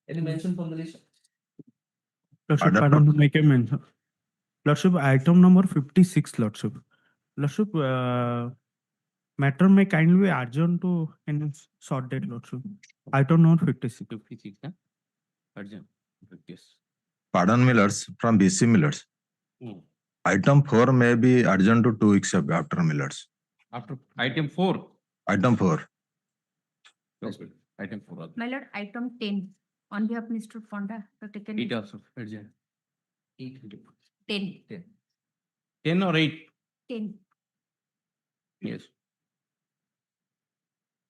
Any mention from the list? Lordship, Order pardon to make a mention. Lordship, item number 56, Lordship. Lordship, matter may kindly be adjourned to any short date, Lordship. Item number 56. 56, huh? Urgent. Yes. Pardon me, Lords, from BC Millers. Hmm. Item 4 may be adjourned to 2 weeks after Millers. After item 4. Item 4. Okay. Item 4. My lord, item 10, on behalf of Mr. Fonda, to taken. It also urgent. 8. 10, 10. 10 or 8? 10. Yes.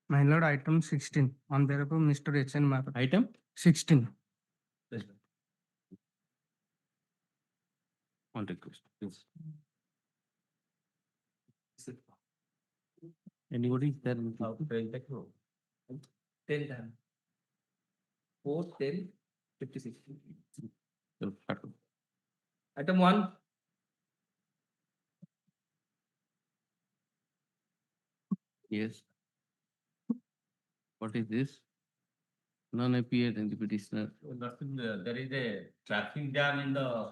My lord, item 16, on behalf of Mr. H.N. Mathur. Item 16. on request. Yes. Anybody there? 10 time. 4, 10, 56. Item 1. Yes. What is this? None appeared in the petitioner. There is a traffic jam in the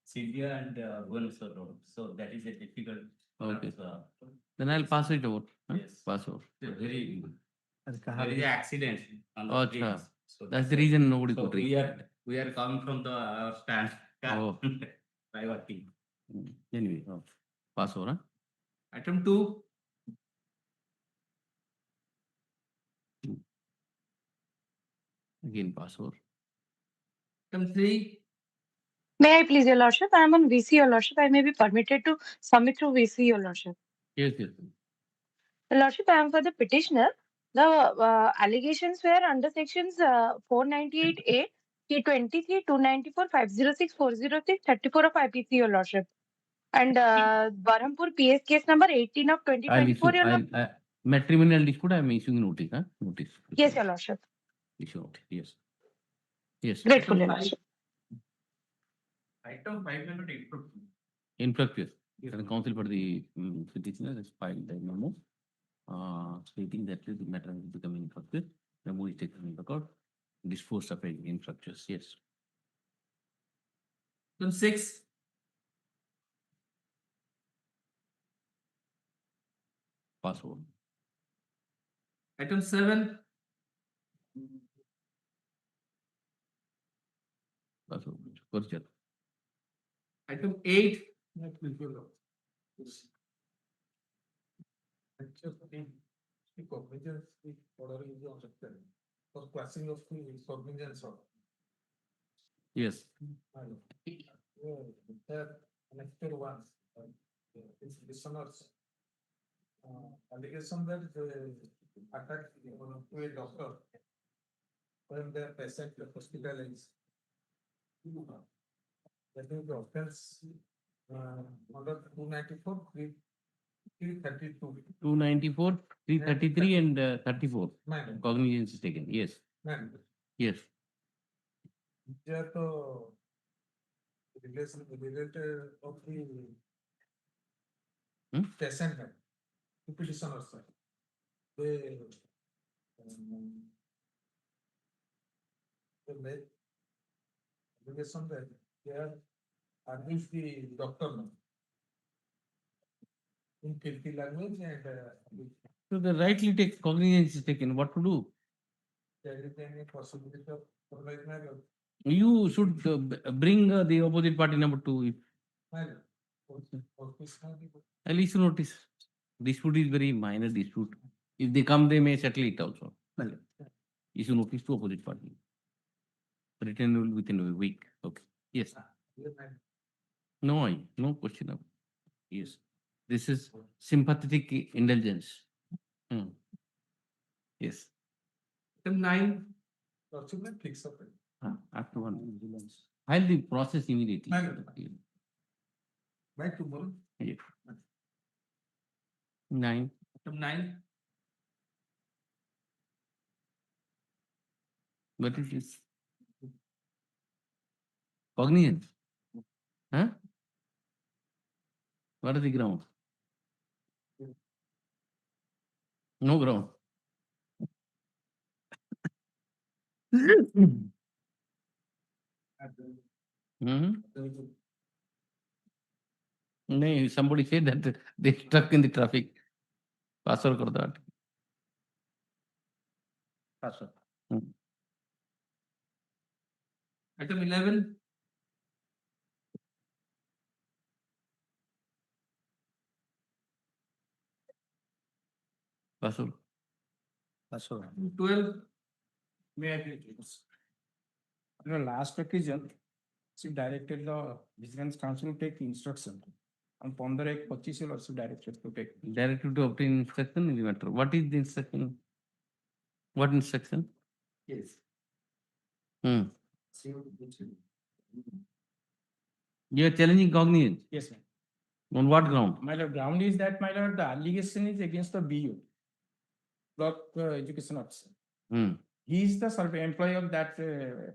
Syria and Guelph road, so that is a difficult. Okay. Then I'll pass it over. Huh? Yes. Pass over. Very. There is an accident on the Oh, bridge, acha. so That's the reason nobody So could reach. we are coming from the stand. Oh. Private team. Anyway, pass over. Huh? Item 2. Again, pass over. Item 3. May I please, Your Lordship? I am on VC, Your Lordship. I may be permitted to submit through VC, Your Lordship. Yes, yes. Your Lordship, I am for the petitioner. The allegations were under sections 498A, T23, 294, 506, 406, 34 of IPC, Your Lordship. And Barhampur PS case number 18 of I'll 2024, Your issue. Lordship. Matrimonial dispute, I'm issuing notice. Huh? Notice. Yes, Your Lordship. Issue notice. Yes. Yes. Grateful, Your Item Lordship. Item 500 Infructuous. The counsel for the petitioner has filed the memo stating that the matter is becoming infructuous. The move is taken into account. Disposed of it infructuous. Yes. Item 6. Pass over. Item 7. Pass over. Cordial. Item 8. Yes. Allegation that attack to a doctor when the patient hospitalized. That is the offense under 294, 332. 294, 333 and 34. Man, Cognizance is taken. Yes. man, Yes. there to related of the patient, the petitioner, sir. They made allegation that they have abused the doctor in filthy language and So the rightly take cognizance is taken. What to do? there is any possibility of organized marriage. You should bring the opposite party number 2. I'll issue notice. Dispute is very minor dispute. If they come, they may settle it also. Issue notice to opposite party. Written within a week. Okay. Yes. No question of. Yes. This is sympathetic indulgence. Yes. Item 9. Document fix up. After one. File the process immediately. By tomorrow. Yeah. 9. Item 9. What is this? Cognizance. Huh? What is the ground? No ground. No, somebody said that they stuck in the traffic. Pass over kar do aarti. Pass on. Item 11, Pass over. Pass on. 12, May I please? On the last occasion, she directed the Vigilance Council to take instruction. On 15/1/25 she also directed to take. Directive to obtain instruction in the matter. What is the instruction? What instruction? Yes. Hmm. You are challenging cognizance. Yes, ma'am. On what ground? My lord, ground is that, my lord, the allegation is against the BU. Block Education Officer. Hmm. He is the survey employee of that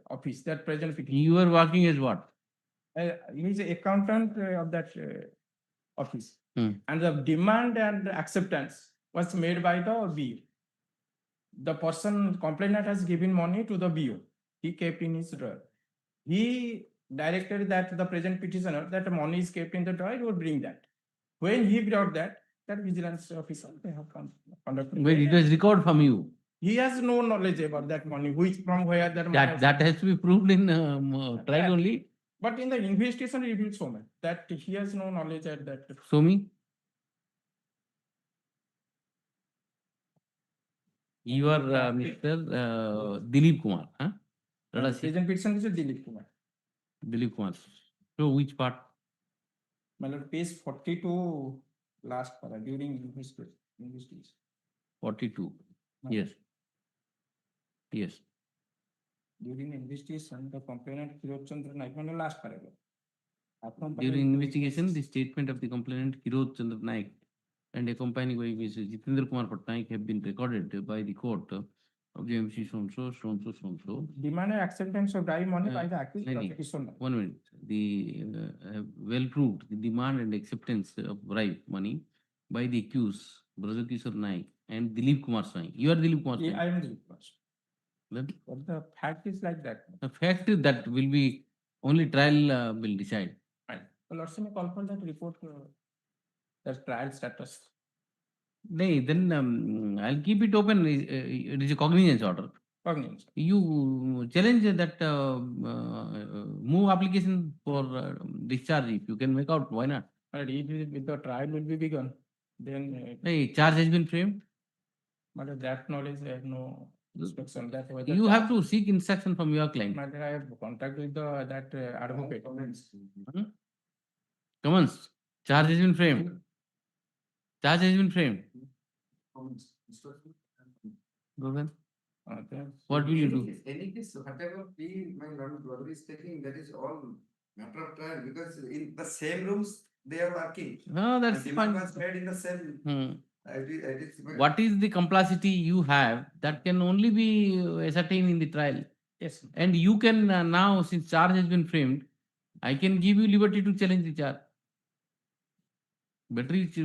office, that present petition. You are working as what? He is a accountant of that office. Hmm. And the demand and acceptance was made by the BU. The person complainant has given money to the BU. He kept in his drawer. He directed that the present petitioner, that the money is kept in the drawer, he would bring that. When he brought that vigilance officer, they have conducted. Wait, it was recovered from you. He has no knowledge about that money, which from where that money. That has to be proved in trial only. But in the investigation revealed so much that he has no knowledge at that. Show me. You are Mr. Dilip Kumar, huh? Let us see. Present petition is Dilip Kumar. Dilip Kumar. So which part? My lord, page 42, last para, during investigation. 42. Yes. Yes. During investigation, the complainant Kirot Chandra Naik, my lord, last paragraph. During investigation, the statement of the complainant Kirot Chandra Naik and accompanying by Mr. Jitendra Kumar Patnaik have been recorded by the court of the MC so-and-so. Demand and acceptance of bribe money by the accused no, no. petitioner. 1 minute. The well proved the demand and acceptance of bribe money by the accused Brajakishore Naik and Dilip Kumar Swami. You are Dilip Kumar Swami. I am Dilip Kumar. Then But the fact is like that. the fact is that will be only trial will decide. Right. Well, also may call for that report, that trial status. No, then I'll keep it open. It is a cognizance order. Cognizance. You challenge that move application for discharge. If you can make out, why not? But if the trial will be begun, then. Hey, charge has been framed. But that knowledge, I have no inspection. That You have to seek instruction from your client. But I have contact with the that advocate. Commence. Charge has been framed. Charge has been framed. Go then. Okay. What will you do? Any case, whatever we, my lord, brother is taking, that is all matter of trial, because in the same rooms they are working. No, that's And demand fine. was made in the same. Hmm. it is- What is the complicity you have that can only be ascertained in the trial? Yes. And you can now, since charge has been framed, I can give you liberty to challenge the charge. Better is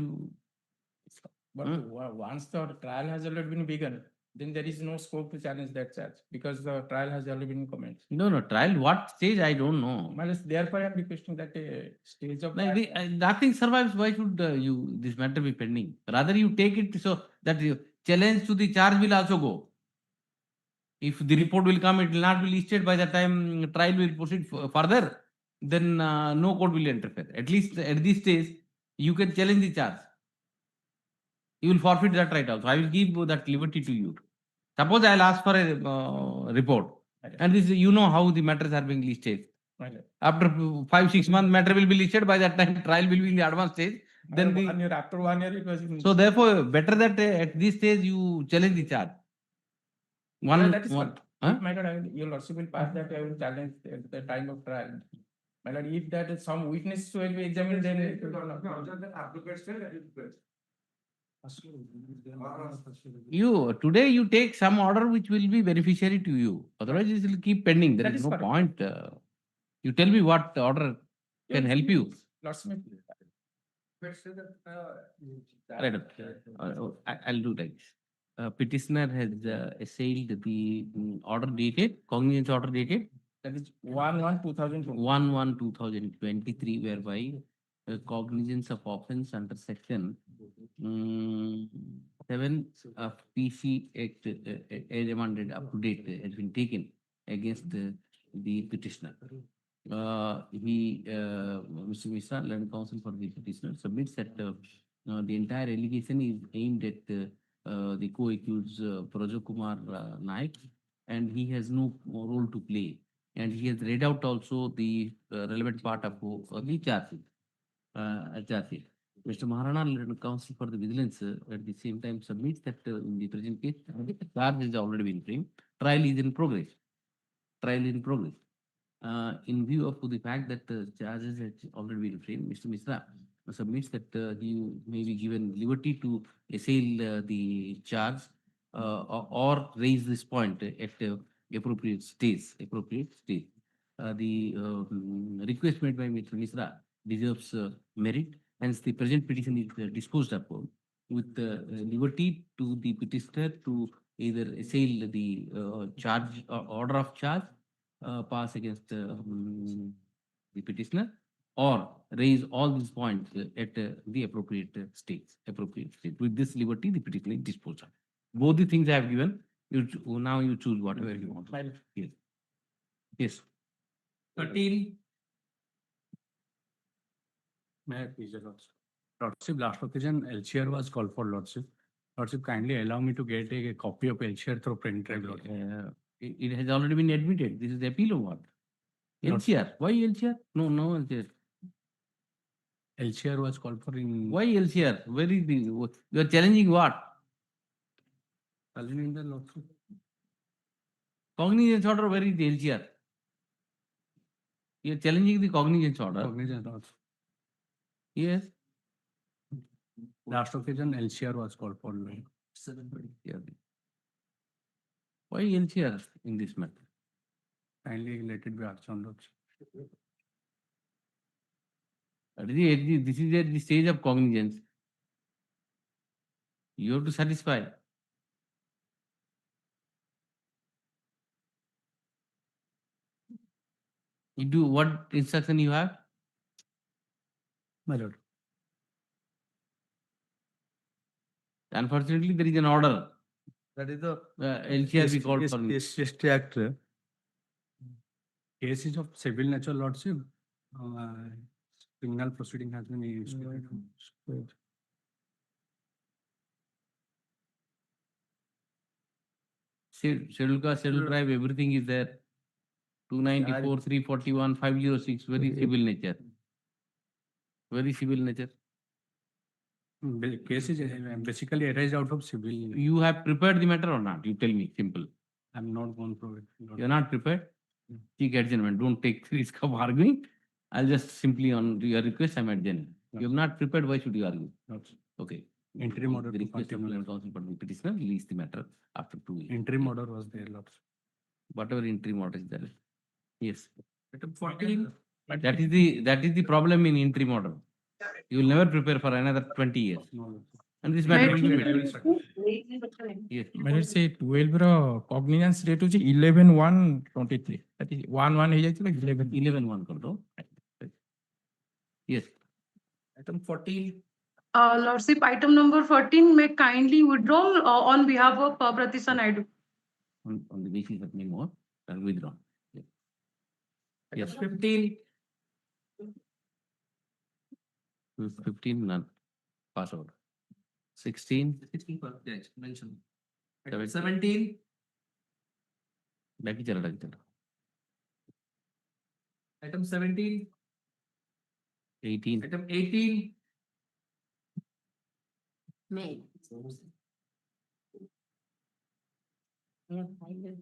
But once the trial has already been begun, then there is no scope to challenge that charge because the trial has already been commenced. no trial. What stage I don't know. Therefore, I am requesting that a stage of. Like nothing survives. Why should you this matter be pending? Rather, you take it so that you challenge to the charge will also go. If the report will come, it will not be listed by the time trial will proceed further. Then no court will interfere. At least at this stage, you can challenge the charge. You will forfeit that right also. I will give that liberty to you. Suppose I will ask for a report, and this you know how the matters are being listed. After 5-6 months, matter will be listed. By that time, trial will be in the advanced stage. Then after 1 year, it was. So therefore, better that at this stage you challenge the charge. That is one. Huh? My lord, your lordship will pass that. I will challenge the time of trial. My lord, if that is some witness will be examined, then it will not. You today you take some order which will be beneficiary to you. Otherwise, it will keep pending. There That is is no correct. point. You tell me what order can help you. Lordship. Right. I'll do like this. petitioner has assailed the order dated, cognizance order dated That is 1/1/2020. 1/1/2023, whereby cognizance of offence under section 7 of PC Act as amended up to date has been taken against the petitioner. Mr. Mishra, learned counsel for the petitioner, submits that the entire allegation is aimed at the co-accused Prajot Kumar Naik, and he has no role to play. And he has read out also the relevant part of the charge sheet. Mr. Maharana, learned counsel for the vigilance, at the same time submits that in the present case, the charge has already been framed. Trial is in progress. Trial is in progress. In view of the fact that the charges has already been framed, Mr. Mishra submits that he may be given liberty to assail the charge or raise this point at appropriate stage. The request made by Mr. Mishra deserves merit, hence the present petition is disposed upon with liberty to the petitioner to either assail the charge or order of charge pass against the petitioner, or raise all these points at the appropriate stage. With this liberty, the petitioner is disposed of. Both the things I have given. Now you choose whatever you want. Yes. Yes. 13, May I please, your Lordship? Lordship, last occasion, LCR was called for, Lordship. Lordship, kindly allow me to get a copy of LCR through pen drive, Lordship. It has already been admitted. This is the appeal of what? LCR. Why LCR? No LCR. LCR was called for in. Why LCR? Where is the, you are challenging what? Challenging the Lordship. Cognizance order, where is the LCR? You are challenging the cognizance order. Cognizance Lordship. Yes. Last occasion, LCR was called for. Yeah. Why LCR in this matter? Kindly let it be asked on, Lordship. This is at the stage of cognizance. You have to satisfy. You do what instruction you have? My Lord. Unfortunately, there is an order. That is the LCR we called for. ST Act. Cases of civil nature, Lordship. Criminal proceeding has been initiated. Schedule caste, schedule tribe, everything is there. 294, 341, 506, very civil nature. Very civil nature. Cases basically arise out of civil. You have prepared the matter or not? You tell me, simple. I'm not going to it. You are not prepared? Seek adjournment. Don't take risk of arguing. I'll just simply on your request, I'm adjourning. You have not prepared, why should you argue? Okay. Interim order The to request of continue. counsel for the petitioner, release the matter after 2 weeks. Interim order was there, Lordship. Whatever interim order is there. Yes. item 14, That is the problem in interim order. You will never prepare for another 20 years. No, And this matter will be yes. May I say 12 ର cognizance date ଅଛି 11/1/23. That is 1/1 ହେଇଯାଇଥିଲା 11. 11/1 କରିଦବ. Yes. item 14, Lordship, item number 14 may kindly withdraw on behalf of Pratisha Naidu. On the basis of name more, and withdrawn. Yes. item Yes. 15, 15 none. Pass out. 16. 16 per judge mentioned. Seventeen. Item 17, Daki chala. item 17, 18. item 18, May. We have filed a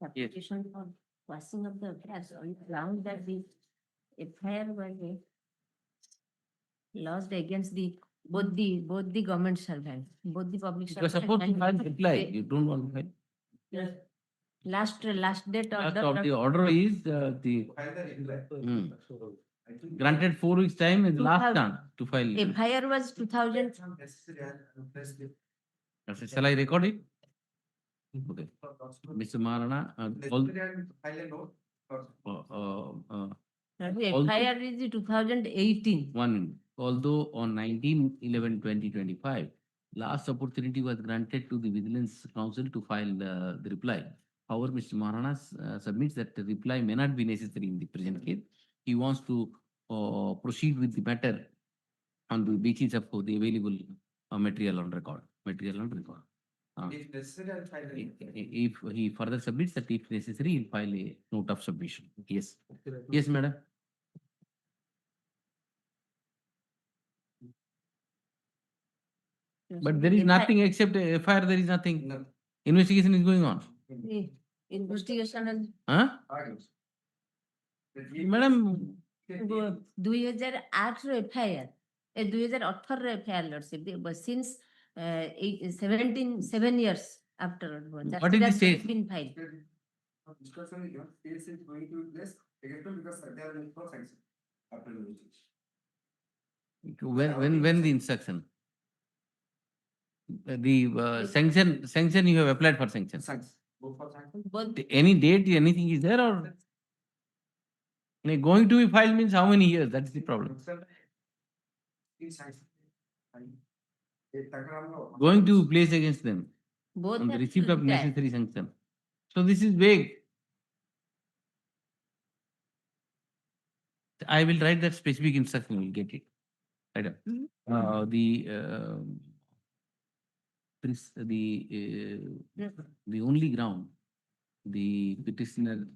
application for passing of the gas on the ground that the FIR was lodged against both the government servants, both the public You are servants. supposed to and file reply. the- You don't want to file. Last date of Last of the order is the File the reply. granted 4 weeks time is last 2000. chance to file. FIR was 2000. Necessary, Shall I record it? Okay. Mr. Maharana, all, File a note. Also- FIR is 2018. one minute. Although on 19/11/2025, last opportunity was granted to the Vigilance Council to file the reply. However, Mr. Maharana submits that the reply may not be necessary in the present case. He wants to proceed with the matter on the basis of the available material on record. If necessary, I'll file a note. If he further submits that if necessary, he'll file a note of submission. Yes. Yes, madam. But there is nothing except a FIR, there is nothing. No. Investigation is going on. The investigation is Huh? Madam, 2008 ର FIR, 2018 ର FIR lordship, since 7 years after. What is the state? Been filed. Discussion is on, case is going to be placed against them because they are in for sanction after the investigation. when the instruction? The sanction you have applied for sanction. Sanction. Go for sanction. Both Any date, anything is there or? Going to be filed means how many years? That's the problem. In sanction. A takramlo. Going to place against them both on the have receipt of retired. necessary sanction. So this is vague. I will write that specific instruction, you will get it. Right up. The only ground the petitioner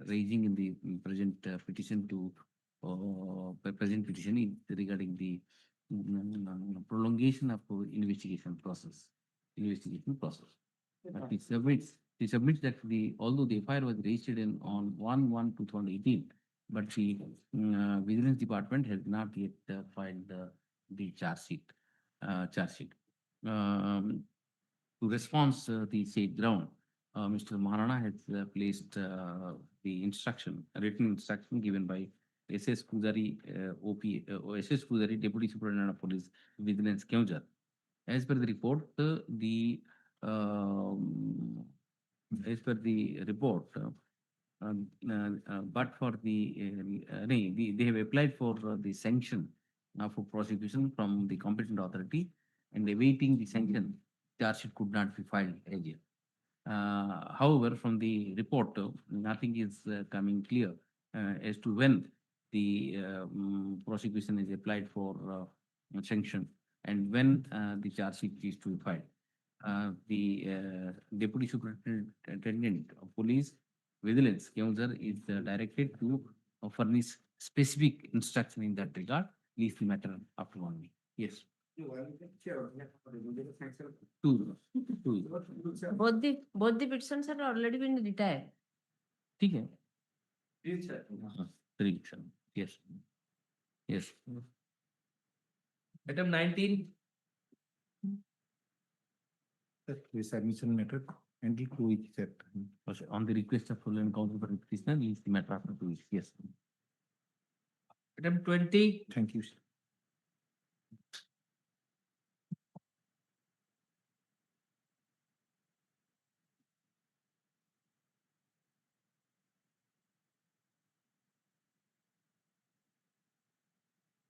raising in the present petition to present petition is regarding the prolongation of investigation process. But he submits that although the FIR was registered on 1/1/2018, but the Vigilance Department has not yet filed the charge sheet. To respond the said ground, Mr. Maharana has placed the written instruction given by SS Pujari, SS Pujari, Deputy Superintendent of Police, Vigilance, Keonjhar. As per the report, but for they have applied for the sanction for prosecution from the competent authority and awaiting the sanction, charge sheet could not be filed as yet. However, from the report, nothing is coming clear as to when the prosecution is applied for sanction and when the charge sheet is to be filed. The Deputy Superintendent of Police, Vigilance, Keonjhar is directed to furnish specific instruction in that regard, leave the matter after 1 week. Yes. Two. Both the petitions have already been retired. ठीक है. Prediction. Yes. Yes. Item 19, This admission matter and to which set. On the request of full and counsel for the petitioner, leave the matter after 2 weeks. Yes. item 20, Thank you.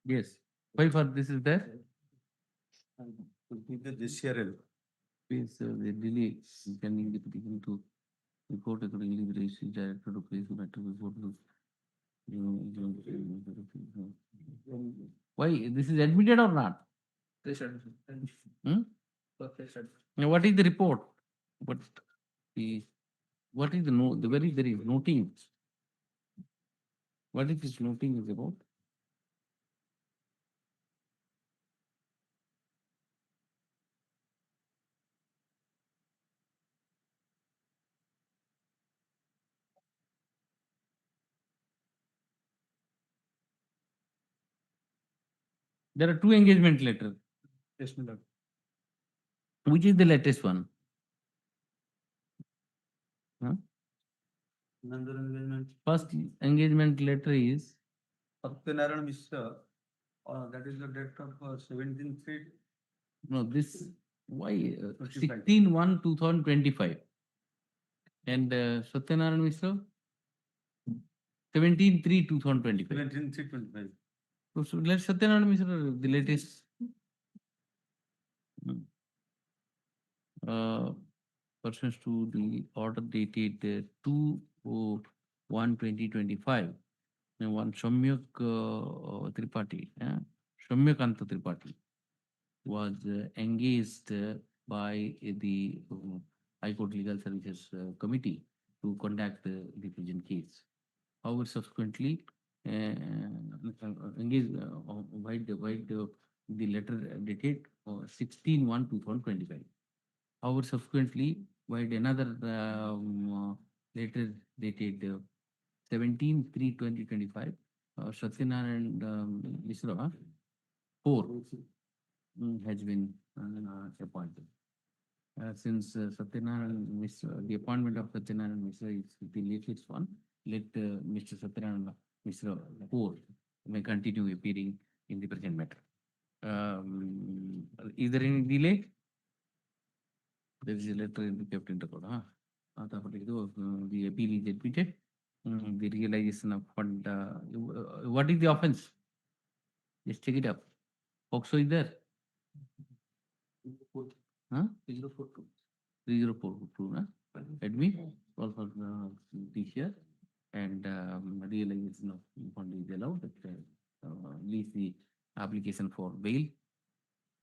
Yes. Why for this is there? This year. Please, the delay in pending the petition to report accordingly the registry director to place the matter before the. Why, this is admitted or not? Hmm? Now, what is the report? What is the where is there is noting? What is this noting is about? There are two engagement letters. Yes, madam. Which is the latest one? Huh? Another engagement. First engagement letter is Mishra, that is the date of 17/3. no this Why 16/1/2025? And Satyanarayan Mishra? 17/3/2025. 17/3/25. So let Satyanarayan Mishra, the latest. Pursuant to the order dated 2/1/2025, and one Shamyak Tripathi, Shamyakanta Tripathi was engaged by the High Court Legal Services Committee to conduct the present case. However, subsequently engaged the letter dated 16/1/2025. However, subsequently, while another letter dated 17/3/2025, Satyanarayan Mishra 4 has been appointed. Since Satyanarayan Mishra, the appointment of Satyanarayan Mishra is the latest one, let Mr. Satyanarayan Mishra 4 may continue appearing in the present matter. Is there any delay? There is a letter in the kept in record. The appeal is admitted. The realization of fund. What is the offense? Just check it up. POCSO is there. 3042. 3042. Admit. Call for teacher and realization of fund is allowed. Release the application for bail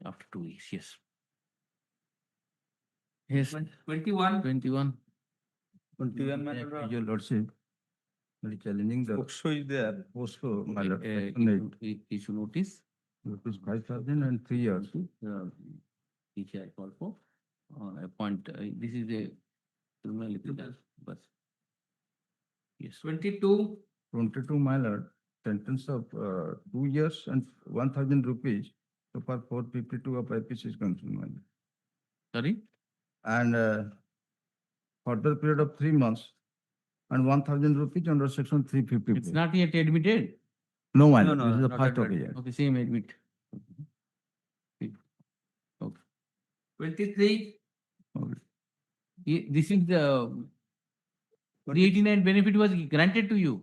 after 2 weeks. Yes. Yes. 21. 21. Your lordship, very challenging the. Also is there, also, my lord. Issue notice. Rupees 5,000 and 3 years. Teacher I call for. Appoint. This is a criminal appeal, but yes. 22. 22, my lord, sentence of 2 years and 1,000 rupees. So far 452 of IPC is concerned, my lord. Sorry. And further period of 3 months and 1,000 rupees under section 350. It's not yet admitted. No, my No, lord, no, this is the not first admitted. occasion. Okay, same admit. Okay. 23. This is the 389 benefit was granted to you.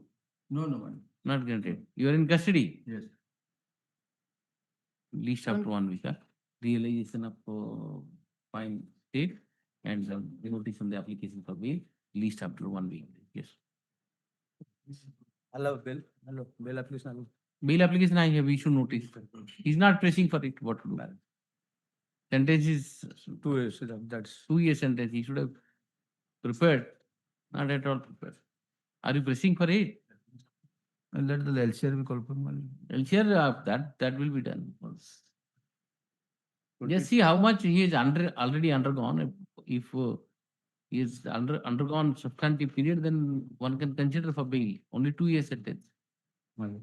No, no, my lord. Not granted. You are in custody. Yes. Least after 1 week. Realization of fine state and the notice on the application for bail. Least after 1 week. Yes. Allow bail. Allow bail application. Bail application I have issued notice. He's not pressing for it. What to do? Sentence is 2 years. That's 2 year sentence. He should have prepared. Not at all prepared. Are you pressing for it? And let the LCR be called for, my lord. Elsewhere, that will be done. Just see how much he is already undergone. If he is undergone substantive period, then one can consider for bail. Only 2 years sentence. 1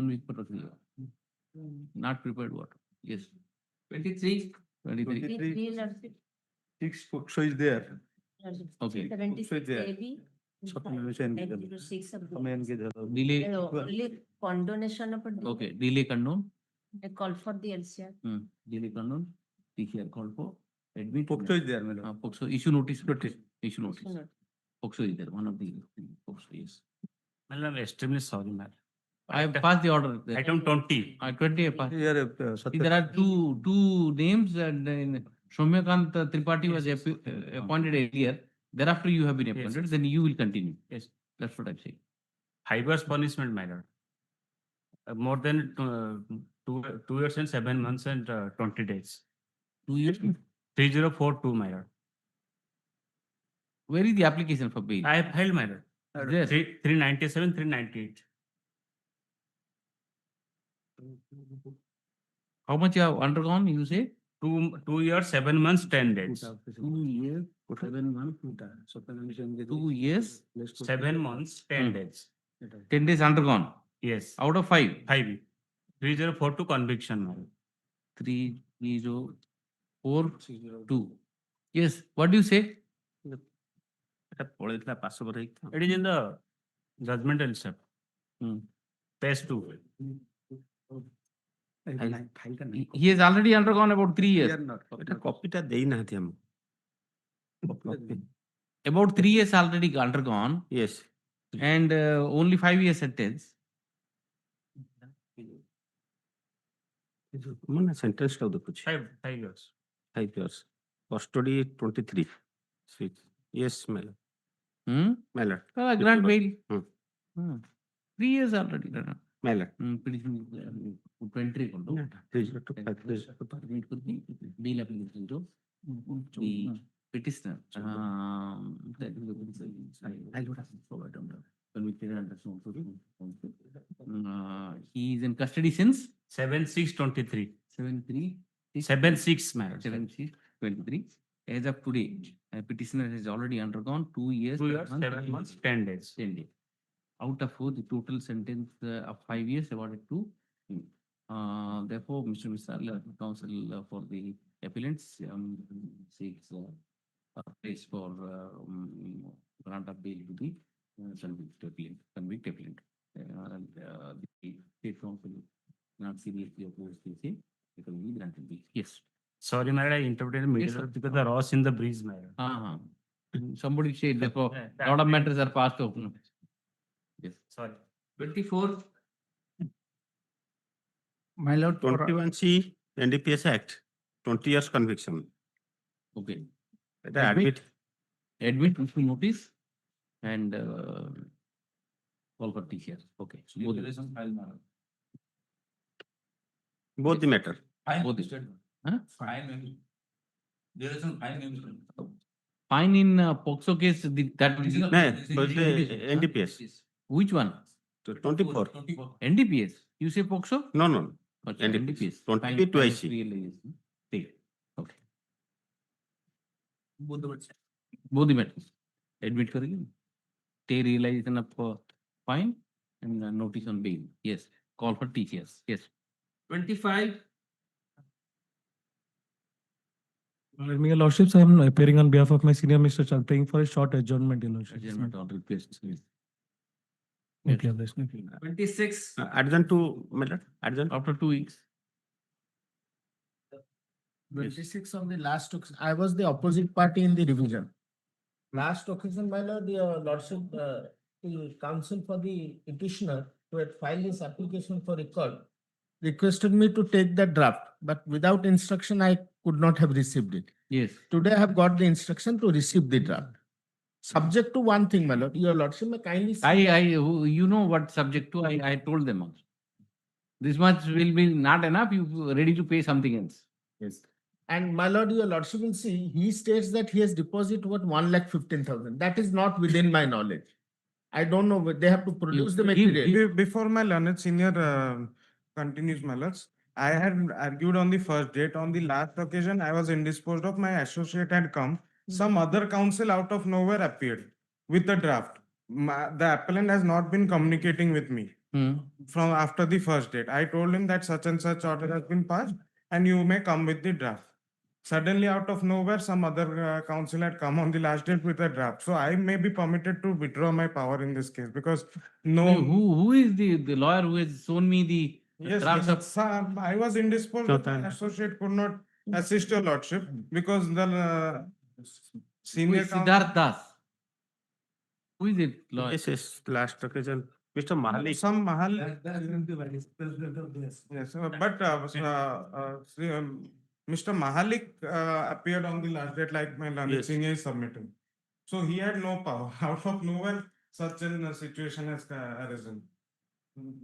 week per year. Not prepared what? Yes. 23. 23. 6 POCSO is there. Okay. 76 there. AB. Supplementation. 906 of the- Delay. Only condonation of a delay. Okay. Delay condone. A call for the LCR. Delay condone. TCR call for. Admit. POCSO is there, my lord. POCSO issue notice. Issue notice. Note. POCSO is there. One of the POCSO, yes. I'm extremely sorry, man. I have passed the order. Item 20. 20 I passed. Here, See, there are two names and Soumyakant Tripathi was appointed earlier. Thereafter you have been appointed, then you will continue. Yes. That's what I'm saying. Highest punishment, my lord. More than 2 years and 7 months and 20 days. 2 years. 3042, my lord. Where is the application for bail? I have filed, my lord. There. 397, 398. How much you have undergone, you say? 2 years, 7 months, 10 days. 2 years, 7 months. 2 years, 7 months, 10 days. 10 days undergone. Yes. Out of 5. 5. 3042 conviction, my lord. 3042. Yes, what do you say? It is in the judgment itself. Page 2. He has already undergone about 3 years. এটা কপিটা দেই না হাতে আমি About 3 years already undergone yes and only 5 years sentence. মানে সেন্টেন্সটাও দেখুছি 5 years. 5 years custody 23 yes Mela Hmm? Mela Grant bail. Hmm. 3 years already. Mela Petition 23 kondo. It could be bail application to the petitioner. That is convicted under he is in custody since 7/6/23. 7/3. 7/6 marriage. 7/6/23. As of today, petitioner has already undergone 2 years, 2 years, 7 months, 10 days. 10 days. Out of the total sentence of 5 years awarded to him. Therefore, Mr. Misal, counsel for the appellants seeks a place for grant of bail to the convict appellant. And the state counsel not seriously opposed to say it will be granted bail. Yes. Sorry, Mary, I interpreted Yes, middle sir. because the Ross in the breeze, Mary. Somebody said therefore Yeah, lot of matters are passed open. Yes. Sorry. 24, My lord, for 21C NDPS Act 20 years conviction Okay. এটা Admit. admit Admit to notice and call for TCR. Okay. both the matter Both is- Huh? there is some fine. Fine in POXO case, that না বলতে NDPS which one? 24 NDPS. You say POXO? no no Okay, NDPS. NDPS. 20 to IC. Realization. Take. Okay. Both the matters. Admit करेंगे. Take realization of fine and notice on bail. Yes. Call for TCS. Yes. 25, Your Lordships, I am appearing on behalf of my senior Mr. Chal, praying for a short adjournment, Your Lordship. Adjournment on request. Yes. Thank you, Your Lordship. 26, adjourn to Mela adjourn After 2 weeks. 26 of the last, I was the opposite party in the revision. Last occasion, my lord, your lordship, the counsel for the petitioner who had filed his application for record requested me to take that draft, but without instruction, I could not have received it. Yes. Today, I have got the instruction to receive the draft. Subject to one thing, my lord, your lordship may kindly. You know what subject to, I told them also. This much will be not enough, you ready to pay something else. Yes. And my lord, your lordship will see, he states that he has deposited what 1,15,000. That is not within my knowledge. I don't know, but they have to produce the material. Before my learned senior continues, my lords, I had argued on the first date. On the last occasion, I was indisposed of. My associate had come. Some other counsel out of nowhere appeared with the draft. The appellant has not been communicating with me from after the first date. I told him that such and such order has been passed and you may come with the draft. Suddenly, out of nowhere, some other counsel had come on the last date with a draft. So I may be permitted to withdraw my power in this case because no. Who is the lawyer who has shown me the Yes, drafts yes, of? I was indisposed. No, My associate could not assist your lordship because the Who senior is counsel. Siddharth Das? Who is it? Lawyer? yes yes last occasion Mr. Mahalik Some Mahal. Yes, but Mr. Mahalik appeared on the last date like my learned Yes. senior is submitting. So he had no power. Out of nowhere, such a situation has arisen.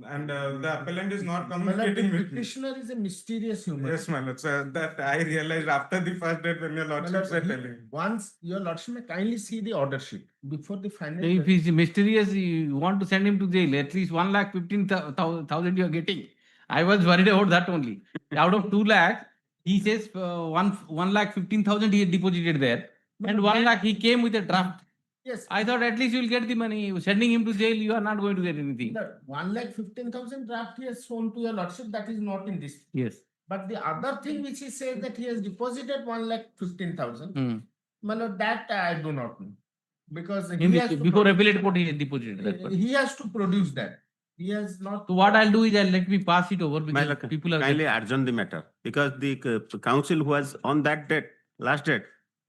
And the appellant is not My lord, communicating the with me. petitioner is a mysterious human. Yes, my lord. So that I realized after the first date when your My lordship lord, said he- telling. Once your lordship may kindly see the order sheet before the final. If he's mysterious, you want to send him to jail, at least 1,15,000 you are getting. I was worried about that only. Out of 2 lakh, he says 1,15,000 he had deposited there. And 1 lakh he came with a draft. Yes. I thought at least you will get the money. Sending him to jail, you are not going to get anything. The 1,15,000 draft he has shown to your lordship, that is not in this. Yes. But the other thing which he says that he has deposited 1,15,000, Hmm. my lord, that I do not know. Because Before appellate court, he has deposited that. he has to produce that. He has not. So what I'll do is let me pass it over My because lord, people are. kindly adjourn the matter because the council who was on that date, last date,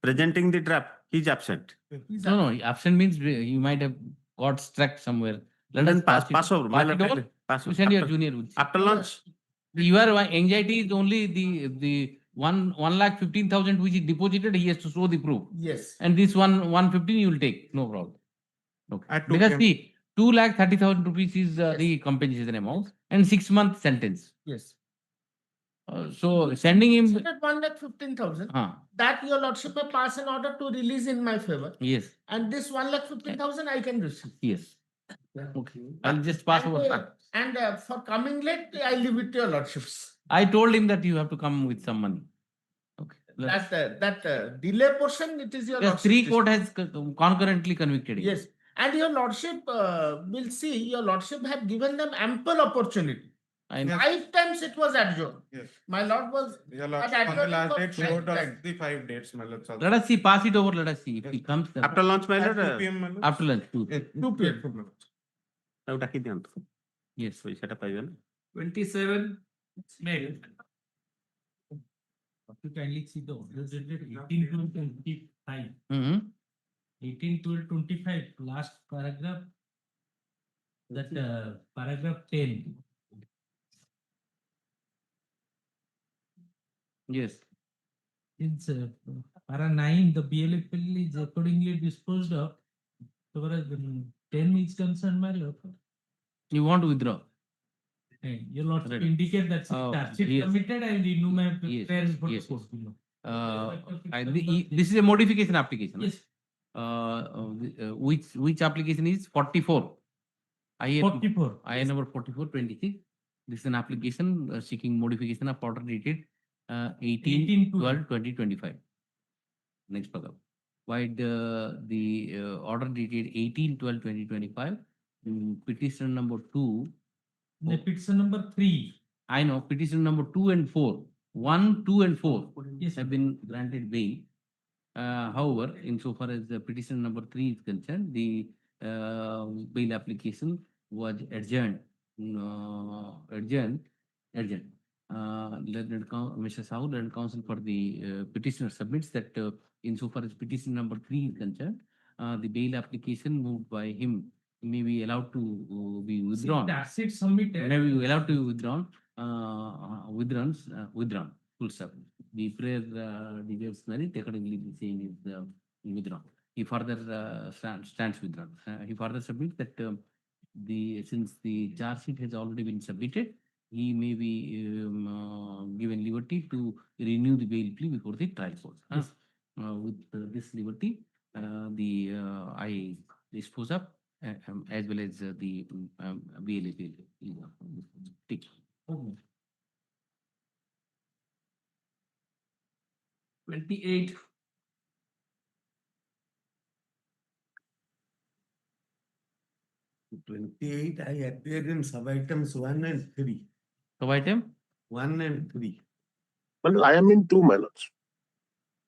presenting the draft, he's absent. No, absent means you might have got struck somewhere. Let Then us pass over. My Pass lord, it over. kindly pass You over. send your junior. will see. After lunch, Your anxiety is only the 1,15,000 which is deposited. He has to show the proof. Yes. And this 115 you will take, no problem. Okay. At 2 Because PM. see, 2,30,000 rupees is the compensation amount and 6-month sentence. Yes. So sending him. At 1,15,000. Huh. That your lordship may pass an order to release in my favor. Yes. And this 1,15,000 I can receive. Yes. Okay. I'll just pass over. And for coming late, I leave it to your lordships. I told him that you have to come with some money. Okay. That delay portion, it is your Yes, lordship. 3 court has concurrently convicted him. Yes. And your lordship will see, your lordship have given them ample opportunity. I know. 5 times it was adjourned. Yes. My lord was. Your had lordship, on the adjourned last for date 5 showed us times. the 5 dates, my lord. Let us see, pass it over, let us see if he comes. then- after lunch, my At lord, 2 PM, my lord. After lunch, 2. 2 PM. now ডাকি দিয়ন্তু। Yes. পয়সাটা পাইবেন। 27 May. You kindly see the order dated 18/12/25. Mm-hmm. 18/12/25, last paragraph. That paragraph 10. Yes. Since para 9, the BLFL is accordingly disposed of. So far as 10 is concerned, my lord. You want to withdraw? Your lordship Ready. indicate that Oh, charge sheet yes. submitted and renew my Yes, prayers for the yes, court below. This is a modification application. Yes. Which application is 44? IA 44. IA number 4426. This is an application seeking modification of order dated 18/12/2025. Next paragraph. Why the order dated 18/12/2025, petition number 2. The petition number 3. I know petition number 2 and 4. 1, 2 and 4 Yes, have been granted bail. However, insofar as the petition number 3 is concerned, the bail application was adjourned. Mr. Sahu, learned counsel for the petitioner submits that insofar as petition number 3 is concerned, the bail application moved by him may be allowed to be withdrawn. That's it submitted. May be allowed to be withdrawn. Withdrawn. Full stop. The prayer details narrate accordingly the same is withdrawn. He further stands withdrawn. He further submits that since the charge sheet has already been submitted, he may be given liberty to renew the bail plea before the trial court. Yes. With this liberty, I dispose up as well as the BLA. Take. 28 28, I appeared in sub items 1 and 3. Sub item? 1 and 3. Well, I am in 2, my lords.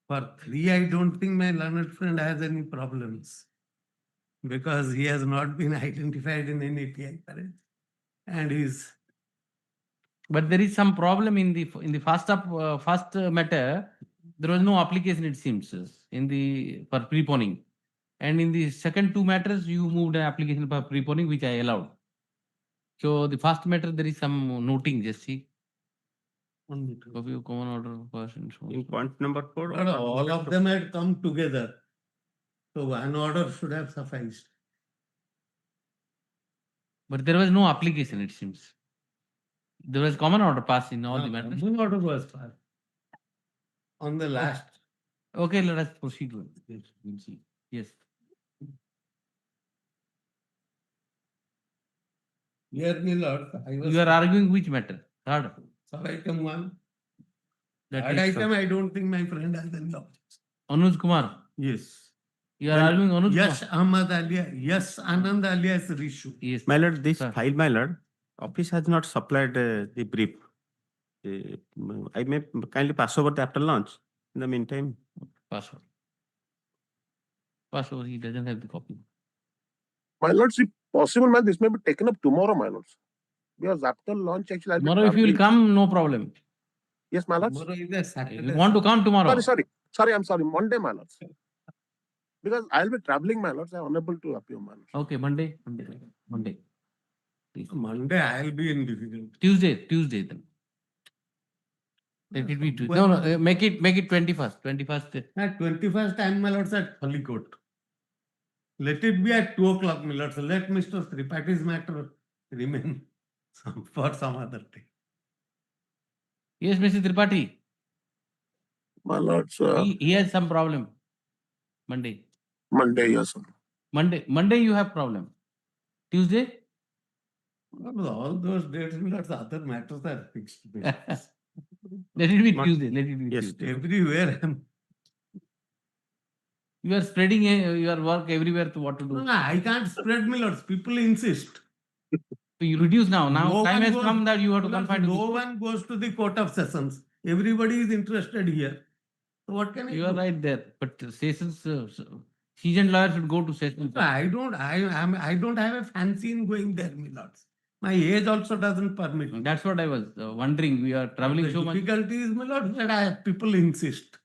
For 3, I don't think my learned friend has any problems. Because he has not been identified in any API parent. And he's. But there is some problem in the first matter. There was no application, it seems, for preponing. And in the second 2 matters, you moved an application for preponing, which I allowed. So the first matter, there is some noting, just see. Copy of common order person. In point number 4. But all of them had come together. So one order should have sufficed. But there was no application, it seems. There was common order passed in all the matters. Common order was passed. On the last. Okay, let us proceed with it. We'll see. Yes. Here, my lord, I was. You are arguing which matter? Third. Sub item 1. That Third is item, I don't think my friend has any objections. Anuj Kumar. Yes. You are arguing Anuj Yes, Kumar. Ahmad alias, yes, Anand alias Rishu. Yes. My lord, this Sir. file, my lord, office has not supplied the brief. I may kindly pass over the after lunch. In the meantime. Password. Password, he doesn't have the copy. My lordship, Possible, man, this may be taken up tomorrow, my lords. Because after launch, actually, I'll be Tomorrow, if you will traveling. come, no problem. Yes, my lords. Tomorrow is a Saturday. You want to come tomorrow? Sorry, I'm sorry. Monday, my lords. Because I'll be traveling, my lords. I'm unable to appear, my lords. Okay, Monday. Please. Monday, I'll be in difficulty. Tuesday then. Let it be Tuesday. No, make it 21st. 21st. At 21st time, my lords, at High Court. Let it be at 2 o'clock, my lords. Let Mr. Tripaঠি's matter remain for some other day. Yes, Mr. Tripathi. My lords. He has some problem. Monday, yes, sir. Monday you have problem. Tuesday? All those dates, my lords, other matters are fixed. Let it be Tuesday. Let it be Yes, Tuesday. everywhere. You are spreading your work everywhere to what to do. No, I can't spread, my lords. People insist. So you reduce now. Now No time one has goes- come that you have to my lords, confine to no this. one goes to the Court of Sessions. Everybody is interested here. So what can I You are do? right there. But sessions, seasoned lawyer should go to sessions. I don't have a fancy in going there, my lords. My age also doesn't permit. That's what I was wondering. We are traveling The so much. difficulty is, my lord, that people insist.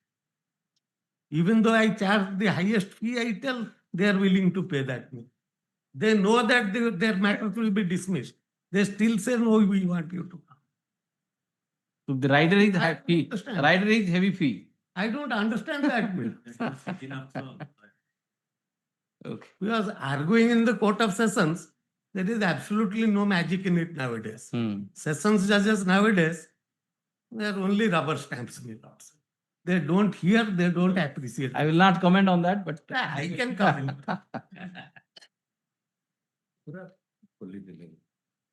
Even though I charge the highest fee, I tell they are willing to pay that. They know that their matters will be dismissed. They still say, no, we want you to come. So the rider is I high fee. understand. Rider is heavy fee. I don't understand that. Okay. Because arguing in the Court of Sessions, there is absolutely no magic in it nowadays. Sessions judges nowadays, they are only rubber stamps, my lords. They don't hear, they don't appreciate. I will not comment on that, but I can comment.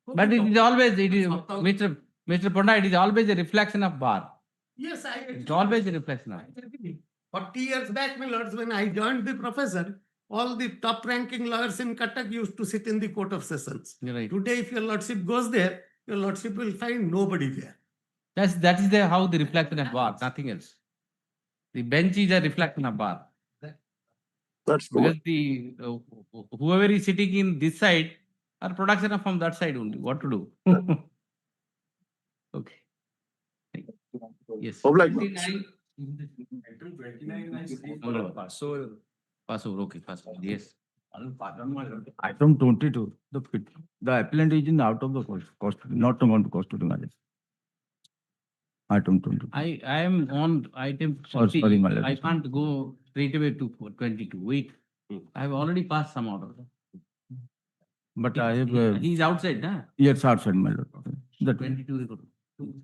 But it is always, Mr. Ponda, it is always a reflection of bar. Yes, It's always a reflection of. 40 years back, my lords, when I joined the profession, all the top ranking lawyers in Cuttack used to sit in the Court of Sessions. You're right. Today, if your lordship goes there, your lordship will find nobody there. That is how the reflection of bar, nothing else. The bench is a reflection of bar. That's Because the whoever is sitting in this side are production from that side only. What to do? Okay. Yes. Passover, okay, Passover, yes. Item 22, the appellant is in out of the custody, not going to custody. Item 22. I am on item Oh, 30. sorry, my lord. I can't go straight away to 22. Wait, I have already passed some order. But I have, He is outside, huh? yes, outside, my lord. That 22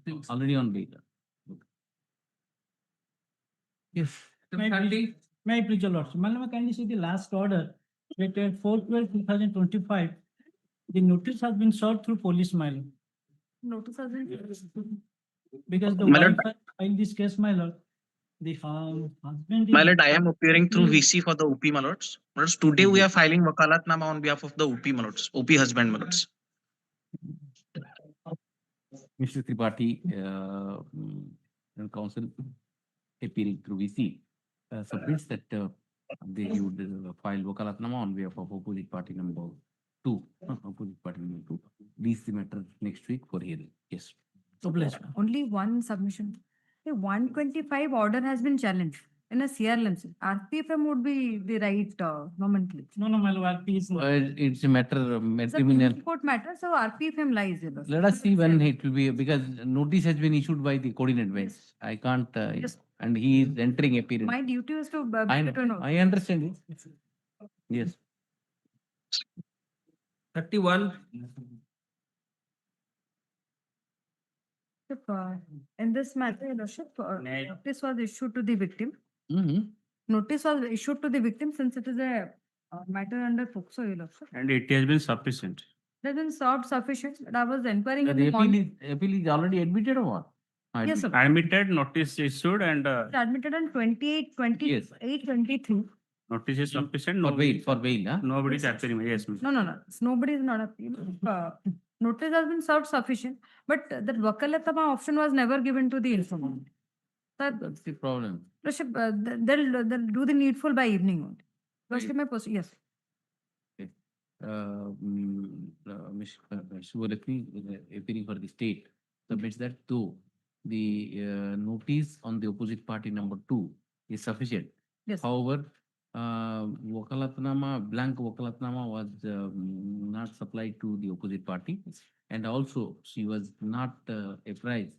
is already on bail. Yes. May I please, your lordship? Madam, kindly see the last order dated 4/12/2025. The notice has been served through police, my lord. Notice has been. Because the My lord, wife in this case, my lord, the husband. My lord, I am appearing through VC for the OP, my lords. My lords, today we are filing Wakalatnama on behalf of the OP, my lords. OP husband, my lords. Mr. Tripathi, counsel appearing through VC submits that they would file Wakalatnama on behalf of opposite party number 2. Opposite party number 2. Release the matter next week for hearing. Yes. So bless. Only one submission. The 125 order has been challenged in a CRLMC. RPFM would be the right nomenclature. No, my lord, RP is not. It's a matter of It's a matrimonial. court matter, so RPFM lies with us. Let us see when it will be, because notice has been issued by the coordinate bench. I can't, Yes. and he is entering appearance. My duty is to. I understand it. Yes. 31. In this matter, your lordship, notice was issued to the victim. Mm-hmm. Notice was issued to the victim since it is a matter under FOCSO, your lordship. And it has been sufficient. It has been served sufficient, but I was inquiring The in the morning. appeal is already admitted or what? Yes, sir. Admitted, notice issued, and It's admitted on 28/23. notice is sufficient. For bail, huh? Nobody is appearing. Yes, ma'am. No. Nobody is not appealing. Notice has been served sufficient, but that Wakalatama option was never given to the informant. That's the problem. Lordship, they'll do the needful by evening only. Lordship, my yes. Shivaratni, appearing for the state, submits that though the notice on the opposite party number 2 is sufficient. Yes. However, blank Wakalatnama was not supplied to the opposite party, and also she was not apprised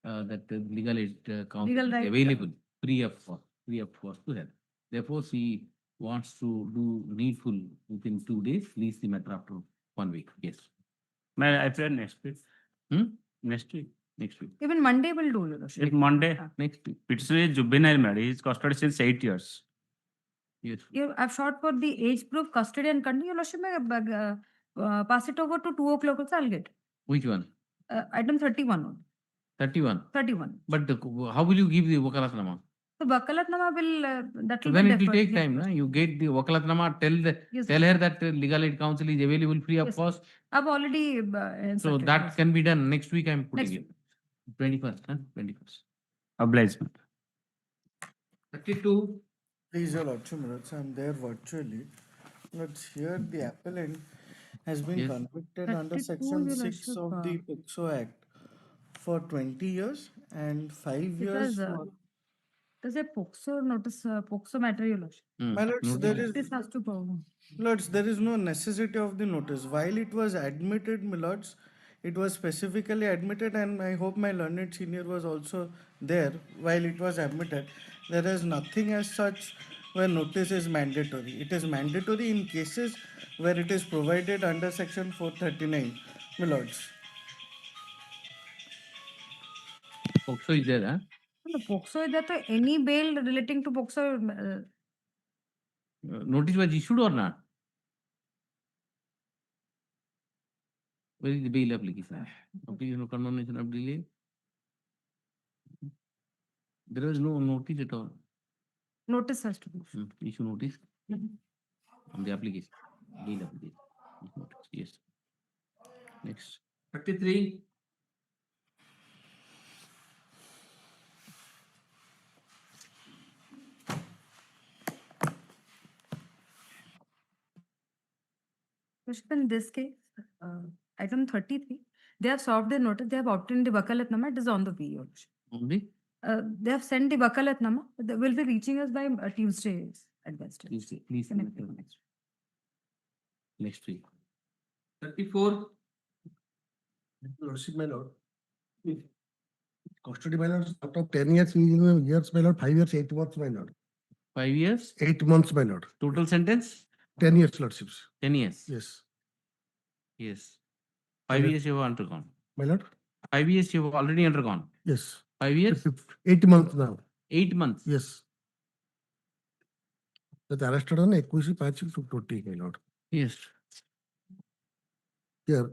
that the legal aid counsel Legal is right. available free of cost to her. Therefore, she wants to do needful within 2 days, lease the matter after 1 week. Yes. May I appear next week? Next week. Next week. Even Monday will do, Your Lordship. If Monday, Next week. it's a juvenile matter. He's custody since 8 years. Yes. I've sought for the age proof custody and continue, Your Lordship. Pass it over to 2 o'clock also, I'll get. Which one? Item 31. 31. 31. But how will you give the Wakalatnama? So Wakalatnama will, that So will then be it will deferred. take Yes, time, Your na? Lordship. You get the Wakalatnama, Yes, tell her that legal aid counsel is available free of Yes. cost. I've already So instructed, that yes. can be done next week. I'm putting Next it. 21st, huh? 21st. Obligement. 32. Please, Your Lordship, I'm there virtually. But here the appellant has been Yes. convicted under 32, section Your 6 Lordship, of the POCSO Act for 20 years and 5 It years has, for. there's a POCSO notice, POCSO matter, Your Lordship. My lords, there is, This has to go. lords, there is no necessity of the notice. While it was admitted, my lords, it was specifically admitted, and I hope my learned senior was also there while it was admitted. There is nothing as such where notice is mandatory. It is mandatory in cases where it is provided under section 439, my lords. POCSO is there, huh? No, POCSO is that any bail relating to POCSO. Notice was issued or not? Where is the bail application? Application of condemnation of delay. There was no notice at all. Notice has to be. Issue notice on the application. Bail application. Notice. Yes. Next. 33. Lordship, in this case, item 33, they have solved their notice, they have obtained the Wakalatnama, it is on the way, Your Lordship. Only They have sent the Wakalatnama, they will be reaching us by Tuesday's advice. Tuesday. Please. Connect send it with next week. 34. Lordship, my lord. Custody, my lord, out of 10 years, years, my lord, 5 years, 8 months, my lord. 5 years? 8 months, my lord. Total sentence? 10 years, lordships. 10 years? Yes. Yes. 5 years you have undergone. My lord? 5 years you have already undergone. Yes. 5 years? 8 months now. 8 months? Yes. That arrested on 21 to 20, my lord. Yes. Here.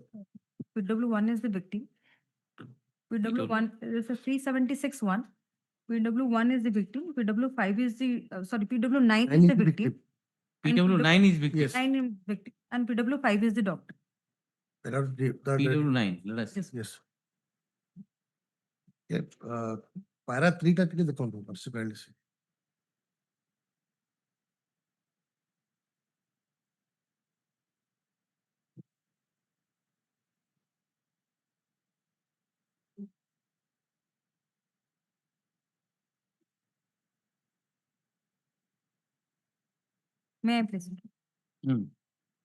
PW1 is the victim. PW1 is a 376-1. PW1 is the victim. PW5 is the, PW9 is the victim. And PW9 is victim. Yes. 9 is victim. And PW5 is the doctor. PW9, let us. Yes. Yeah, para 3 that is the controversy. May I present? Hmm.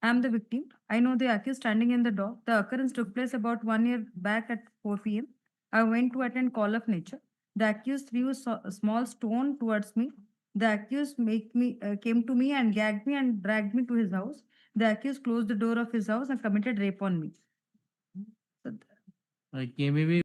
I am the victim. I know the accused standing in the door. The occurrence took place about 1 year back at 4 p.m. I went to attend call of nature. The accused threw a small stone towards me. The accused came to me and gagged me and dragged me to his house. The accused closed the door of his house and committed rape on me. I came away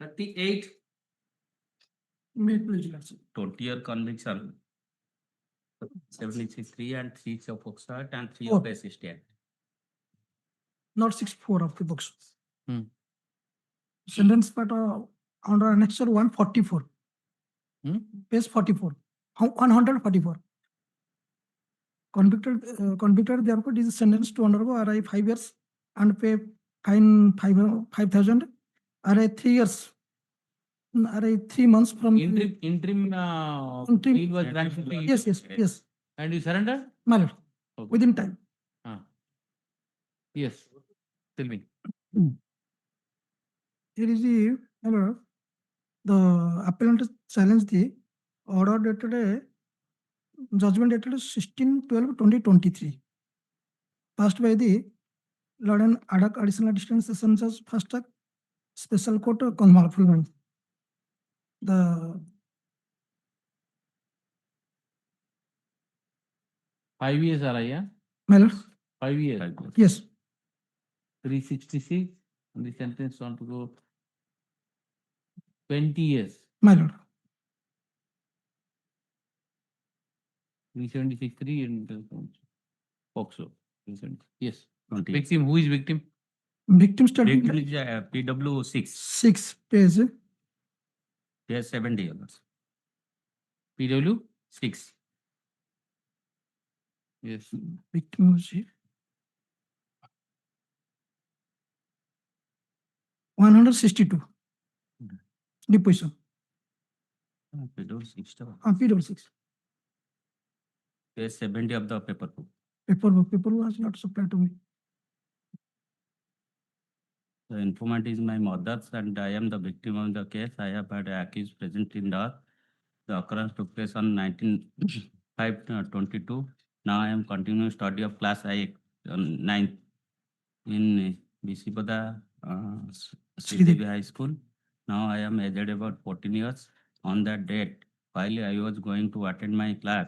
38. May it please, Lordship. 20-year conviction. 73 and 3 of Oxford and 3 Oh. of assistant. Not 64 of the books. Hmm. Sentence part under annexure 144. Hmm? Page 44. 144. Convicted therefore is sentenced to undergo RI 5 years and pay fine 5,000. RI 3 years. RI 3 months from Interim Interim- plea was granted to you. Yes. And you surrender? My lord, Okay. within time. Yes. Tell me. Here is the appellant challenged the order dated judgment dated 16/12/2023 passed by the Lord and ad hoc additional district session judge first track special court Hon'Ble. The 5 years are yeah? my lord, 5 years. yes, 366 and the sentence want to go 20 years. my lord, 376 3 and POXO. Yes. 20. Victim, who is victim? victim statement Victim is PW 6. 6 page Yes, 70 years. PW? 6. Yes. victim was 162 deposition. PW 6. PW 6 Yes, 70 of the paper. paper was not supplied to me. The informant is my mother's and I am the victim of the case. I have had accused present in the occurrence took place on 19/5/22. Now I am continuing study of class 9th in Visipada Sridevi High School. Now I am aged about 14 years. On that date, while I was going to attend my class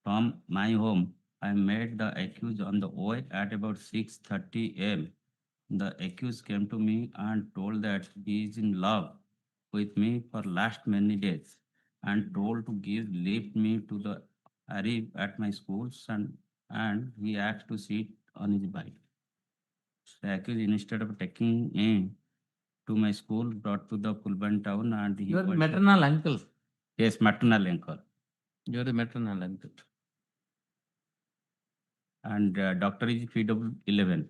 from my home, I met the accused on the way at about 6:30 am. The accused came to me and told that he is in love with me for last many days and told to leave me to the arrive at my schools and he asked to sit on his bike. The accused instead of taking me to my school brought to the Pulban town and he You are the went- maternal uncle. Yes, maternal uncle. You are the maternal uncle. And doctor is PW 11.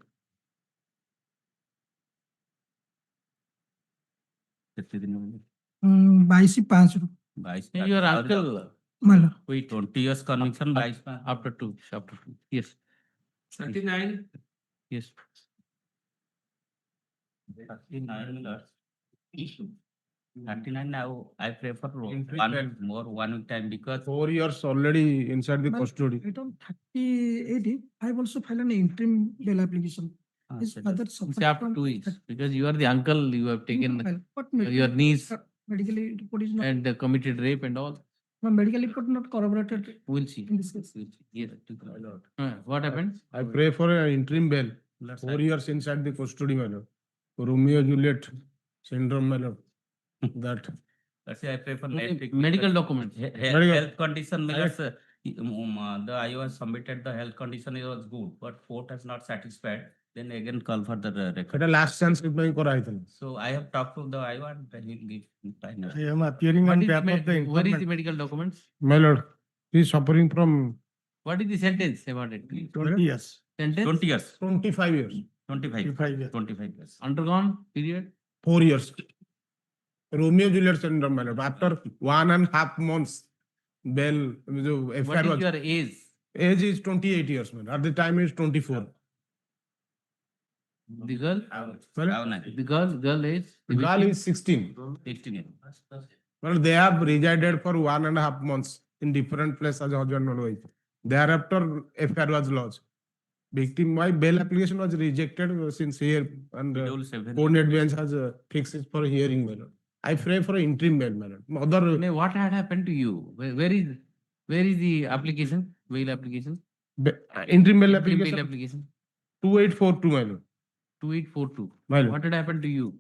कितने दिन हो गए? 22/5 22 Your और uncle. my lord. Wait, 20 years conviction, 22 After two. Yes. 39. Yes. 39 years. 39 now, I prefer In one fact, more 1 week time because 4 years already inside the Well, custody. It on 30/80, I have also filed an interim bail application. His that father It's suffered after from 2 weeks because you are the uncle. You have taken but your niece medically report is not, and committed rape and all. no, medical report not corroborated We'll see. in this case. We'll see. Yes. What happened? I pray for an interim bail. Let's 4 years inside the custody, my lord. Romeo Juliet syndrome, my lord. That let's say I prefer Only next week medical because documents. Medical- health condition because the I was submitted the health condition it was good, but court has not satisfied. Then again call for the record. এটা last chance replying করা হইছিল। So I have talked to the I want and he'll give final. I am appearing What on is the behalf of the where is the informant. medical documents? My lord, he is suffering from What is the sentence about it? Please? 20 years. Sentence? 20 years. 25 years. 25. 25 years. 25 years. Undergone period? 4 years. Romeo Juliet syndrome, my lord. After 1.5 months, bail, the What affair is was, your age? age is 28 years, man. At the time he is 24. The girl? Well, The girl age? the girl is 16. 16 years. Well, they have resided for 1.5 months in different places as husband and wife. Thereafter, affair was lodged. Victim wife bail application was rejected since here and Schedule 7. coordinate bench has fixed it for hearing, my lord. I pray for an interim bail, my lord. Other What had happened to you? Where is the application? Bail application? interim bail Interim application bail application? 2842, my lord. 2842. My lord. What had happened to you?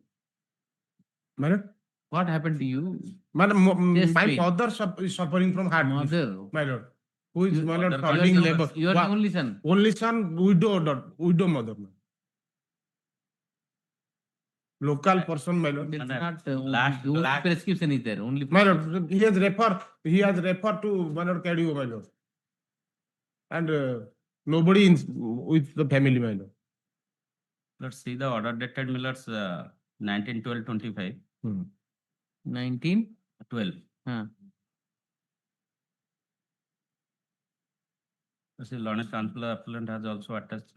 My lord, What happened to you? My pain. mother is suffering from heart disease, Mother. my lord. Who is my lord You are serving the- labor? you are the Wa- only son. Only son, widow mother. Local person, my lord. It's not, last- the only last- prescription is there, only. My lord, he has referred to my lord KDO, my lord. And nobody with the family, my lord. Let's see the order dated Miller's 19/12/25. 1912. The learned counsel appellant has also attached.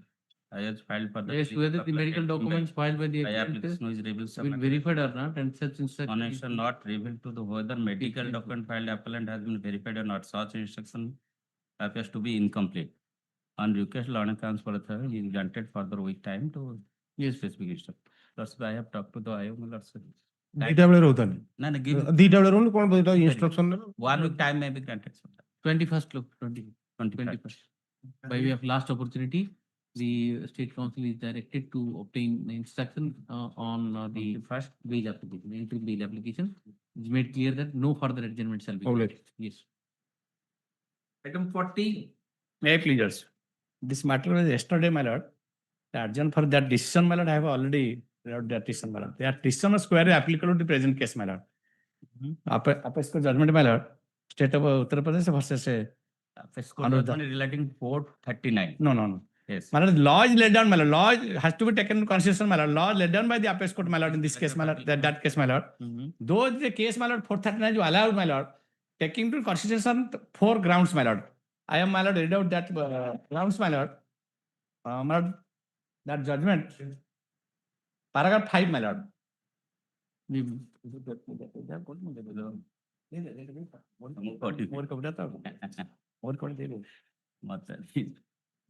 I has filed for the. Yes, whether the medical documents filed by the By applicant application is revealed. will verified or not, and such instruction. Connection not revealed to the whether medical Yes. document filed appellant has been verified or not. Such instruction appears to be incomplete. On request, learned counsel is granted further week time to specific instruction. That's why I have talked to the IO Miller. ଦିଟା ବେଳେ ରହୁଥାନ୍ତି No, give ଦିଟା ବେଳେ ରହୁନି କଣ ଏଇଟା instruction ନେବେ? 1 week time may be granted. 21st, look, 21st. By way of last opportunity, the state council is directed to obtain the instruction on the first wage application, interim bill application. It's made clear that no further adjournment shall be. All right. granted. Yes. Item 40. May I please, this matter was yesterday, my lord. The urgent for that decision, my lord, I have already read that decision, my lord. That decision was squarely applicable to the present case, my lord. Appeals court judgment, my lord. State of Uttar Pradesh versus Appeals court judgment is relating 439. no. Yes. My lord, law is laid down, my lord. Law has to be taken into consideration, my lord. Law is laid down by the appeals court, my lord, in this case, my lord, that case, my lord. Though the case, my lord, 439 is allowed, my lord, taking into consideration 4 grounds, my lord. I am, my lord, read out that grounds, my lord. My lord, that judgment, paragraph 5, my lord.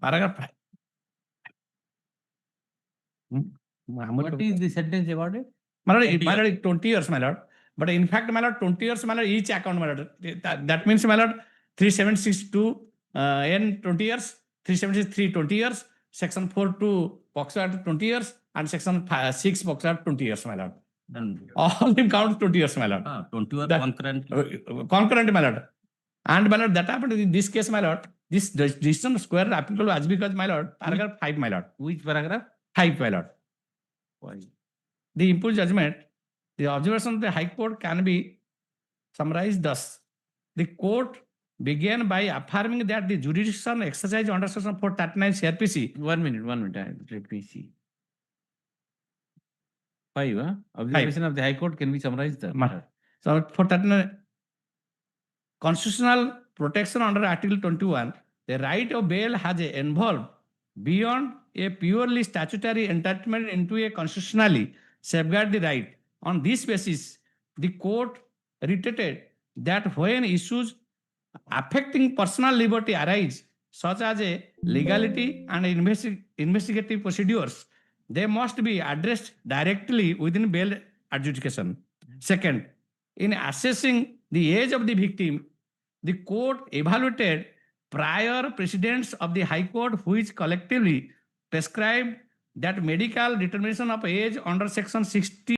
Paragraph 5. What is the sentence awarded? My lord, 20 years, my lord. But in fact, my lord, 20 years, my lord, each account, my lord. That means, my lord, 3762 N 20 years, 3763 20 years, section 42 POXO Act 20 years, and section 6 POXO Act 20 years, my lord. All them count 20 years, my lord. 20 years That- concurrent. Concurrent, my lord. And my lord, that happened in this case, my lord. This decision square applicable as because, my lord, paragraph 5, my lord. Which paragraph? 5, my lord. Why? The imposed judgment, the observation of the High Court can be summarized thus. The court began by affirming that the jurisdiction exercised under section 439 CRPC. 1 minute, let me see. 5, huh? Observation of the High Court can be summarized there. So 439 constitutional protection under Article 21, the right of bail has involved beyond a purely statutory entitlement into a constitutionally safeguard the right. On this basis, the court reiterated that when issues affecting personal liberty arise, such as a legality and investigative procedures, they must be addressed directly within bail adjudication. Second, in assessing the age of the victim, the court evaluated prior precedents of the High Court which collectively prescribed that medical determination of age under section 60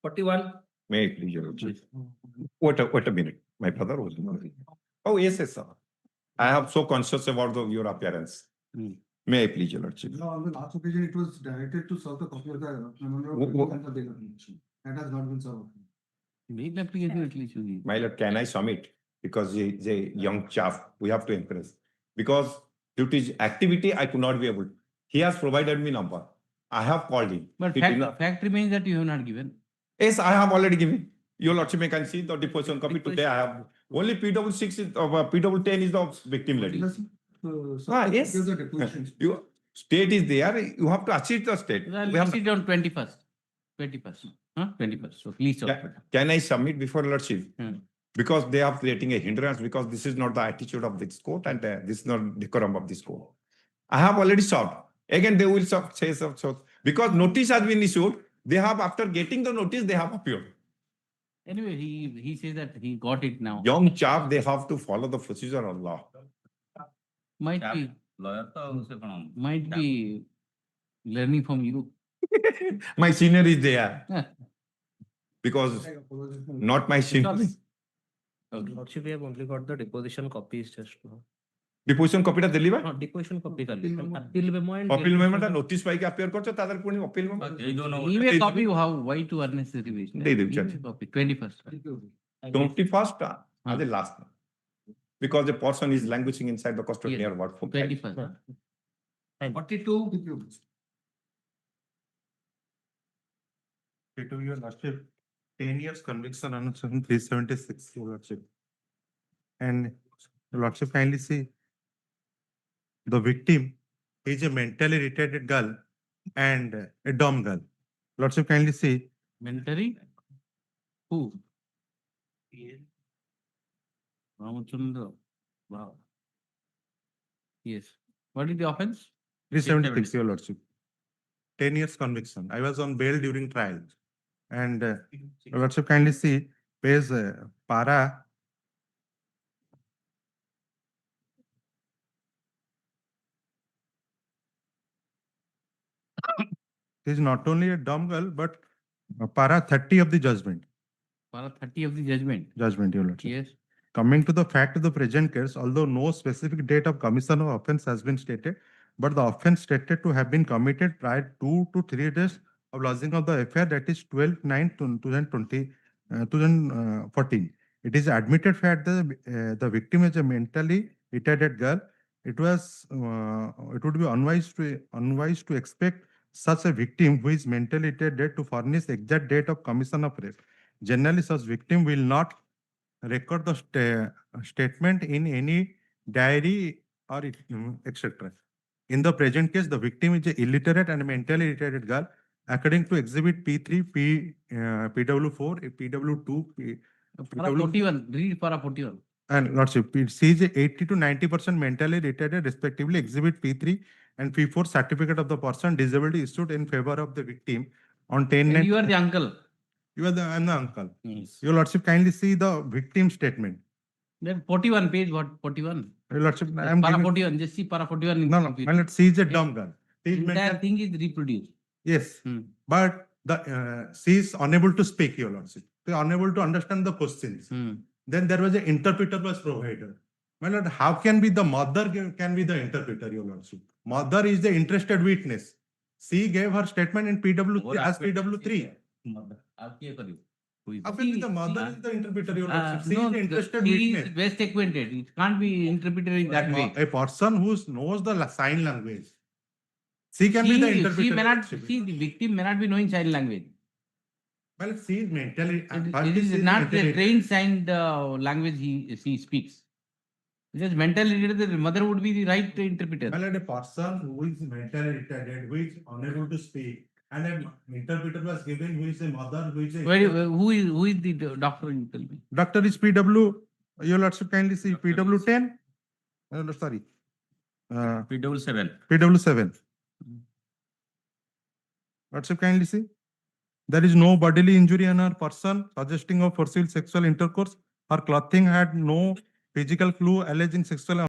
41. May I please, Your Lordship? Wait a minute. My brother was. Oh, yes, yes, sir. I am so conscious about your appearance. May I please, Your Lordship? No, on the last occasion, it was directed to serve the copy of the that has not been served. Mail application at least you need. My lord, can I submit? Because he's a young chap, we have to impress. Because due to his activity, I could not be able. He has provided me number. I have called him. But He did not- fact remains that you have not given. Yes, I have already given. Your Lordship, may can see the deposition copy today. I have only PW6 is PW10 is the victim lady. Yes. You state is there. You have to achieve the state. Well, We have sit down 21st. 21st. 21st. So please. Can I submit before Lordship? Because they are creating a hindrance because this is not the attitude of this court and this is not decorum of this court. I have already solved. Again, they will say so. Because notice has been issued, they have, after getting the notice, they have appealed. Anyway, he says that he got it now. Young chap, they have to follow the procedure of law. Might be. Might be learning from you. My senior is there. Because not my senior. Lordship, we have only got the deposition copies just now. Deposition copy টা দিলি বা? Deposition copy খালি। Appeal memo and appeal memo টা notice পাইকে appear করছো তাদের পুনি appeal memo। Give a copy how why to unnecessary revision. They do, Judge. Copy 21st. 21st are the last. Because the person is languishing inside the custody near what for 21st. 42. To your Lordship, 10 years conviction on section 376, Your Lordship. And Your Lordship, kindly see, the victim is a mentally retarded girl and a dumb girl. Lordship, kindly see. Mentally? Who? Ramachandra. Wow. Yes. What is the offense? 376, Your Lordship. 10 years conviction. I was on bail during trial. And Your Lordship, kindly see, page para. He is not only a dumb girl, but para 30 of the judgment. Para 30 of the judgment. Judgment, Your Lordship. Yes. Coming to the fact of the present case, although no specific date of commission of offense has been stated, but the offense stated to have been committed prior 2 to 3 days of lodging of the affair, that is 12/9/2014. It is admitted fact that the victim is a mentally retarded girl. It would be unwise to expect such a victim who is mentally retarded to furnish exact date of commission of rape. Generally, such victim will not record the statement in any diary or etc. In the present case, the victim is an illiterate and mentally retarded girl. According to Exhibit P3, PW4, PW2, Para 41. Read para 41. and Lordship, she is 80 to 90% mentally retarded, respectively. Exhibit P3 and P4 certificate of the person disability issued in favor of the victim on 10. And you are the uncle. I'm the uncle. Yes. Your Lordship, kindly see the victim statement. Then 41 page, what? 41? Your Lordship, I'm para 41. Just see para 41. No, my Lord, she is a dumb girl. Entire thing is reproduced. Yes, but she is unable to speak, Your Lordship. She is unable to understand the questions. Then there was an interpreter was provided. My Lord, how can be the mother can be the interpreter, Your Lordship? Mother is the interested witness. She gave her statement in PW3 as PW3. How can be the mother is the interpreter, Your Lordship? She is the interested He witness. is best acquainted. It can't be interpreted in that way. A person who knows the sign language. She can be the interpreter. She may not, see, the victim may not be knowing sign language. Well, she is mentally. It is not the trained signed language she speaks. Just mentally retarded, the mother would be the right interpreter. Well, a person who is mentally retarded, who is unable to speak, and an interpreter was given who is a mother, who is a. Who is the doctor? You tell me. Doctor is PW. Your Lordship, kindly see PW10. Sorry. PW7. PW7. Lordship, kindly see. There is no bodily injury on her person suggesting of forcible sexual intercourse. Her clothing had no physical clue alleging sexual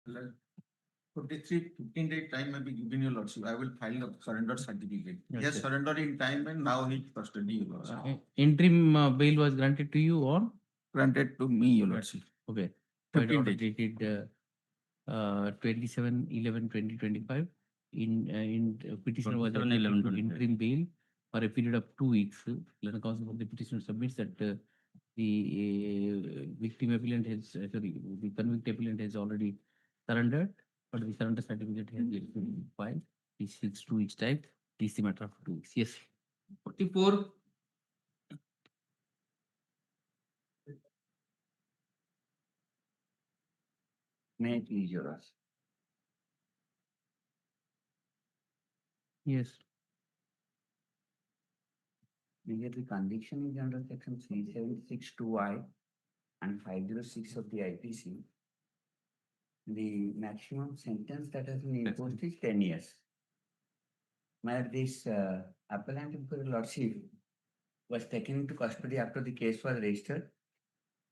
43, 15 day time may be given your lordship. I will file a surrender certificate. He has Okay. surrendered in time and now he custody, your lordship. Interim bail was granted to you or? Granted to me, your lordship. Okay. 15 Order days. dated 27/11/2025. In petitioner was 27/11/2025. interim bail for a period of 2 weeks. Learned counsel of the petitioner submits that the victim appellant has, sorry, the convict appellant has already surrendered, but the surrender certificate has yet to be filed. He seeks 2 weeks time. This is the matter of 2 weeks. Yes. 44. May I please, Your Honor? Yes. Because the conviction is under section 376(2)(I) and 506 of the IPC. The maximum sentence that has been imposed is 10 years. Now, this appellant for lordship was taken into custody after the case was registered.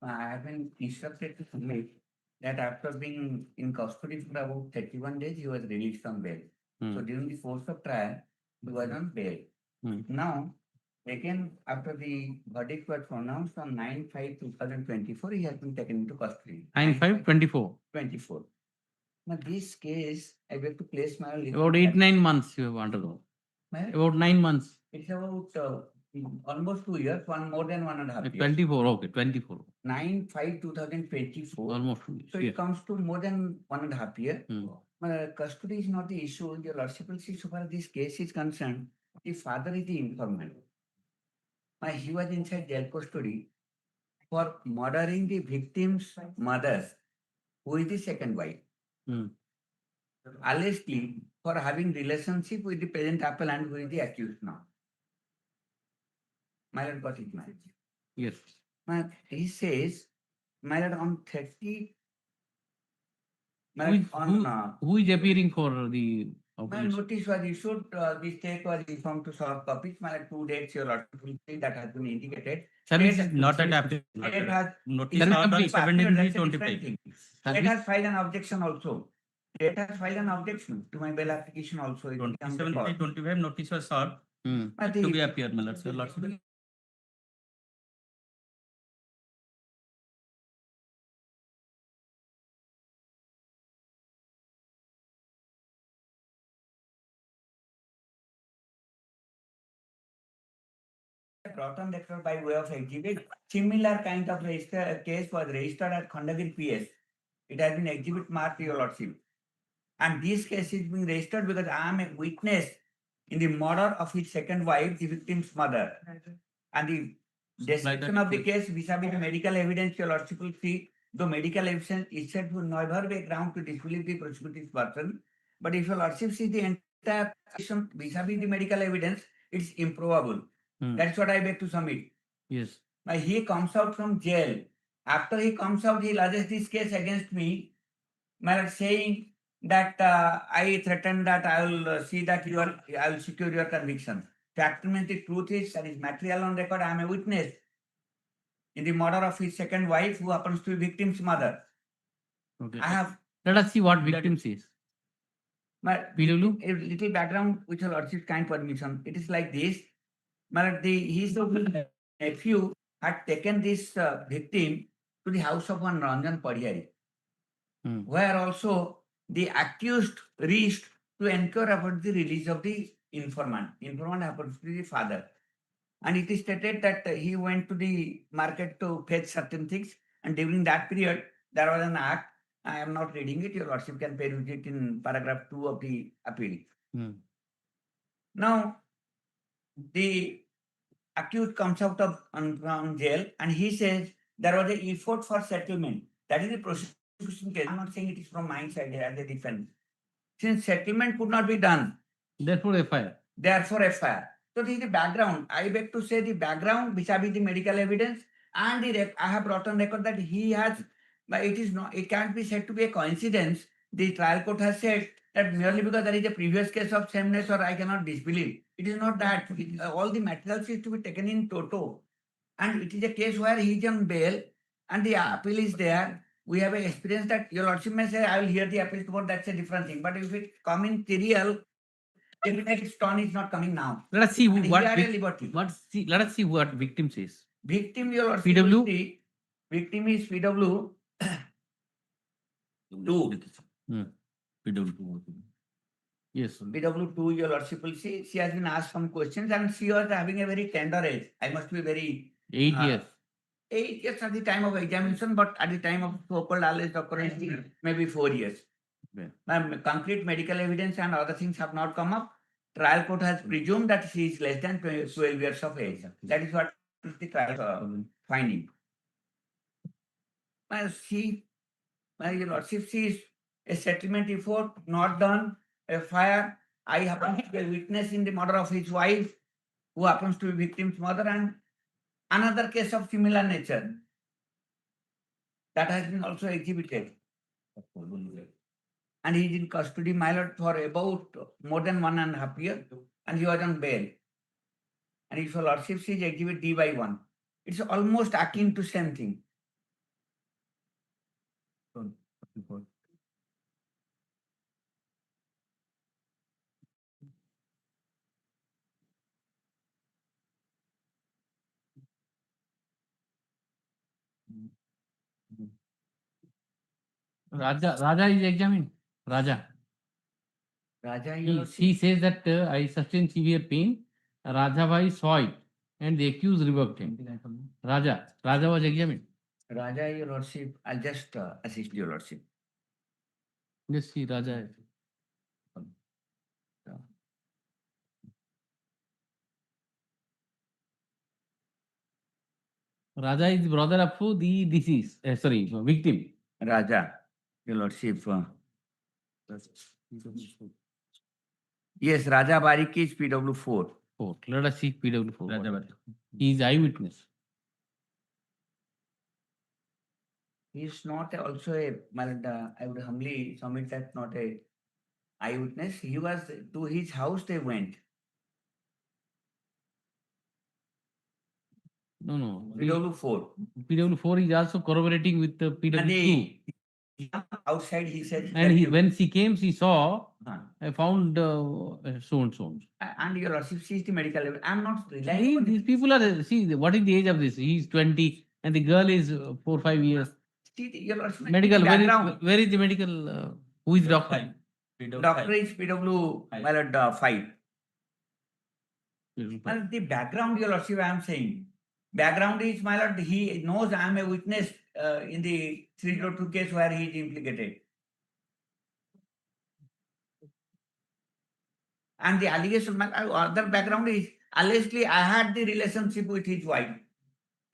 I have been instructed to submit that after being in custody for about 31 days, he was released on bail. So during the course of trial, he was on bail. Now, again, after the verdict was pronounced on 9/5/2024, he has been taken into custody. 9/5/24. 24. Now, this case, I have to place my About 8-9 months you have undergone. About 9 months. It's about almost 2 years, more than 1.5 years. 24, okay, 24. 9/5/2024. Almost 2 years. So it comes to more than 1.5 years. Custody is not the issue. Your lordship will see, so far as this case is concerned, the father is the informant. He was inside jail custody for murdering the victim's mother, who is the second wife. Allegedly for having relationship with the present appellant, who is the accused now. My lord got it, man. Yes. He says, my lord, on 30. Who is appearing for the My notice was issued, the state was informed to serve copies. My 2 dates, your lordship will see that has been indicated. Service State is not has- adapted. State has- Notice State not on has- 17/3/25. That's a different thing. State has filed an objection also. State has filed an objection to my bail application also. It becomes a court. 27/3/25 notice was served to be appeared, my lord. So, lordship. Brought on record by way of exhibit. Similar kind of case was registered at Khandagiri PS. It has been exhibit marked, your lordship. And this case is being registered because I am a witness in the murder of his second wife, the victim's mother. And the description of the case vis-a-vis the medical evidence, your lordship will see, the medical evidence itself will never be a ground to disbelieve the prosecuting person. But if your lordship sees the entire situation vis-a-vis the medical evidence, it's improbable. That's what I beg to submit. Yes. Now he comes out from jail. After he comes out, he lodges this case against me, saying that I threatened that I will see that I will secure your conviction. Fact means the truth is, that is material on record. I am a witness in the murder of his second wife, who happens to be victim's mother. Okay. I have. Let us see what victim says. A little background, which your lordship kind permission. It is like this. His nephew had taken this victim to the house of one Ranjan Padhiyari, where also the accused reached to inquire about the release of the informant. Informant happens to be the father. And it is stated that he went to the market to fetch certain things, and during that period, there was an act. I am not reading it, your lordship can peruse it in paragraph 2 of the appeal. Now, the accused comes out of from jail and he says there was an effort for settlement. That is the prosecution case. I'm not saying it is from my side as a defense. Since settlement could not be done, therefore FIR. So this is the background. I beg to say the background vis-a-vis the medical evidence, and I have brought on record that he has, but it can't be said to be a coincidence. The trial court has said that merely because there is a previous case of sameness or I cannot disbelieve. It is not that. All the materials is to be taken in toto. And it is a case where he is on bail and the appeal is there. we have a experience that your lordship may say, I will hear the appeal tomorrow, that's a different thing. But if it come in serial, definitely stone is not coming now. Let us see And what, he had a liberty. let us see what victim says. Victim, your lordship, PW? will see, victim is PW 2. PW2. Yes. PW2, your lordship will see, she has been asked some questions and she was having a very tender age. I must be very 8 years. 8 years at the time of examination, but at the time of so-called alleged occurrence, maybe 4 years. Concrete medical evidence and other things have not come up. Trial court has presumed that she is less than 12 years of age. That is what is the trial finding. Your lordship sees a settlement effort not done, a fire. I happen to be a witness in the murder of his wife, who happens to be victim's mother, and another case of similar nature that has been also exhibited. And he is in custody, my lord, for about more than 1.5 years, and he was on bail. And if your lordship sees exhibit D by 1, it's almost akin to same thing. Raja is examined. Raja. Raja, He says that I sustained severe pain. Raja Bhai saw it and the accused revoked him. Raja was examined. Raja, your lordship, I'll just assist your lordship. Yes, see Raja. Raja is brother of the deceased, victim. Raja, your lordship. Yes, Raja Barik is PW4. Let us see PW4. He is eyewitness. He is not also I would humbly submit that not a eyewitness. He was to his house, they went. No. PW4. PW4 is also corroborating with the PW2. Outside, he said. And when she came, she saw, I found so and so. And your lordship sees the medical evidence. I'm not relying. These people are, see, what is the age of this? He is 20 and the girl is 4 or 5 years. See, your lordship. Medical, where is the medical? Who is doctor? Doctor is PW 5. And the background, your lordship, I am saying. Background is, my lord, he knows I am a witness in the 302 case where he is implicated. And the allegation, my other background is, allegedly, I had the relationship with his wife.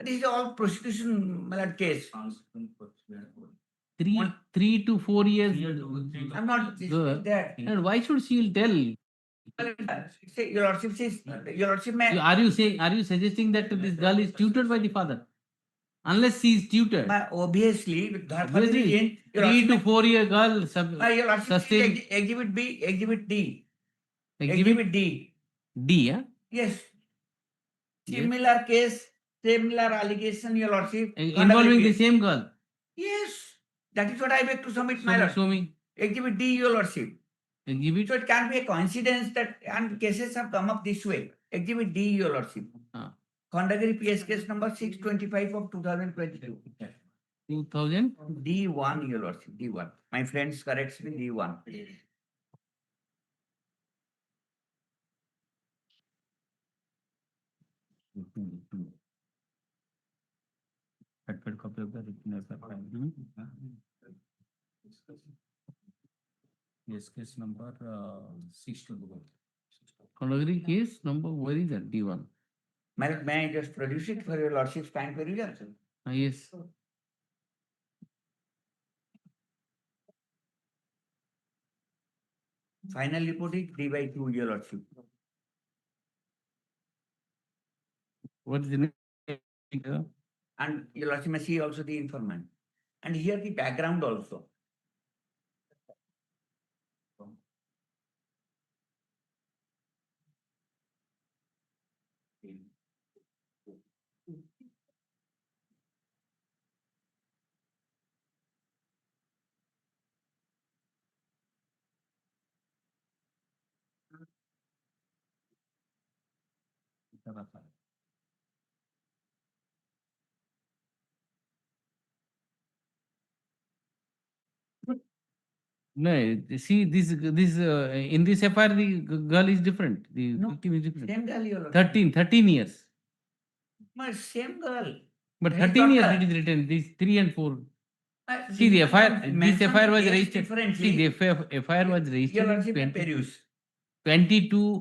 This is all prostitution, my lord, case. 3 to 4 years. I'm not there. And why should she tell? Your lordship says, your lordship may. Are you suggesting that this girl is tutored by the father? Unless she is tutored. Obviously, 3 to 4 year girl sustained. Exhibit B, Exhibit D. Exhibit D. D, yeah? Yes. Similar case, similar allegation, your lordship. Involving the same girl. Yes. That is what I beg to submit, my lord. Show me. Exhibit D, your lordship. Exhibit. So it can't be a coincidence that, and cases have come up this way. Exhibit D, your lordship. Khondagiri PS case number 625 of 2022. 2000? D1, your lordship, D1. My friends corrects me, D1. Copy of the written Yes, case number 621. Khondagiri case number, where is that? D1. May I just produce it for your lordship's kind perusal? Yes. Final report is D by 2, your lordship. What is the name? And your lordship may see also the informant. And here the background also. No, see, in this FIR, the girl is different, the No, victim is different. Same girl you are looking. 13 years. My same girl. But His 13 years daughter. it is written, these 3 and 4. See, you the have FIR, this mentioned FIR the was age registered, differently. see, the FIR was Your registered in Lordship may peruse. 22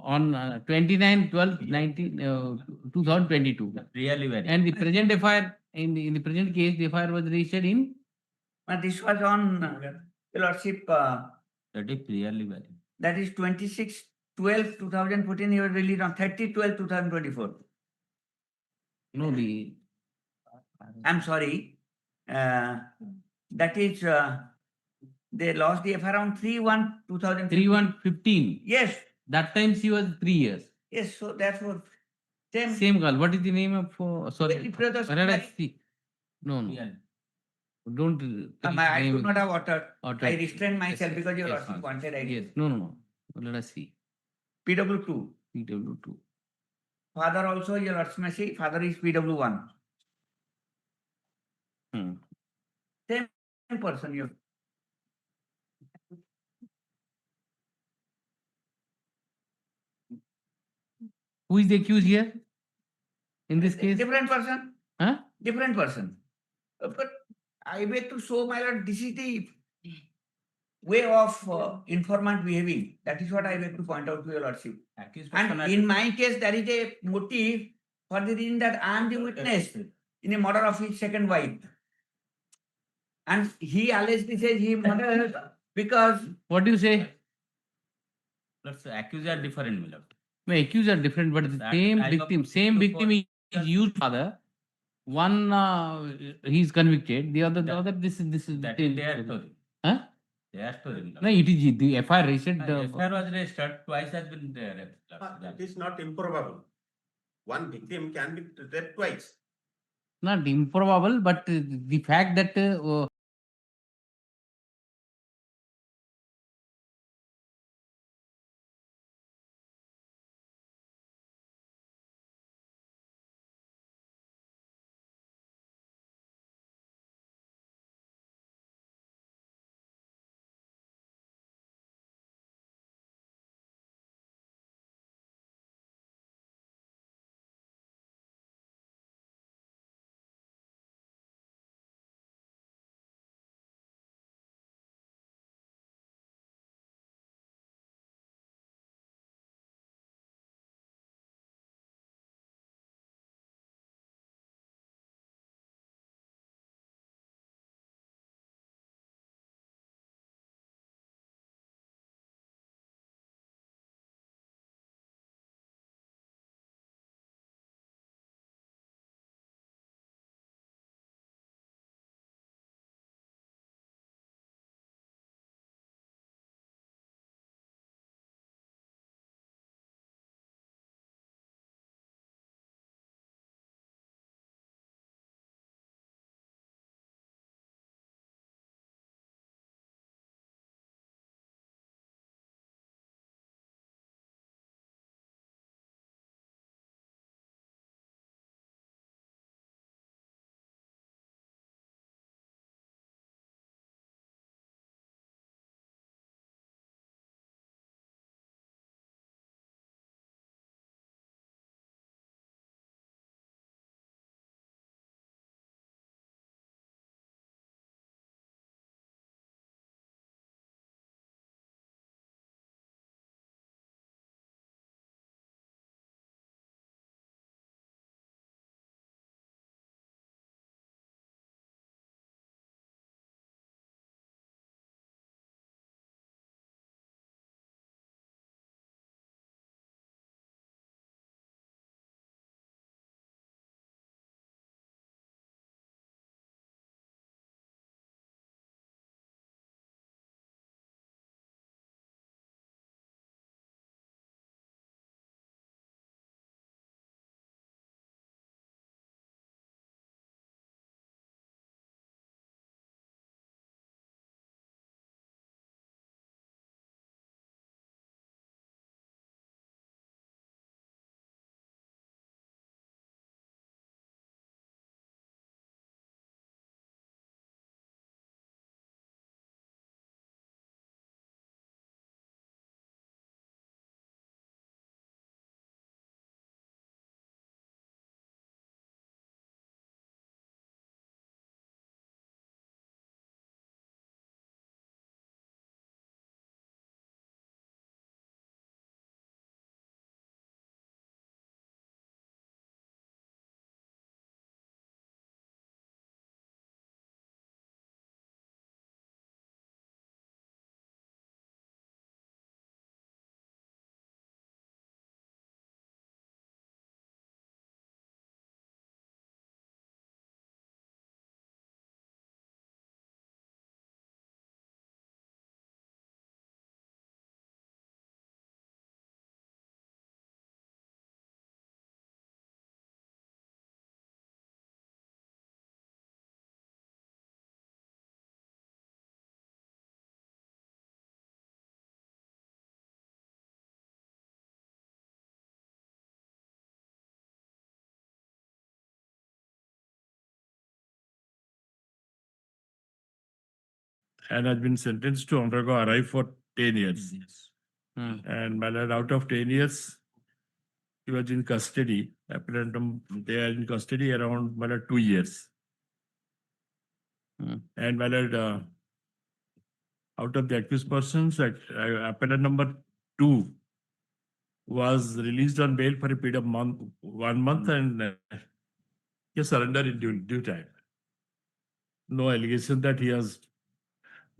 on 29/12/19 2022. Really very. And the present FIR, in the present case, the FIR was registered in But this was on, Your Lordship, That is clearly very. that is 26/12/2014, he was released on 30/12/2024. no the I'm sorry, that is, they lost the FIR on 3/1/2015. 3/1/15. Yes, That time she was 3 years. yes, so therefore, same. Same girl. What is the name of sorry? Very brothers Where did I married. see? No. Don't. I name could not have uttered. uttered. I restrained myself Yes, because your yes, Lordship wanted I Yes. No. Let us see. PW2. PW2. Father also, your Lordship may see, father is PW1. Same person, you. Who is the accused here? In this case? Different person. Huh? Different person. But I beg to show, my lord, this is the way of informant behaving. That is what I beg to point out to your Lordship. And in my case, there is a motive for the reason that I am the witness in a murder of his second wife. And he allegedly says he murdered because. What do you say? Let's say accused are different, my lord. No, accused are different, but the That same type of victim, same victim is used father. One he is convicted, the other this is That is their story. Huh? Their story, my lord. No, it is the FIR registered. FIR was registered, twice has been there. It is not improbable. One victim can be raped twice. Not improbable, but the fact that and has been sentenced to undergo RI for 10 years. Hmm. And my lord, out of 10 years, he was in custody. Apparently, they are in custody around my lord, 2 years. And my lord, out of the accused persons, appellant number 2 was released on bail for a period of 1 month, and he surrendered in due time. No allegation that he has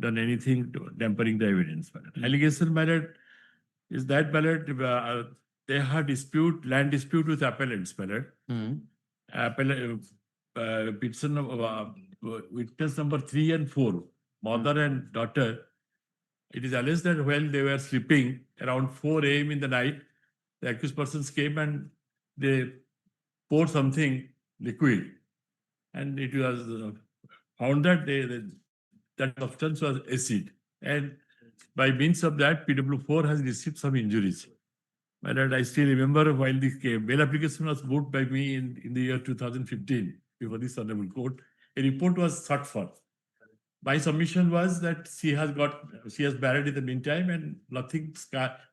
done anything to tempering the evidence. Allegation, my lord, is that, my lord, they had land dispute with appellants, my lord. Witness number 3 and 4, mother and daughter. It is alleged that while they were sleeping around 4 a.m. in the night, the accused persons came and they poured something liquid, and it was found that that substance was acid, and by means of that, PW4 has received some injuries. My lord, I still remember while the bail application was moved by me in the year 2015 before this honorable court, a report was sought for. My submission was that she has buried in the meantime and nothing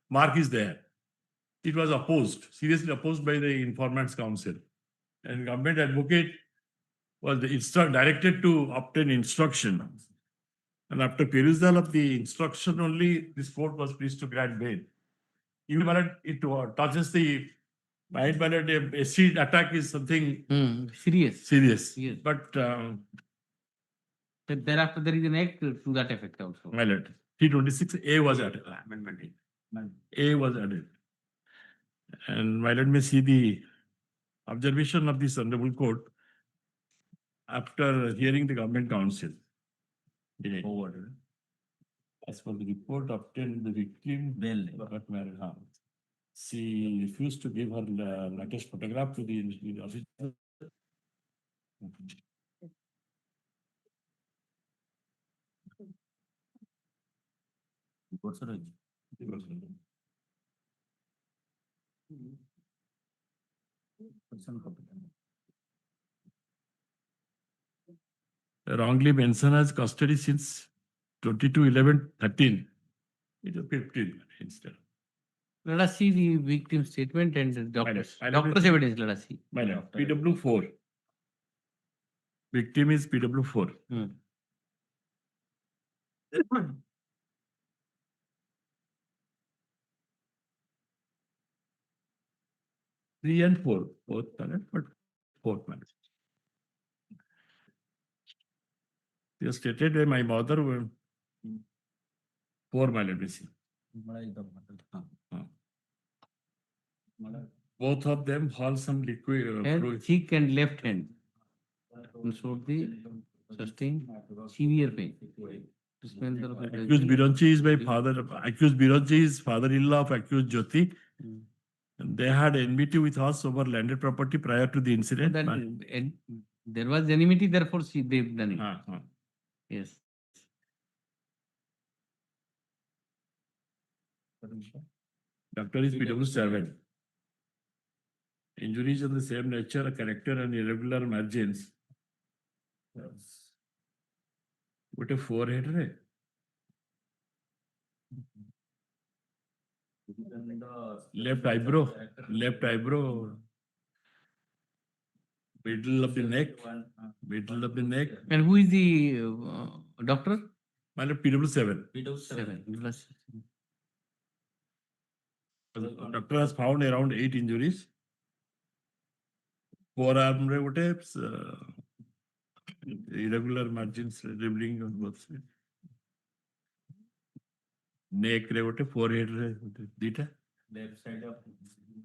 mark is there. It was opposed, seriously opposed by the informant's counsel. And government advocate was directed to obtain instruction. And after perusal of the instruction only, this court was pleased to grant bail. Even when it touches the mind, when a acid attack is something serious. Serious. Yes. But Thereafter, there is an act to that effect also. my lord, 326A was added. Amendment A was added. And my lord may see the observation of this honorable court after hearing the government counsel. Forward. As per the report obtained, the victim got married. She refused to give her latest photograph to the officer. Wrongly mentioned as custody since 22/11/13. It is 15 instead. Let us see the victim statement and the doctor's evidence. Let us see. My lord, PW4. Victim is PW4. 3 and 4, both valid, but 4th valid. It was stated by my mother, 4 valid missing. Both of them hold some liquid. And cheek and left hand. And so the sustained severe pain. Accused Bironchi is my father. Accused Bironchi is father-in-law of accused Jyoti. And they had enmity with us over landed property prior to the incident. There was enmity, therefore they've done it. Yes. Doctor is PW7. Injuries of the same nature, character, and irregular margins. What a forehead, right? Left eyebrow, middle of the neck. And who is the doctor? My PW7. Doctor has found around 8 injuries. Forearm irregular margins dribbling on both sides. Neck forehead dita. Left side of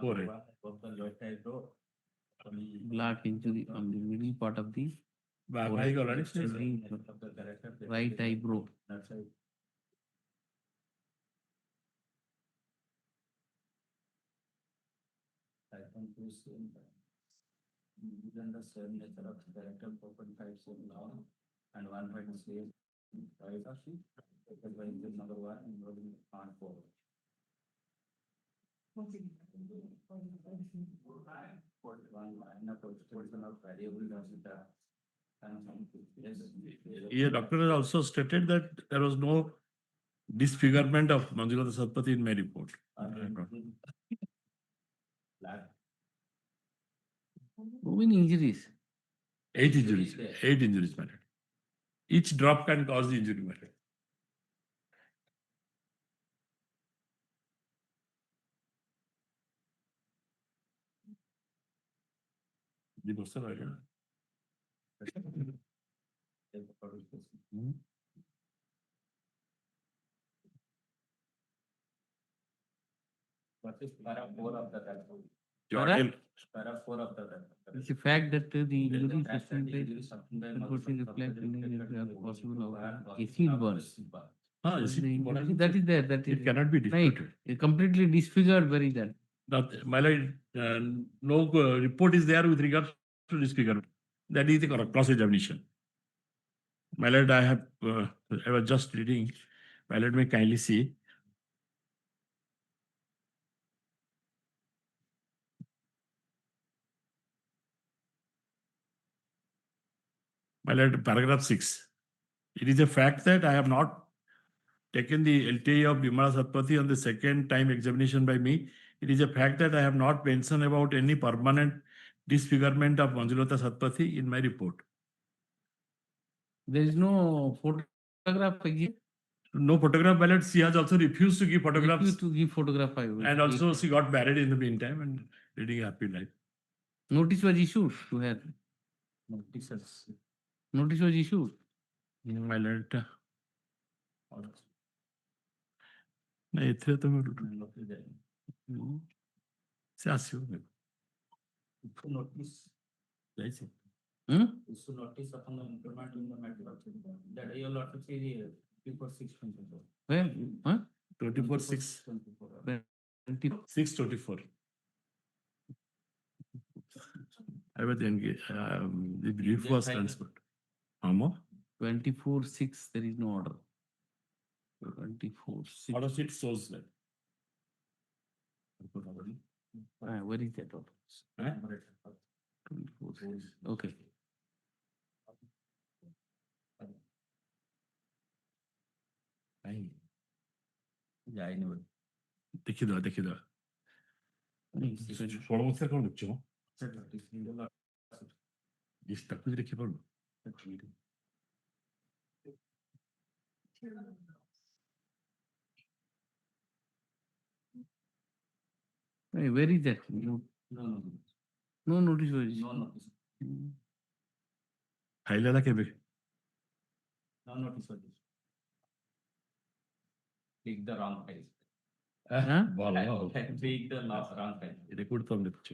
forehead. Of the left eyebrow. Black injury on the middle part of the right eyebrow. That side. I think we see within the same nature of the character 4.57 long and 1.6 right of sheet. By injury number 1 involving on 4. One line of obstruction of variable density Here, doctor has also stated that there was no disfigurement of Manjulata Satpathy in my report. How many injuries? 8 injuries. 8 injuries, my lord. Each drop can cause the injury, my lord. The person, my lord. Correct? It's the fact that the injury percentage unfortunately reflect in possible of acid burn. That is there, that is. It cannot be Right, disputed. it completely disfigured, very that. My lord, no report is there with regards to disfigurement. That is the cross-examination. My lord, I was just reading. My lord, may kindly see. My lord, paragraph 6. It is a fact that I have not taken the LTA of Bimala Satpathy on the second time examination by me. It is a fact that I have not mentioned about any permanent disfigurement of Manjulata Satpathy in my report. There is no photograph again. No photograph, my lord. She has also refused to give photographs. Refused to give photograph. And also she got married in the meantime and leading a happy life. Notice was issued to her. Notice was issued. My lord. No, ଏଥିରେ ତ ସେ ଆସିବ Notice. ଯାଇଛି Issue notice upon the implement in the matter. That you will have to see 24/6/24. Well, 24/6. 6/24. I was engaged. The brief was transferred. Amo? 24/6, there is no order. 24/6. Order sheet shows that. Where is that order? 24/6. Okay. ଦେଖିଦବା ଷୋଳମସିହା କଣ ଲେଖିଛ ତାକୁ ବି ଦେଖିପାରୁନ Where is that? No notice was issued. No notice. File ହେଲା କେବେ No notice was issued. Click the wrong file. ଭଲ Click the wrong file. ଏଇଟା କୋଉଠି ତମେ ଲେଖୁଛ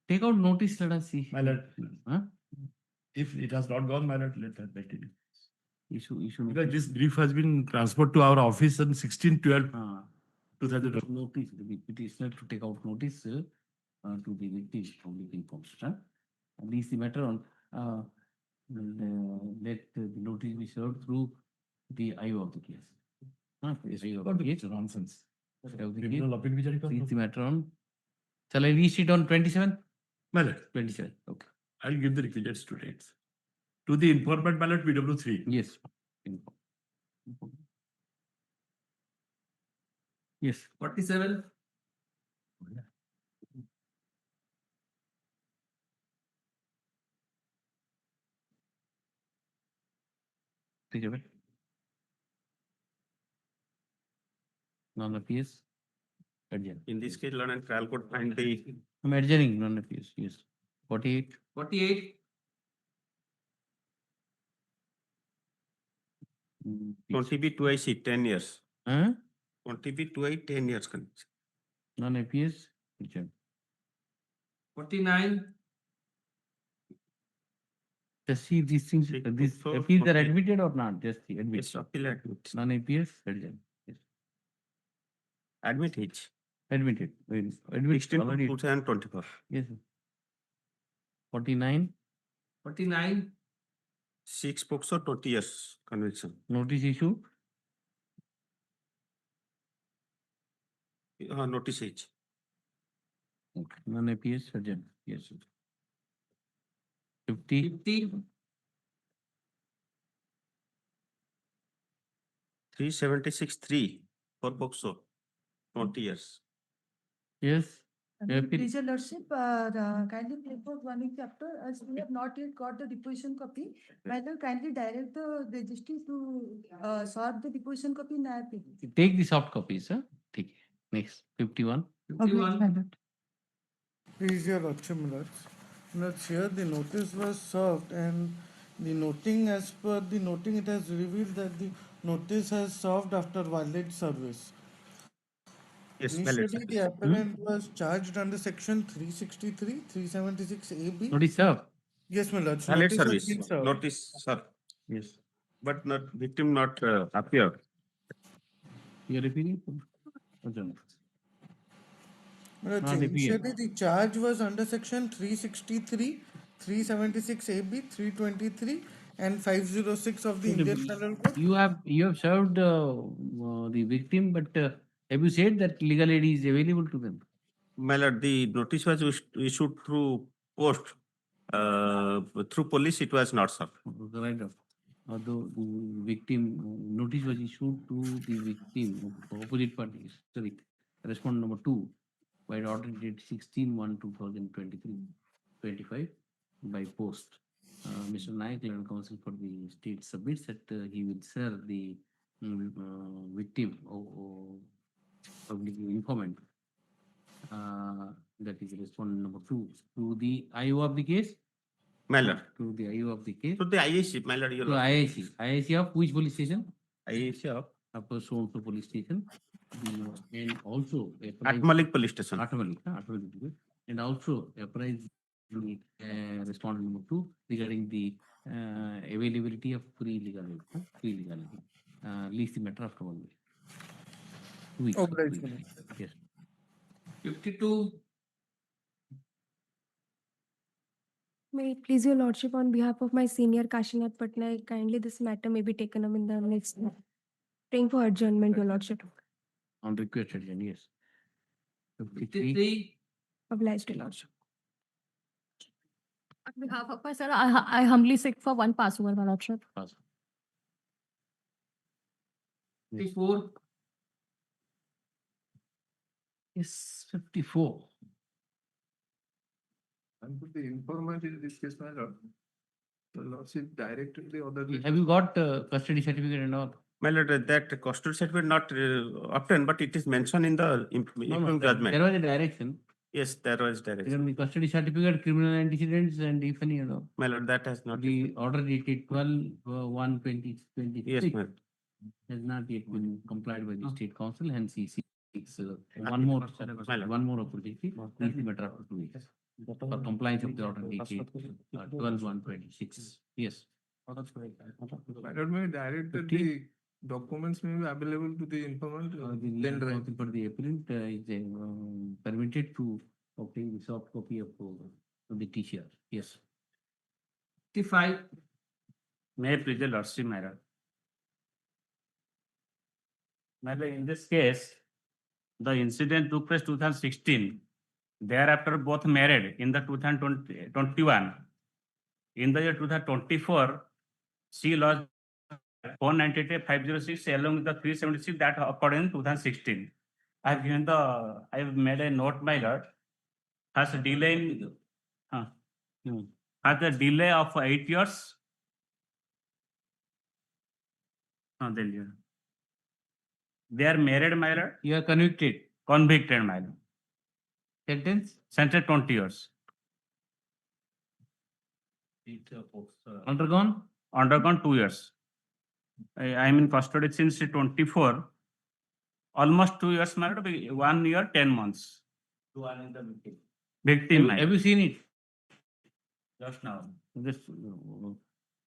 Take out notice, let us see. My lord, if it has not gone, my lord, let that be. Issue. Because this brief has been transferred to our office on 16/12. 2000. Notice, the petitioner to take out notice to the victim public informed. At least the matter on let the notice be served through the IO of the case. It's nonsense. Criminal appeal भी जारी कर Please the matter on. Shall I reach it on 27th? My lord, 27th. Okay. I'll give the requisites to dates. To the informant ballot BW3. Yes. Yes. 47. Take it. Non-appeals. Adjourn. In this case, Lord and trial court find the I'm adjourning non-appeals. Yes. 48. 48. 20B 2IC 10 years. 20B 2I 10 years. Non-appeals. Adjourn. 49. Just see these things. These appeals are admitted or not? Just see admitted. Yes, appeal admit. Non-appeals. Adjourn. Yes. Admit each. Admitted. Admitted. 16 to 2024. Yes. 49. 49. 6 books or 20 years conviction. Notice issue. Notice each. Okay. Non-appeals. Adjourn. Yes. 50. 376-3 for Boxo, 20 years. Yes. Please, your lordship, kindly play for one week chapter, as we have not yet got the deposition copy. My lord, kindly direct the registry to sort the deposition copy in our page. Take the soft copies, huh? Take it. Next, 51. Okay, my lord. Please, your lordship, my lords. My lords, here the notice was served and the noting, as per the noting, it has revealed that the notice has served after valid service. Yes, Initially, valid the service. appellant was charged under section 363, 376 AB. Notice served. Yes, my lords. Valid Notice has service, been served. notice, sir. Yes. But not victim not appear. You are repeating? Ajahn. My lords, Not the PM. initially, the charge was under section 363, 376 AB, 323, and 506 of the Indian Penal Code. You have served the victim, but have you said that legal aid is available to them? My lord, the notice was issued through post. Through police, it was not served. Right. Although the victim notice was issued to the victim, opposite party, sorry, respondent number 2, by order date 16/1/2023-25 by post. Mr. Naik, Learned Counsel for the state, submits that he will serve the victim or public informant, that is respondent number 2, to the IO of the case. My lord. To the IO of the case. To the IAC, my lord. Your To lord. IAC of which police station? IAC of so police station. And also Atmalik police station. Atmalik, and also apprise the respondent number 2 regarding the availability of free legal aid. Leave the matter after 1 week. 2 weeks. Obliged, 2 weeks. Yes. 52. May it please your lordship, on behalf of my senior Kashinath Patnaik, kindly this matter may be taken up in the next. Praying for adjournment, your lordship. On request adjourn, yes. 53. Obliged, your lordship. On behalf of my sir, I humbly seek for one pass over, my lordship. Pass. 54. Yes, 54. And put the informant in this case, my lord. The lordship directed the other. Have you got custody certificate and all? My lord, that custody certificate not obtained, but it is mentioned in the judgment. There was a direction. Yes, there was direction. Regarding the custody certificate, criminal antecedents, and if any, My lord, that has not. The order dated 12/1/2026. Yes, my lord. Has not yet been complied by the state council, hence he seeks one more opportunity. Leave the matter after 2 weeks. For compliance of the order dated 12/1/26. Yes. My lord, may I direct that the documents may be available to the informant. Then counsel for the appellant is permitted to obtain the soft copy of the TCR. Yes. 55. May I please the lordship, my lord. My lord, in this case, the incident took place 2016. Thereafter, both married in the 2021. In the year 2024, she lost 498/506 along with the 376 that occurred in 2016. I have made a note, my lord. Has a delay in, has a delay of 8 years. They are married, my lord. You are convicted. Convicted, my lord. Sentence? Sentence 20 years. Undergone? Undergone 2 years. I am in custody since 24. Almost 2 years, my lord. 1 year, 10 months. Victim. Have you seen it? Just now. This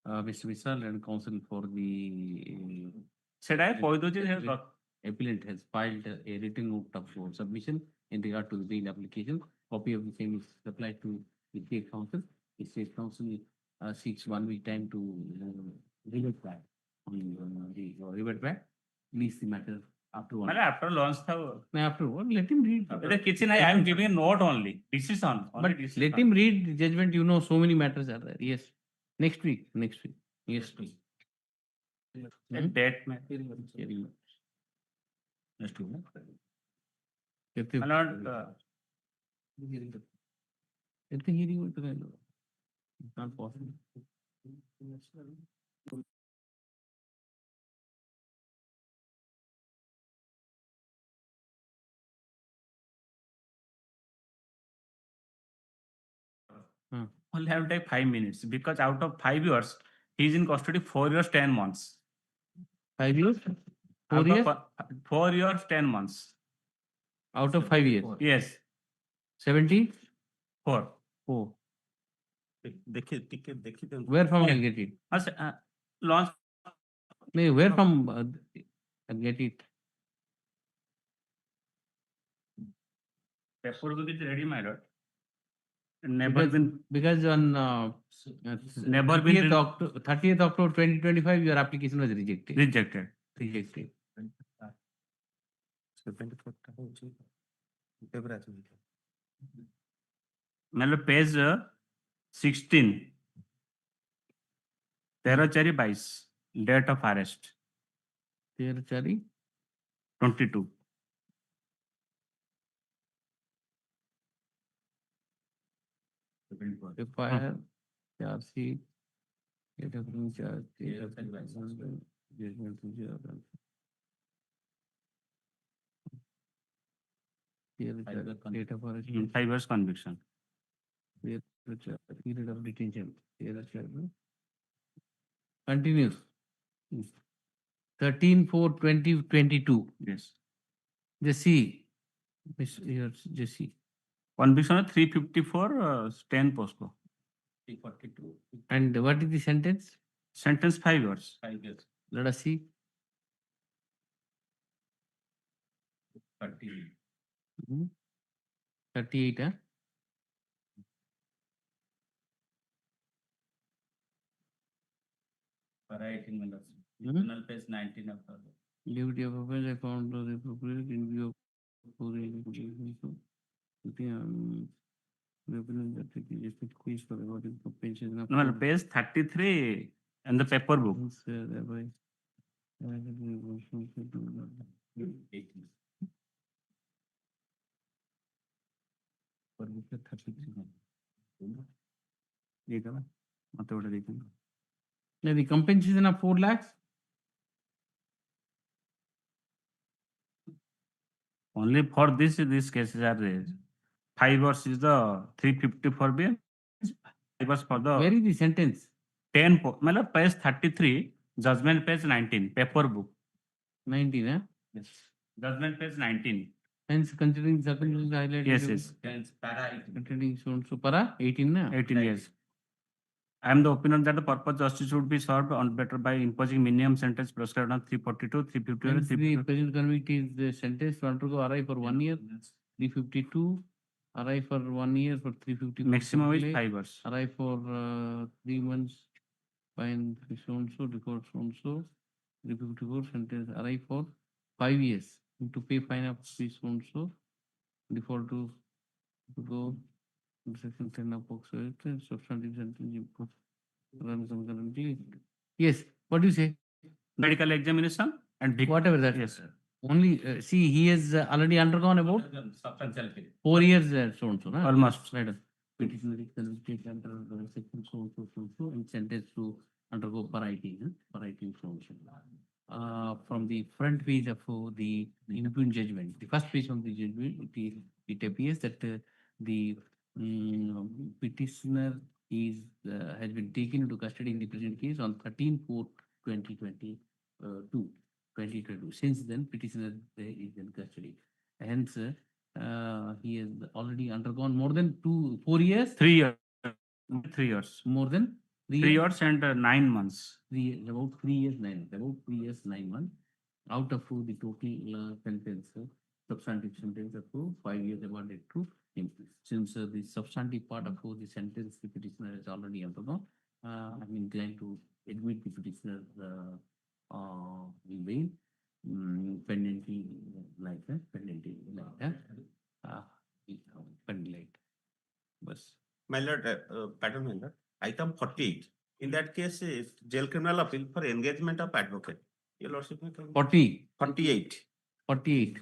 Mr. Vishal and counsel for the Said I appellant has filed a written note of submission in regard to the bail application. Copy of the same is supplied to the state council. The state council seeks 1 week time to revert back. Revert back. Please the matter After one. After launch tha No, after one, let him read. I am giving a note only, decision. only But decision. let him read the judgment, you know, so many matters are there. Yes. Next week. Yes, please. A date mein. Hearing. Next week. Let My lord, the hearing will be not possible. only have take 5 minutes because out of 5 years, he is in custody 4 years, 10 months. 5 years? 4 Out years? of 4 years, 10 months. Out of 5 years? Yes. 74? 4. Where from I'll get it? Launch. No, where from I'll get it? Paper book is ready, my lord. Never been. Because on Never been. 30th October 2025, your application was rejected. Rejected. मतलब page 16 13/4/22 date of arrest 13/4/22 FIR charge sheet date of charge judgment date of arrest 5 years conviction period of detention continues 13/4/2022. Yes. Jesse, Jesse. Conviction 354 10 POSCO. 342. And what is the sentence? Sentence 5 years. 5 years. Let us see. 38, huh? Penal page 19 of the. Duty of offense, I found the appropriate in view of No, page 33 and the paper book. The compensation of 4 lakhs. Only for these cases are raised. 5 years is the 354B. 5 years for the. Where is the sentence? 10, page 33, judgment page 19, paper book. 19, huh? Yes. Judgment page 19. Hence, considering circumstances highlighted. Yes. Hence, para 18. Containing so para 18, na? 18 years. I am the opinion that the purpose justice should be served on better by imposing minimum sentence prescribed on 342, 351, Hence, the present convict is sentenced to undergo RI for 1 year, 352, RI for 1 year for 350. Maximum is 5 years. RI for 3 months, fine so-and-so, default so-and-so, 354, sentence RI for 5 years, to pay fine of so-and-so, default to go section 10 of POCSO, substantive sentence imposed. Yes, what do you say? Medical examination and whatever that. Yes, sir. Only see, he has already undergone about Substantial period. 4 years so-and-so, no? Almost. Right. Petitioner is convicted under section so-and-so, and sentenced to undergo parating so-and-so. From the front page of the impugn judgment, the first page of the judgment, it appears that the petitioner has been taken into custody in the present case on 13/4/2022. Since then, petitioner is in custody. Hence, he has already undergone more than 4 years. 3 years. 3 years. More than 3 years and 9 months. About 3 years, 9 months. About 3 years, 9 months. Out of the total sentence, substantive sentence of 5 years awarded to him. Since the substantive part of the sentence the petitioner has already undergone, I'm inclined to admit the petitioner in vain. Pendency light, pendency light, pending light. Bus. My lord, pardon me, lord. Item 48. In that case, is jail criminal appeal for engagement of advocate. Your lordship, 40. 48. 48.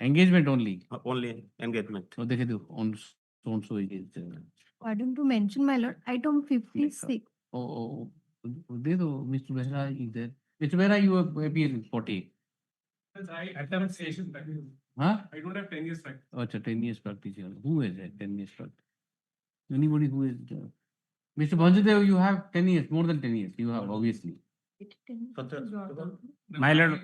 Engagement only. Only engagement. No, they do on so and so is. Pardon to mention, my lord, item 56. Oh, they do. Mr. Behra is there. Mr. Behra, you appeal 40. I have station practice. Huh? I don't have 10 years practice. Oh, it's a 10 years practice. Who is it? 10 years practice. Anybody who is. Mr. Bhanjadev, you have 10 years, more than 10 years. You have, obviously. My lord,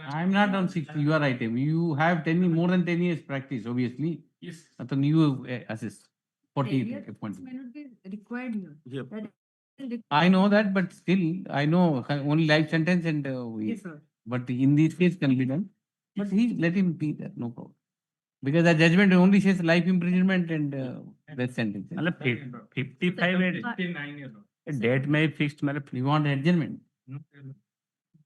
I'm not on 60. You are right. You have more than 10 years practice, obviously. Yes. Then you assist. 40 appointment. May not be required here. That is required. I know that, but still, I know only life sentence and Yes, sir. but in this case can be done. But let him be there, no problem. Because the judgment only says life imprisonment and death sentence. 55 59 years old. a date may be fixed. You want adjournment? No,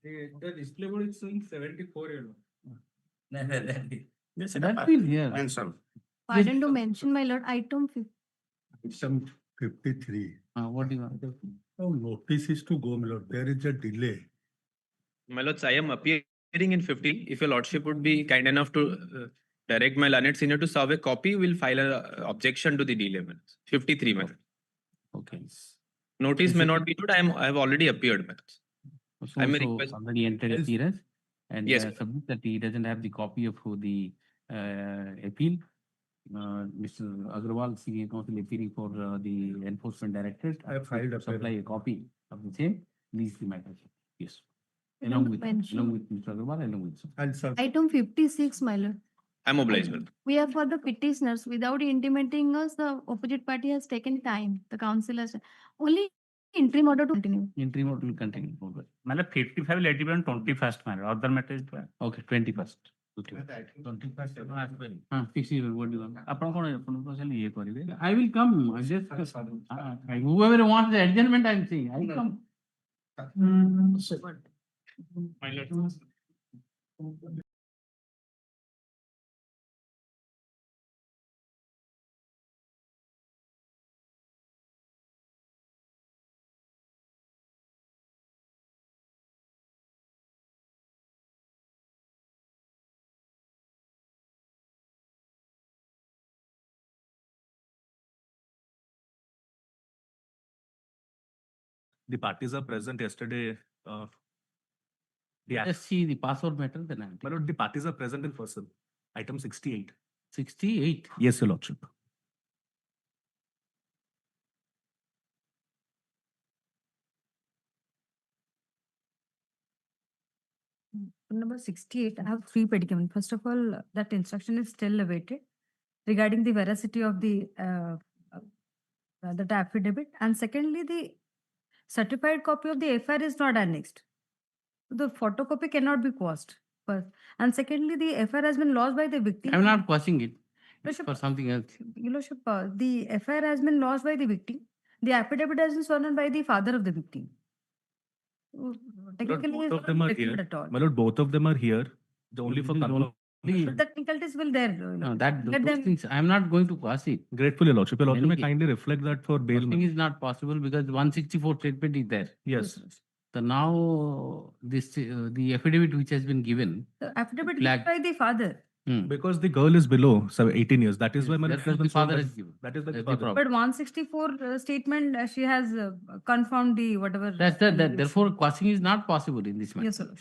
the display board is showing 74 years old. Yes, That will here. mention. Pardon to mention, my lord, item 50. Item 53. What do you want? Oh, notice is to go, my lord. There is a delay. My lords, I am appearing in 50. If your lordship would be kind enough to direct my learned senior to serve a copy, we'll file an objection to the delay. 53, my lord. Okay. Notice may not be issued. I have already appeared, my lords. So, I may so request. already entered appearance and Yes, submit that he doesn't have the copy of the appeal. Mr. Agrawal, senior counsel appearing for the enforcement directorate. I have filed a supply a copy of the same. Please the matter. Yes. Item Along with mention. Mr. Agrawal, along with. I'll serve. Item 56, my lord. I'm obliged, my lord. We are for the petitioners. Without intimating us, the opposite party has taken time. The council has only interim order to continue. Interim order will continue. My lord, 55 will let it be on 21st. My lord. Other matter is. Okay, 21st. Okay. 21st. Fix it. What do you want? I will come. I just whoever wants the adjournment, I'm saying I will come. My lord. The parties are present yesterday. Let's see the password matter then. My lord, the parties are present in person. Item 68. 68. Yes, your lordship. Number 68, I have three predicaments. First of all, that instruction is still awaited regarding the veracity of the that affidavit. And secondly, the certified copy of the FIR is not annexed. The photocopy cannot be caused. First. And secondly, the FIR has been lost by the victim. I'm not causing it. Lordship, For something else. Your Lordship, the FIR has been lost by the victim. The affidavit has been sworn by the father of the victim. Technically, Both it's of not them are affected here. at all. My lord, both of them are here. The only for This is confirm. But the technicalities will there. No, that Let those them. things I'm not going to cause it. Grateful, your lordship. Your lordship may Any- kindly reflect that for bail. Thing is not possible because 164 statement is there. Yes. So now this the affidavit which has been given. The affidavit Flag. given by the father. Because the girl is below 18 years. That is why my That's lord, what the has been father shown has that- given. That is the That's the father. problem. But 164 statement, she has confirmed the whatever. Therefore causing is not possible in this matter. Yes, sir.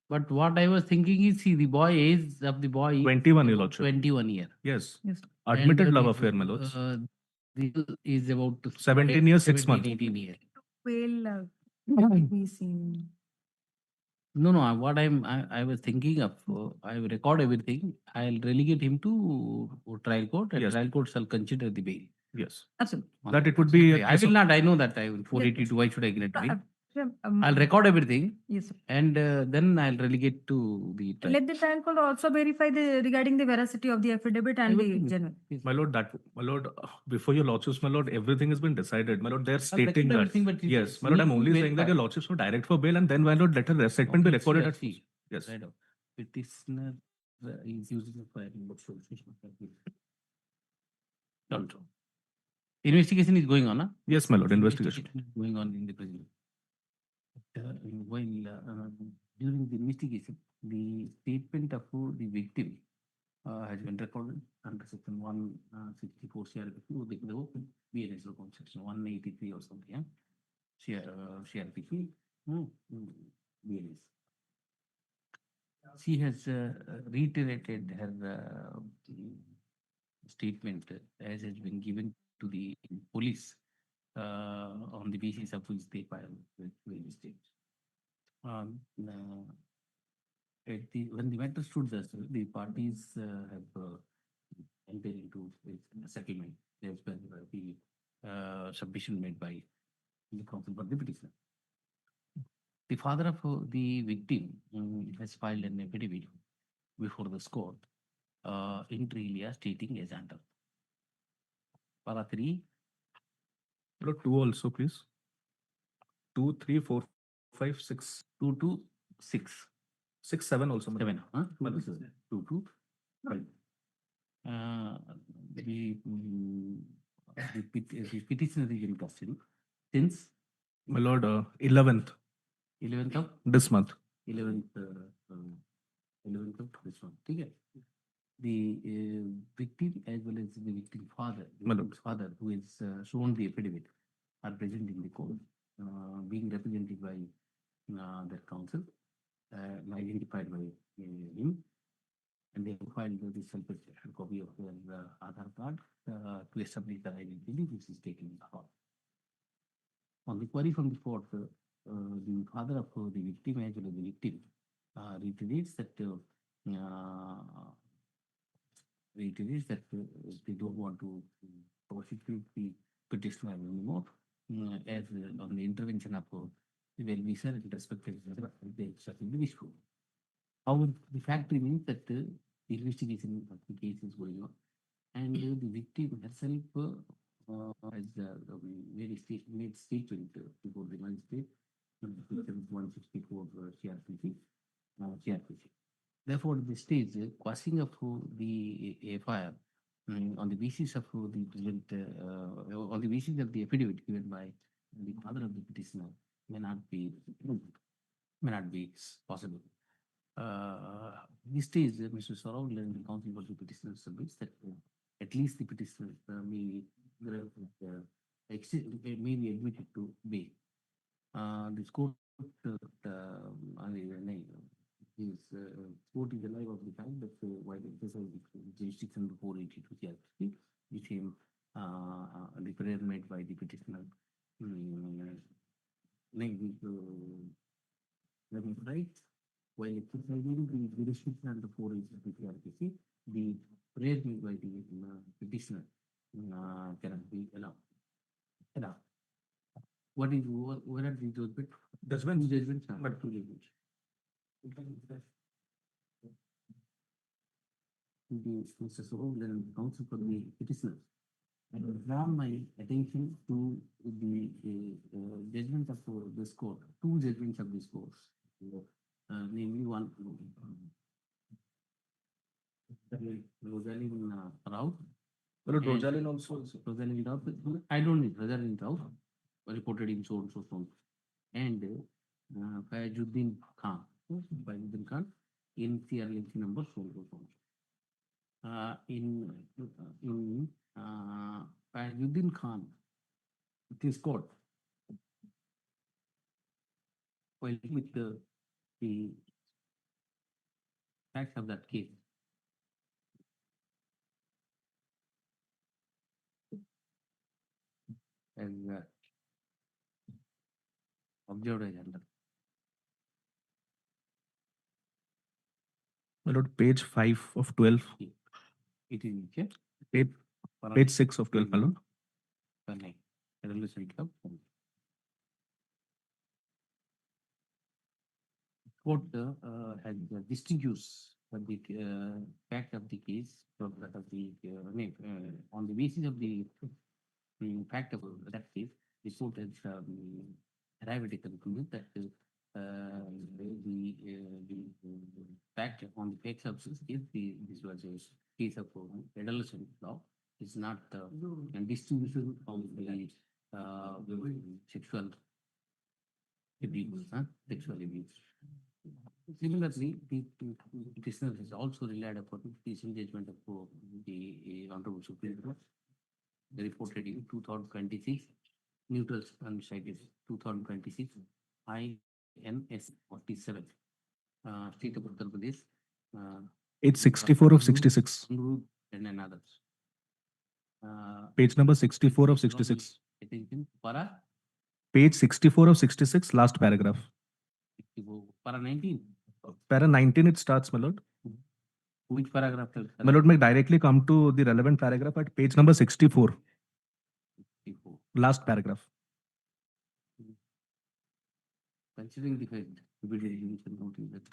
But what I was thinking is, see, the boy age of the boy is 21, your lordship. 21 year. Yes. Yes. Admitted And, love the- affair, my lords. The girl is about 17 years, 6 months. 18 years. Well, we seen. No, what I was thinking of, I will record everything. I'll relegate him to trial court and Yes. trial court shall consider the bail. Yes. Absolutely. That it would be. a I case will of- not, I know that I will 482, why should I get it? I'll record everything Yes, sir. and then I'll relegate to the trial. Let the trial court also verify regarding the veracity of the affidavit and the Everything is- genuine. My lord, before your lordships, my lord, everything has been decided. My lord, they're stating record that. everything, but you Yes, my lord, I'm need to only saying that verify. your lordships will direct for bail and then my lord, let a statement be Okay, recorded see, at. see. Yes. Right of petitioner is using the file. Don't. Investigation is going on, huh? Yes, my lord, investigation. Is going on in the prison. While during the investigation, the statement of the victim has been recorded under section 164 CRPC. They open BNS local section 183 or something. Yeah? CRPC. BNS. She has reiterated her statement as has been given to the police on the basis of which they filed with various states. When the matter stood thus, the parties have entered into a settlement as per the submission made by the counsel for the petitioner. The father of the victim has filed an affidavit before this court inter alia stating as under. Para 3. My lord, 2 also, please. 2, 3, 4, 5, 6. 2 to 6. 6, 7 also. my lord. 7. Huh? 2 to 7. 2 to 5. The petitioner is in custody since My lord, 11th 11th of this month. 11th of this month. Okay. The victim as well as the victim father, My lord. victim's father who has shown the affidavit are present in the court, being represented by their counsel, identified by him, and they have filed the self-attested copy of their Aadhaar card to establish their identity, which is taken in court. On the query from the court, the father of the victim as well as the victim reiterates that they don't want to prosecute the petitioner anymore, as on the intervention of the well-wisher and respected they certainly wish for. However, the fact remains that the investigation of the case is going on, and the victim herself has made statement before the magistrate, section 164 CRPC. Therefore, at this stage, quashing of the FIR on the basis of the present, on the basis of the affidavit given by the father of the petitioner may not be possible. This stage, Mr. Sorrow and the counsel for the petitioner submits that at least the petitioner may be admitted to bail. This court court is alive of the fact that while exercising jurisdiction 482 CRPC, the same the prayer made by the petitioner right, while exercising the jurisdiction under 482 CRPC, the prayer made by the petitioner cannot be allowed. What are the judgment? Judgments, but 2 judgments. Mr. Sorrow and counsel for the petitioner, I draw my attention to the judgment of this court, 2 judgments of this court, namely one Rosalind Rao. Rosalind also. Rosalind Rao. I don't need Rosalind Rao, reported in so and so, and Fayajuddin Khan. Fayajuddin Khan in CRLC number so and so. In Fayajuddin Khan, it is court. While with the facts of that case, as observed as under. My lord, page 5 of 12. It is here. Page 6 of 12, my lord. Resolution club. court has distinguished the fact of the case from that of the name. On the basis of the fact of that case, the court has arrived at a conclusion that the fact on the facts of this case, this was a case of adolescent law, is not distinguishable from the sexual abuse, sexual abuse. Similarly, the petitioner has also relied upon the judgment of the Honorable Supreme Court, reported in 2026, neutral undecided 2026, INS 47, State of Uttar Pradesh. It's 64 of 66. And others. Page number 64 of 66. Attention, para Page 64 of 66, last paragraph. 19. Para 19 it starts, my lord. Which paragraph? My lord, may directly come to the relevant paragraph at page number 64. Last paragraph. Considering the fact, we did noting that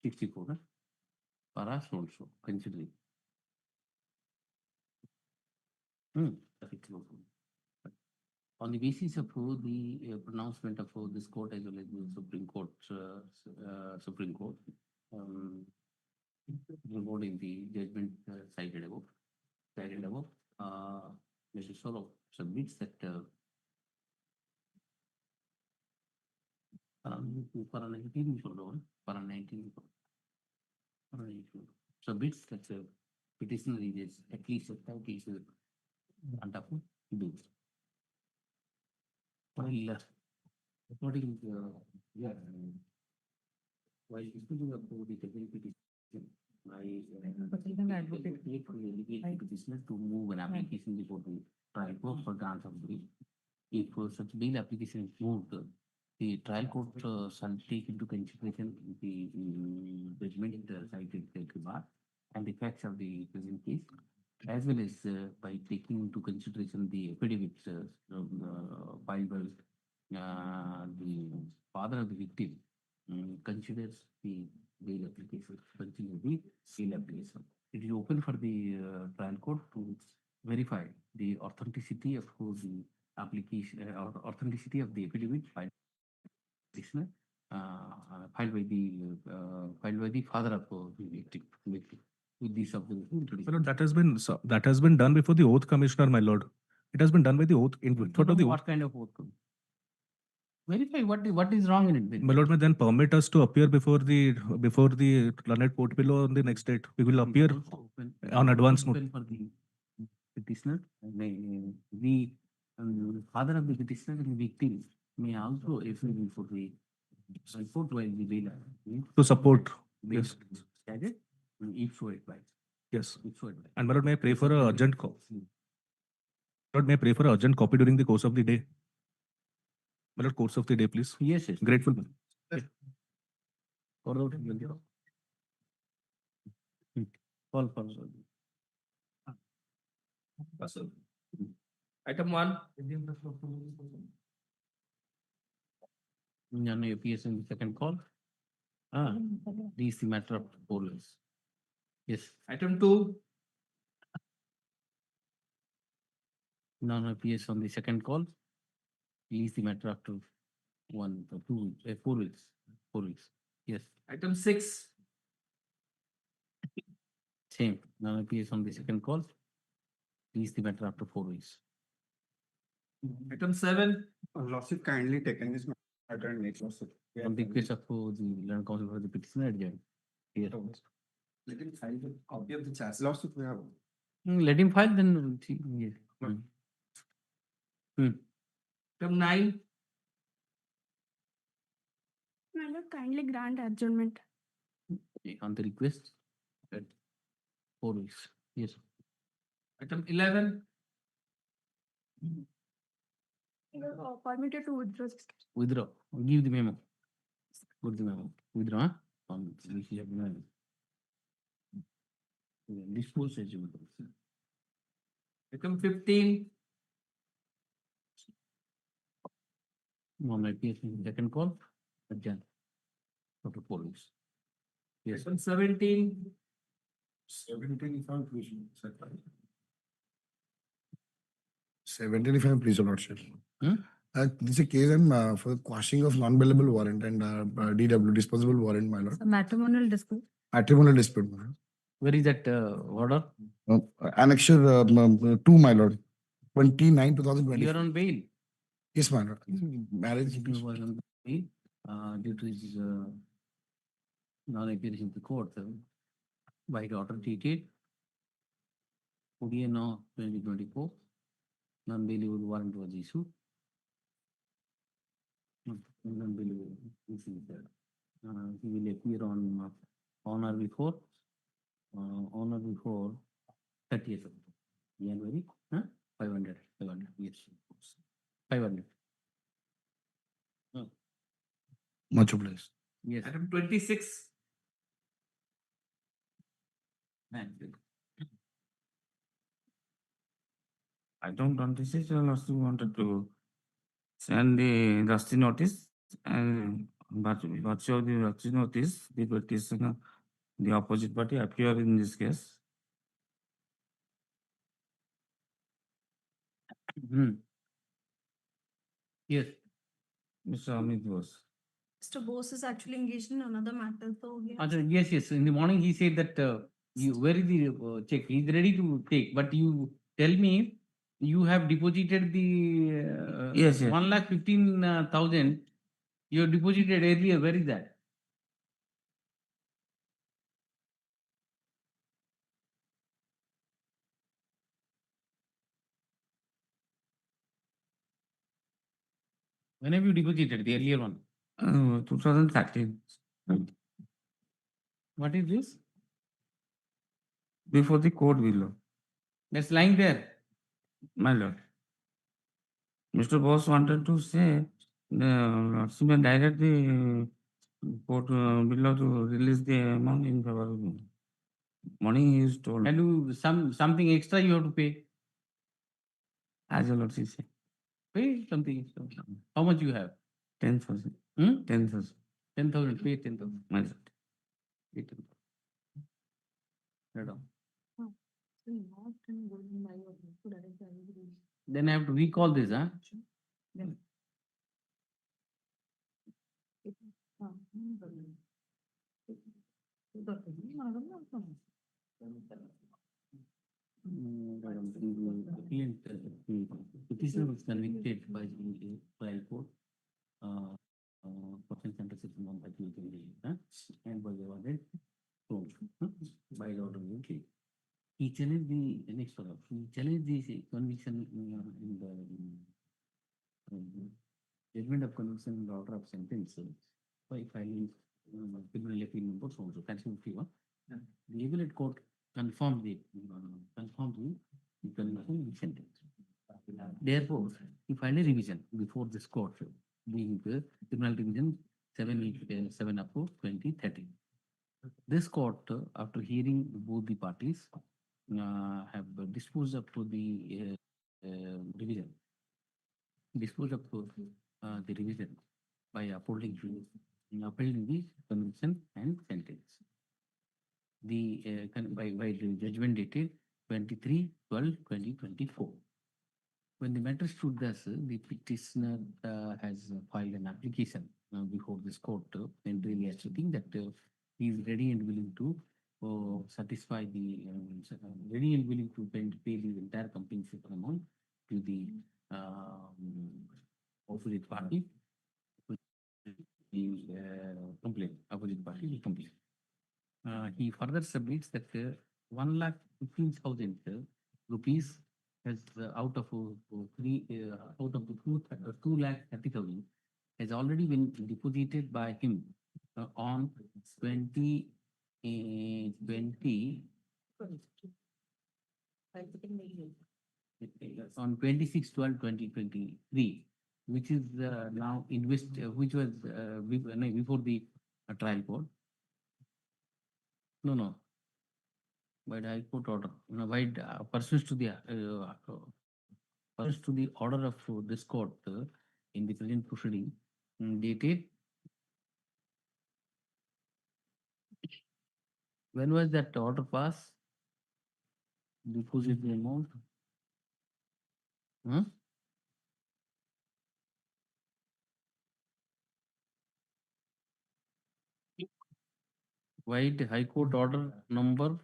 64, paras also considering. On the basis of the pronouncement of this court as well as the Supreme Court, regarding the judgment cited above, Mr. Solo submits that para 19 submits that petitioner is at least a 5 cases and up to while according while speaking of the petition, I for the petitioner to move an application before the trial court for grant of bail. If such bail application is moved, the trial court shall take into consideration the judgment cited bar and the facts of the present case, as well as by taking into consideration the affidavits filed by the father of the victim, considers the bail application. It is open for the trial court to verify the authenticity of the application or authenticity of the affidavit filed by the father of the victim. With this of the My lord, that has been done before the oath commissioner, my lord. It has been done by the oath in front of the oath. What kind of oath? Verify what is wrong in it. My lord, may then permit us to appear before the learned court below on the next date. We will appear on advance note. For the petitioner, the father of the petitioner and the victim may also appear before the court while the bail To support. Yes. If so advised. Yes. If so advised. And my lord, may I pray for an urgent copy? Lord, may I pray for an urgent copy during the course of the day? My lord, course of the day, please. Yes, yes. Grateful. Call for Item 1. No appears in the second call. This is the matter of police. Yes. Item 2. None appears on the second call. Release the matter after 1 or 2 weeks, 4 weeks. 4 weeks. Yes. Item 6. Same. None appears on the second call. Release the matter after 4 weeks. Item 7. Lordship kindly taken this matter and next lordship. On the request of the learned counsel for the petitioner adjourned. Here. Let him file the copy of the charge. Lordship we have. Let him file then. Yes. Item 9. My lord, kindly grant adjournment. On the request at 4 weeks. Yes. Item 11. Permitted to withdraw. Withdraw. Give the memo. Put the memo. Withdraw. On basis of memo. Dispose as you will. Item 15. No appears in the second call. Adjourn. After 4 weeks. Yes. Item 17. 17 if I'm pleased, sir. 17 if I'm pleased, Your Lordship. This is a case for quashing of non-bailable warrant and DW, disposable warrant, my lord. A matrimonial dispute. Matrimonial dispute, my lord. Where is that order? Annexure 2, my lord. 29, 2020. You are on bail. Yes, my lord. Marriage. He was on bail due to his non-appearance in the court by the order dated 2024. Non-bailable warrant was issued. Non-bailable issued. He will appear on or before 30th of January. 500. Yes. 500. Much obliged. Yes. Item 26. I don't want this is also wanted to send the rusty notice and but virtue of the rusty notice, the petitioner, the opposite party appear in this case. Yes. Mr. Amit Bose. Mr. Bose is actually engaged in another matter, so he has- Yes. In the morning he said that where is the check? He's ready to take, but you tell me you have deposited the Yes. 1,15,000. You have deposited earlier. Where is that? When have you deposited the earlier one? 2013. What is this? Before the court below. That's lying there. My lord. Mr. Bose wanted to say the Lordship direct the court below to release the amount in favor of me. Morning he is told. And you something extra you have to pay. As your Lordship say. Pay something extra. How much you have? 10,000. 10,000. 10,000. Pay 10,000. My lord. Pay 10,000. Right on. Then I have to recall this, huh? Petitioner was convicted by the trial court for interception on and was awarded by the order of the king. He challenged the next one. He challenged the conviction in the judgment of conviction in the order of sentence by filing criminal appeal number so cancel 51. The appellate court confirmed the conviction in sentence. Therefore, he filed a revision before this court, being the criminal division 7 up to 2013. This court, after hearing both the parties, have disposed up to the revision. Disposed up to the revision by upholding the conviction and sentence. By the judgment dated 23/12/2024. When the matter stood thus, the petitioner has filed an application before this court and really asserting that he is ready and willing to satisfy the ready and willing to pay the entire compensation amount to the opposite party. Opposite party will complain. He further submits that 1,15,000 rupees has out of the 2,30,000 has already been deposited by him on 26/12/2023, which is now which was before the trial court. No. By the High Court order, by pursuant to the order of this court in the present proceeding dated When was that order passed? Deposit the amount? Huh? Wide High Court order number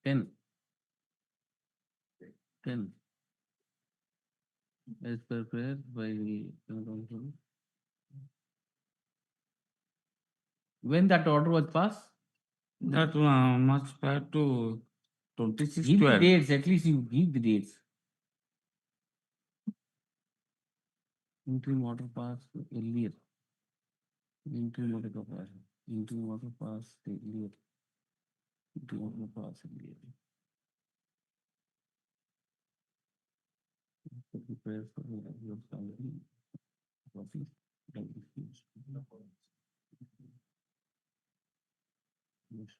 10. 10. As per prayer by the council. When that order was passed? That much prior to 26 Give the 12. dates, at least you give the dates. Interim order passed earlier. Interim order passed. Interim order passed earlier. Interim order passed earlier. Prepare for your family. Copies. Yes.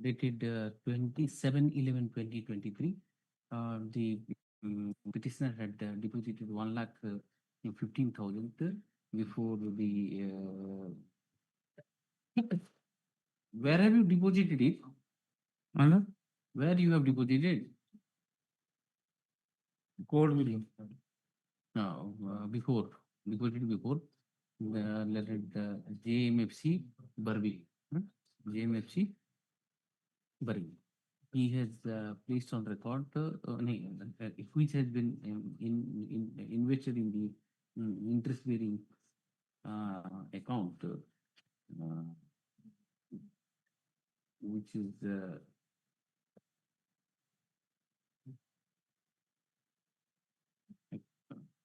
Dated 27/11/2023, the petitioner had deposited 1,15,000 before the. Where have you deposited it? Where you have deposited? Code video. No, before deposited before. Let it JMFC Barbi. JMFC Barbi. He has placed on record which has been invested in the interest bearing account, which is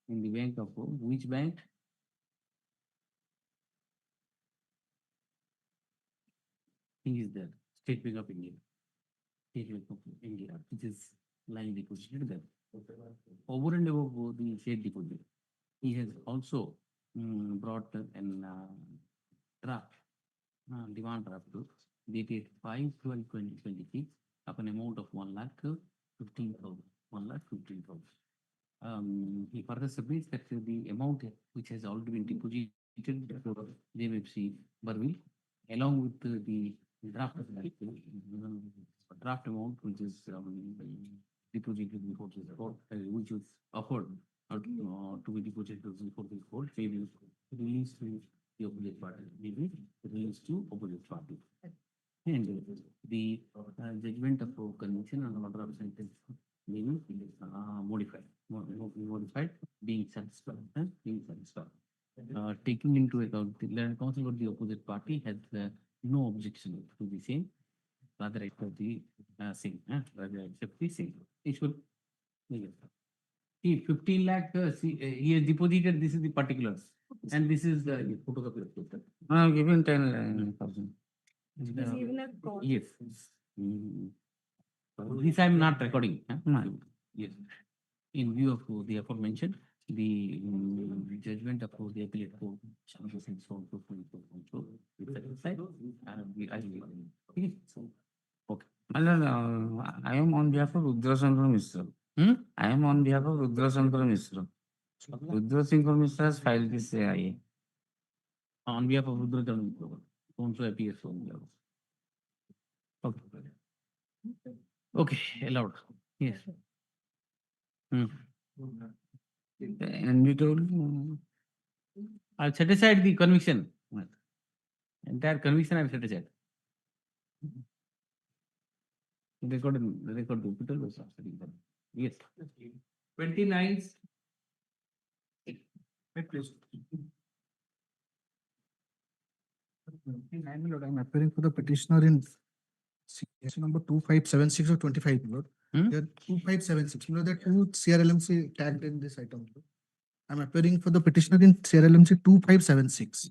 in the bank of which bank? He is there, State Bank of India. State Bank of India, which is lying deposited there. Over and above the state deposit, he has also brought an draft, demand draft dated 5/12/2023 of an amount of 1,15,000. 1,15,000. He further submits that the amount which has already been deposited for JMFC Barville, along with the draft amount which is deposited before this court, which was offered to be deposited before this court, may be released to the opposite party. Maybe released to opposite party. And the judgment of conviction and order of sentence may be modified, being satisfied, taking into account the land council or the opposite party has no objection to the same, rather accept the same, rather accept the same. It should. See, 15 lakh, he has deposited, this is the particulars, and this is the photocopy of paper. Given 10,000. Yes. This I am not recording. Yes. In view of the aforementioned, the judgment of the appellate court shall be sent so okay. I am on behalf of Rudra Sankar Mishra. I am on behalf of Rudra Sankar Mishra. Rudra Sankar Mishra has filed this IA. On behalf of Rudra Sankar Mishra, also appears on behalf. Okay. Okay, allowed. Yes. And we told I'll set aside the conviction. Entire conviction I'll set aside. Record the capital was yes. 29. Please. I'm appearing for the petitioner in CS number 2576 or 25, Lord. There 2576. There are two CRLMC tagged in this item. Lord. I'm appearing for the petitioner in CRLMC 2576.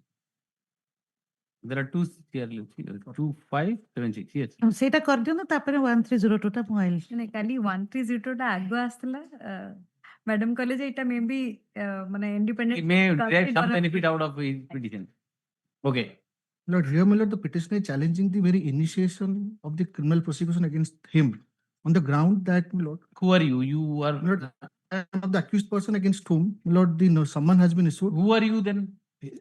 There are two here, 2576, yes. ସେଇଟା କରିଦିଅନ୍ତୁ ତାପରେ 1302 ଟା ମୁଁ ଆଇଲି ନାଇଁ କାଲି 1302 ଟା ଆଗୁଆ ଆସିଥିଲା ମ୍ୟାଡାମ କହିଲେ ଯେ ଏଇଟା ମେ ବି ମାନେ He independent may derive some benefit out of his petition. Okay. Lord, here, my lord, the petitioner is challenging the very initiation of the criminal prosecution against him on the ground that, my lord, Who are you? You are. my lord, I am not the accused person against whom, my lord, the summon has been issued. Who are you then?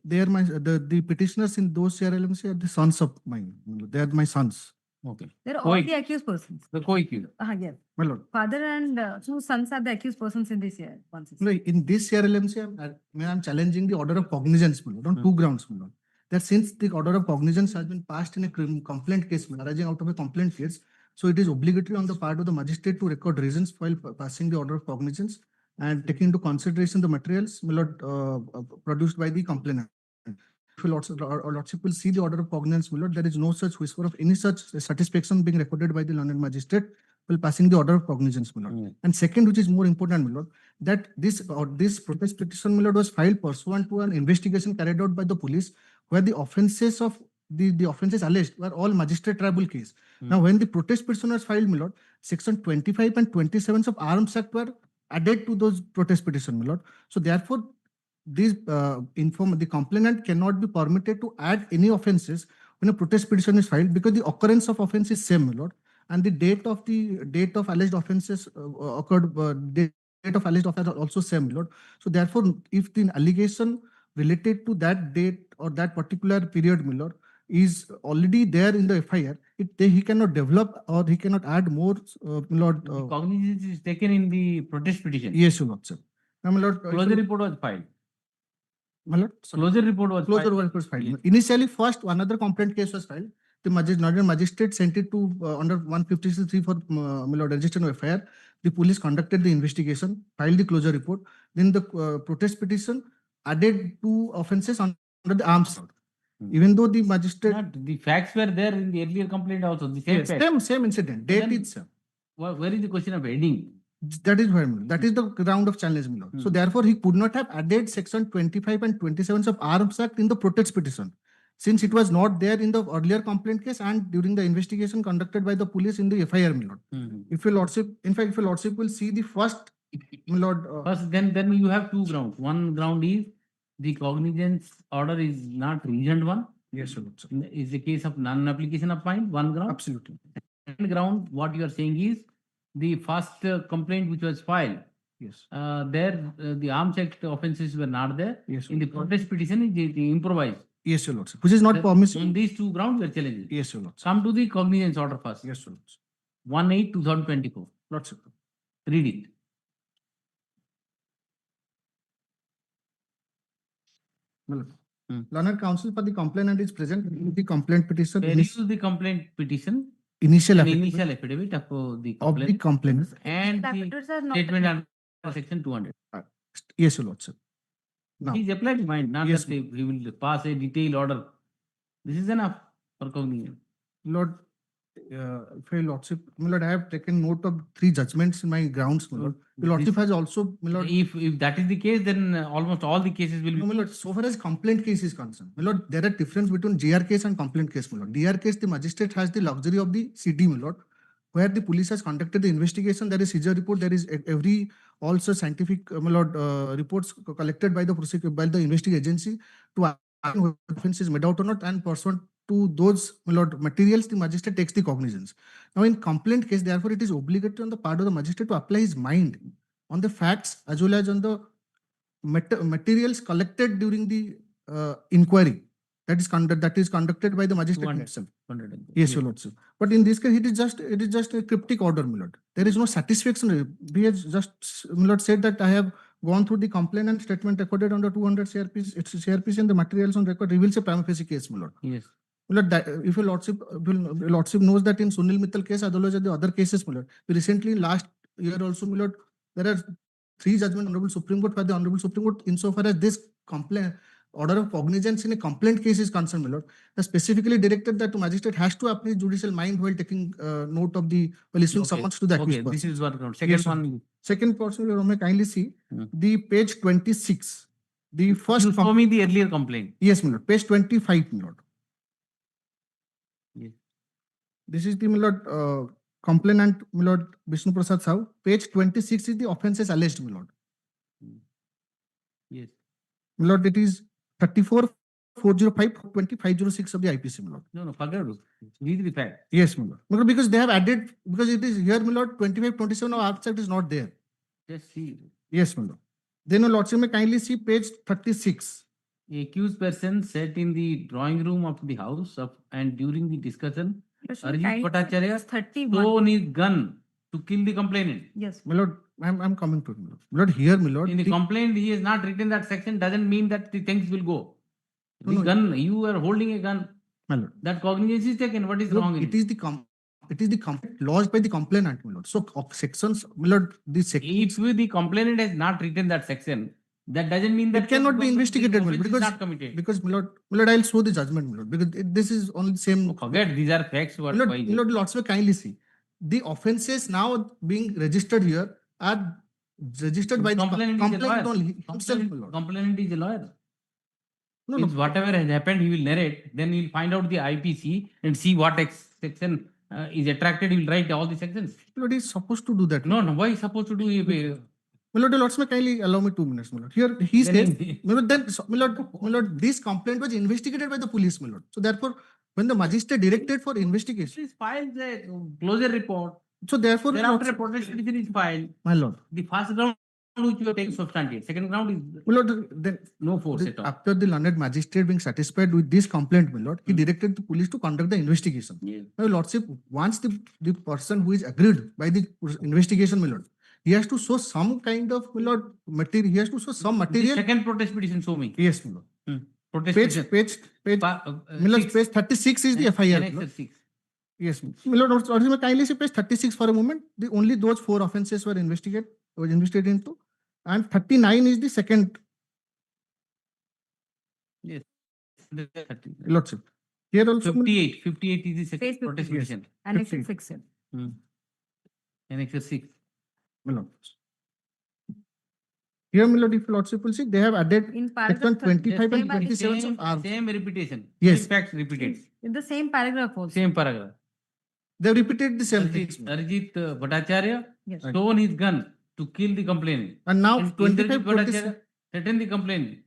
They are the petitioners in those CRLMC are the sons of mine. My lord. They are my sons. Okay. they're all the accused persons. The co-accused. Yes. My lord. Father and two sons are the accused persons in this year. No, in this CRLMC, I'm challenging the order of cognizance, my lord, on two grounds, my lord. That since the order of cognizance has been passed in a complaint case, arising out of a complaint case, so it is obligatory on the part of the magistrate to record reasons while passing the order of cognizance and taking into consideration the materials, my lord, produced by the complainant. If your lordship will see the order of cognizance, my lord, there is no such whisper of any such satisfaction being recorded by the learned magistrate while passing the order of cognizance, my lord. And second, which is more important, my lord, that this protest petition, my lord, was filed pursuant to an investigation carried out by the police, where the offences of the offences alleged were all magistrate tribal case. Now, when the protest petition was filed, my lord, section 25 and 27 of Arms Act were added to those protest petition, my lord. So therefore, the complainant cannot be permitted to add any offences when a protest petition is filed, because the occurrence of offence is same, my lord, and the date of alleged offences occurred, date of alleged offence also same, my lord. So therefore, if the allegation related to that date or that particular period, my lord, is already there in the FIR, he cannot develop or he cannot add more, my lord. Cognizance is taken in the protest petition. Yes, your lord, sir. Now, my lord, Closure report was filed. My lord, Closure report was filed. Yes. Initially, first another complaint case was filed. The magistrate sent it to under 156(3) for my lord, registration of FIR. The police conducted the investigation, filed the closure report. Then the protest petition added two offences under the arms. Even though the magistrate, the facts were there in the earlier complaint also. The same yes, facts. same incident. Date itself. Where is the question of adding? That is why, that is the ground of challenge, my lord. So therefore, he could not have added section 25 and 27 of Arms Act in the protest petition, since it was not there in the earlier complaint case and during the investigation conducted by the police in the FIR, my lord. If your lordship, in fact, if your lordship will see the first, my lord. First, then you have two grounds. One ground is the cognizance order is not reasoned one. Yes, your lordship. Is the case of non-application of fine, one ground. Absolutely. Second ground, what you are saying is the first complaint which was filed. Yes. There the Arms Act offences were not there. Yes. In the protest petition, it improvised. Yes, your lordship. Which is not permissible. On these two grounds, we are challenging. Yes, your lordship. Come to the cognizance order first. Yes, your lordship. 1/8/2024. Lordship. Read it. Learned counsel for the complainant is present in the complaint petition. There is the complaint petition. Initial affidavit of the complainant and The the affidavits are not statement under section 200. Yes, your lordship. Now, He's applied mind, not yes, that he will pass a detailed order. This is enough for cognizance. Lord, if your lordship, my lord, I have taken note of 3 judgments in my grounds, my lord. Your lordship has also, my lord. If that is the case, then almost all the cases will be. No, my lord, so far as complaint case is concerned, my lord, there are difference between GR case and complaint case, my lord. DR case, the magistrate has the luxury of the CD, my lord, where the police has conducted the investigation. There is seizure report. There is every also scientific, my lord, reports collected by the investigating agency to whether offense is made out or not, and pursuant to those, my lord, materials, the magistrate takes the cognizance. Now, in complaint case, therefore, it is obligatory on the part of the magistrate to apply his mind on the facts as well as on the materials collected during the inquiry that is conducted by the magistrate himself. Yes, your lordship. But in this case, it is just a cryptic order, my lord. There is no satisfaction. We have just, my lord, said that I have gone through the complaint and statement recorded under 200 CRPs. It's CRPs and the materials on record reveals a prima facie case, my lord. Yes. My lord, if your lordship knows that in Sunil Mittal case, as well as the other cases, my lord, we recently last year also, my lord, there are 3 judgments Honorable Supreme Court, where the Honorable Supreme Court, insofar as this complaint order of cognizance in a complaint case is concerned, my lord, has specifically directed that the magistrate has to apply judicial mind while taking note of the issuing summons to the accused person. This is what ground. Yes, Second portion, your Honor, kindly see the page 26. The first. You show me the earlier complaint. Yes, my lord. Page 25, my lord. This is the, my lord, complainant, my lord, Vishnu Prasad Sahu. Page 26 is the offences alleged, my lord. Yes. My lord, it is 34, 405, 20, 506 of the IPC, my lord. No, forget it. Read the fact. Yes, my lord. My lord, because they have added, because it is here, my lord, 25, 27 of abstract is not there. Just see. Yes, my lord. Then, my lordship, may kindly see page 36. The accused person sat in the drawing room of the house and during the discussion, Arjit Bhattacharya thrown his gun to kill the complainant. Yes. My lord, I'm coming to it, my lord. My lord, here, my lord. In the complaint, he has not written that section, doesn't mean that the things will go. The No, no. gun, you are holding a gun. My lord. That cognizance is taken. What is Lord, wrong in it is the complaint lodged by the complainant, my lord. So sections, my lord, the section. If the complainant has not written that section, that doesn't mean that It cannot be investigated, my lord, offense is because not committed. because my lord, I'll show the judgment, my lord, because this is only the same. Forget these are facts. My lord, Lords will kindly see the offences now being registered here are registered by the Complainant is a complainant lawyer. only himself, my lord. Complainant is a lawyer. No, Means no. whatever has happened, he will narrate. Then he will find out the IPC and see what section is attracted. He will write all the sections. Lord is supposed to do that. No, why is supposed to do? My lord, Lords, may kindly allow me 2 minutes, my lord. Here he says, my lord, then, my lord, this complaint was investigated by the police, my lord. So therefore, when the magistrate directed for investigation, Please file the closure report. so therefore, Thereafter, a protest petition is filed. my lord. The first ground which you have taken substantiate. Second ground is My lord, then no force at all. after the learned magistrate being satisfied with this complaint, my lord, he directed the police to conduct the investigation. Yes. My lordship, once the person who is agreed by the investigation, my lord, he has to show some kind of, my lord, material. He has to show some material. The second protest petition, show me. Yes, my lord. Protest Page, my lord, page 36 is the FIR. my lord. 6. Yes, my lord, may kindly see page 36 for a moment. The only those 4 offences were investigated into, and 39 is the second. Yes. Lordship. Here also 58 is the second Page protest 58. petition. Annex 50. 6. Annex 6. My lord. Here, my lord, if lordship will see, they have added In section paragraph 25 and same- 27 of arms. Same repetition. Yes. Same facts repeated. In the same paragraph also. Same paragraph. They have repeated the same thing. Arjit Bhattacharya Yes. thrown his gun to kill the complainant. And now And 25, Indrajit Bhattacharya threatened the complainant.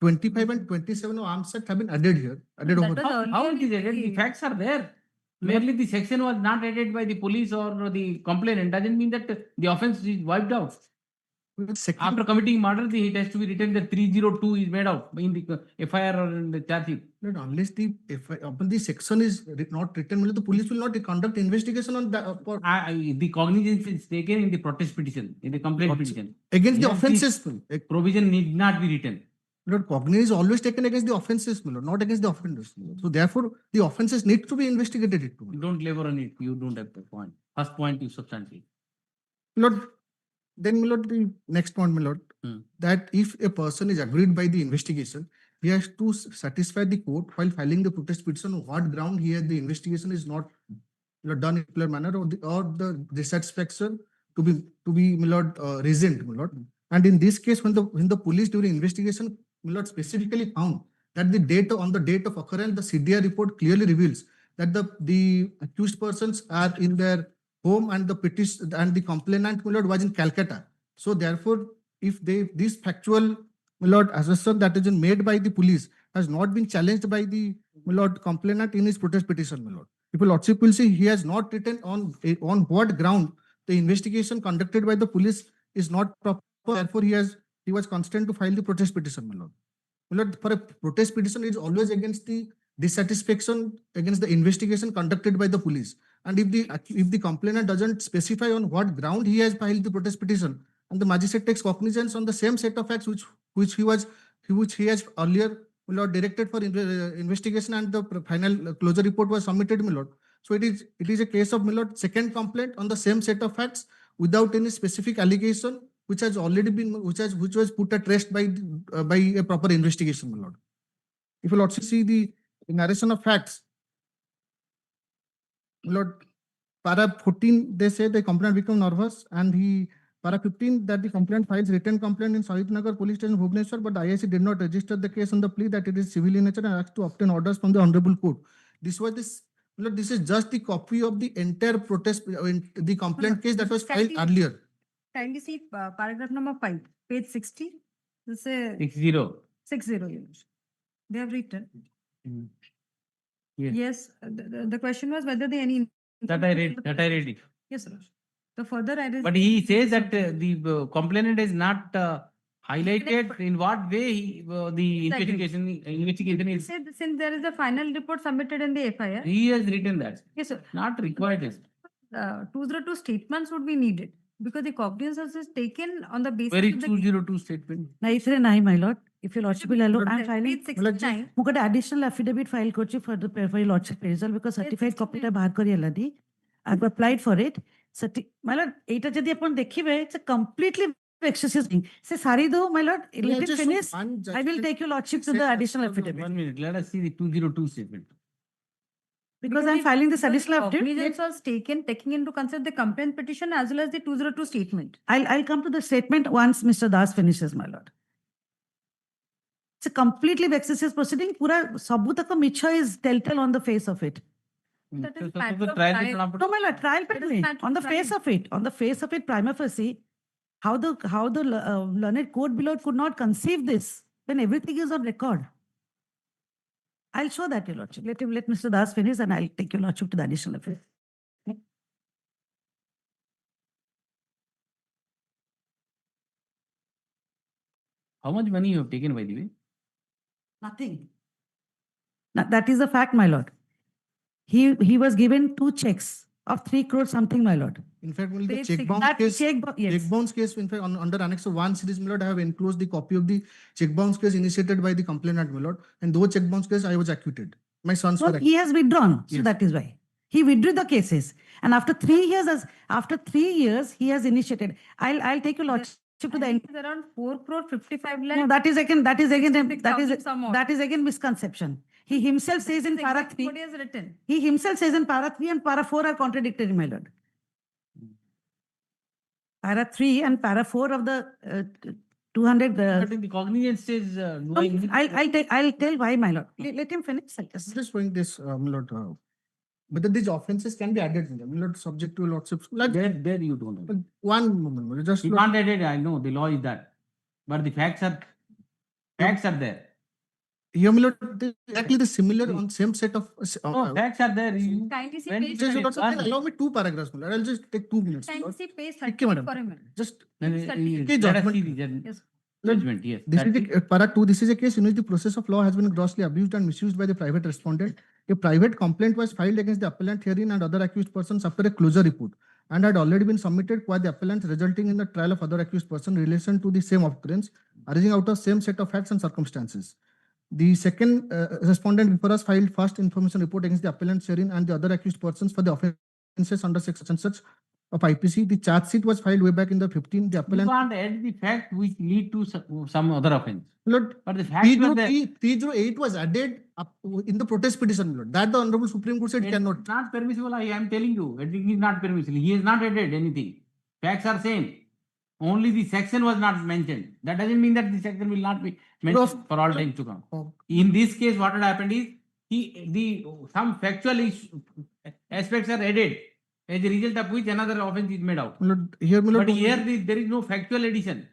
25 and 27 of arms set have been added here. Added That over. was How earlier it is added? The facts are there. Merely the section was not added by the police or the complainant doesn't mean that the offense is wiped out. After committing murder, it has to be written that 302 is made out in the FIR or in the charge sheet. Unless the section is not written, the police will not conduct investigation on that. The cognizance is taken in the protest petition, in the complaint petition. Against the Yes, offences. this provision need not be written. Lord, cognizance is always taken against the offences, my lord, not against the offenders. My lord. So therefore, the offences need to be investigated. Don't labor on it. You don't have the point. First point is substantiate. Lord, then, my lord, the next point, my lord, that if a person is agreed by the investigation, he has to satisfy the court while filing the protest petition on what ground the investigation is not done in a clear manner, or the dissatisfaction to be my lord, reasoned, my lord. And in this case, when the police during investigation, my lord, specifically found that on the date of occurrence, the CDR report clearly reveals that the accused persons are in their home and the complainant, my lord, was in Calcutta. So therefore, if this factual, my lord, assertion that has been made by the police has not been challenged by the, my lord, complainant in his protest petition, my lord. If lordship will see, he has not written on what ground the investigation conducted by the police is not proper. Therefore, he was constant to file the protest petition, my lord. My lord, for a protest petition, it is always against the dissatisfaction against the investigation conducted by the police. And if the complainant doesn't specify on what ground he has filed the protest petition, and the magistrate takes cognizance on the same set of facts which he has earlier, my lord, directed for investigation, and the final closure report was submitted, my lord. So it is a case of, my lord, second complaint on the same set of facts without any specific allegation which has already been which was put at rest by a proper investigation, my lord. If you also see the narration of facts, my lord, para 14, they say the complainant become nervous, and para 15 that the complainant files written complaint in Sahit Nagar police station, Bhubaneswar, but the IIC did not register the case on the plea that it is civil in nature and asked to obtain orders from the honorable court. This was this Lord, this is just the copy of the entire protest, the complaint case that was filed Kindly- earlier. Kindly see paragraph number 5, page 60. This is 60. 60, Your Lordship. They have written. Yes. Yes, the question was whether there any. That I read it. Yes, Your Lordship. The further I. But he says that the complainant is not highlighted in what way the investigation is. Said since there is a final report submitted in the FIR. He has written that. Yes, sir. Not required. 202 statements would be needed because the cognizance is taken on the basis. Where is of the 202 statement? Naisre nahi, my lord. If your lordship will allow, I'm filing. Page 69. ମୁଁ ଗୋଟେ additional affidavit file କରିଛି for your lordship result because certified copy ଟା ବାହାର କରି ହେଲାନି. I've applied for it. My lord, ଏଇଟା ଯଦି ଆପଣ ଦେଖିବେ, it's a completely excessive thing. Se sari do, my lord, let it finish. I will take your lordship to the additional affidavit. 1 minute. Let us see the 202 statement. Because I'm filing this additional affidavit. Cognizance was taking into consideration the complaint petition as well as the 202 statement. I'll come to the statement once Mr. Das finishes, my lord. It's a completely vexatious proceeding. Pura sabutaka micha is telltale on the face of it. That is So matter the of trial time. is not put- No, my lord, trial It is petty. matter On the of face of it, prima facie, how the learned court below could not conceive this when everything is on record. I'll show that, your lordship. Let Mr. Das finish and I'll take your lordship to the additional affidavit. How much money you have taken, by the way? Nothing. That is the fact, my lord. He was given 2 checks of 3 crore something, my lord. In fact, only the Page check six- bounce That case, yes. check bounce case, in fact, under Annex 1 series, my lord, I have enclosed the copy of the check bounce case initiated by the complainant, my lord. And those check bounce case, I was acquitted. My sons were No, acquitted. he has withdrawn, so Yes. that is why. He withdrew the cases. And after 3 years, he has initiated. I'll take your lordship to the end. It is around 4 crore 55 lakh. No, that is again some odd. that is again misconception. He himself says in This is para exactly 3. what he has written. He himself says in para 3 and para 4 are contradictory, my lord. Para 3 and para 4 of the 200. But in the cognizance says, I'll tell why, my lord. Let him finish. I'll just- Just showing this, my lord, whether these offenses can be added, my lord, subject to lordship. Like, there you don't know. one moment, my lord, just. You lord- can't edit it, I know, the law is that. But the facts are there. Here, my lord, exactly the similar on same set of. No, facts are there. Kindly see When page Just, 30. lord, allow me 2 paragraphs, my lord. I'll just take 2 minutes. my Kindly lord. see page Okay, 30 madam. for a minute. Just. Let Okay, us judgment. see the Yes. judgment, yes. This is a, para 2, this is a case in which the process of law has been grossly abused and misused by the private respondent. A private complaint was filed against the appellant herein and other accused persons after a closure report and had already been submitted by the appellant, resulting in the trial of other accused person in relation to the same occurrence arising out of same set of facts and circumstances. The second respondent before us filed first information report against the appellant herein and the other accused persons for the offences under section such of IPC. The charge sheet was filed way back in the 15. The You appellant. can't add the fact which lead to some other offense. Lord, But the facts were there. 308 was added up in the protest petition, Lord. That the Honorable Supreme Court said cannot. It's not permissible, I am telling you. It is not permissible. He has not added anything. Facts are same. Only the section was not mentioned. That doesn't mean that the section will not be mentioned for all time to come. In this case, what had happened is some factual aspects are added, as a result of which another offense is made out. Lord, here, my lord, But here there is no factual addition.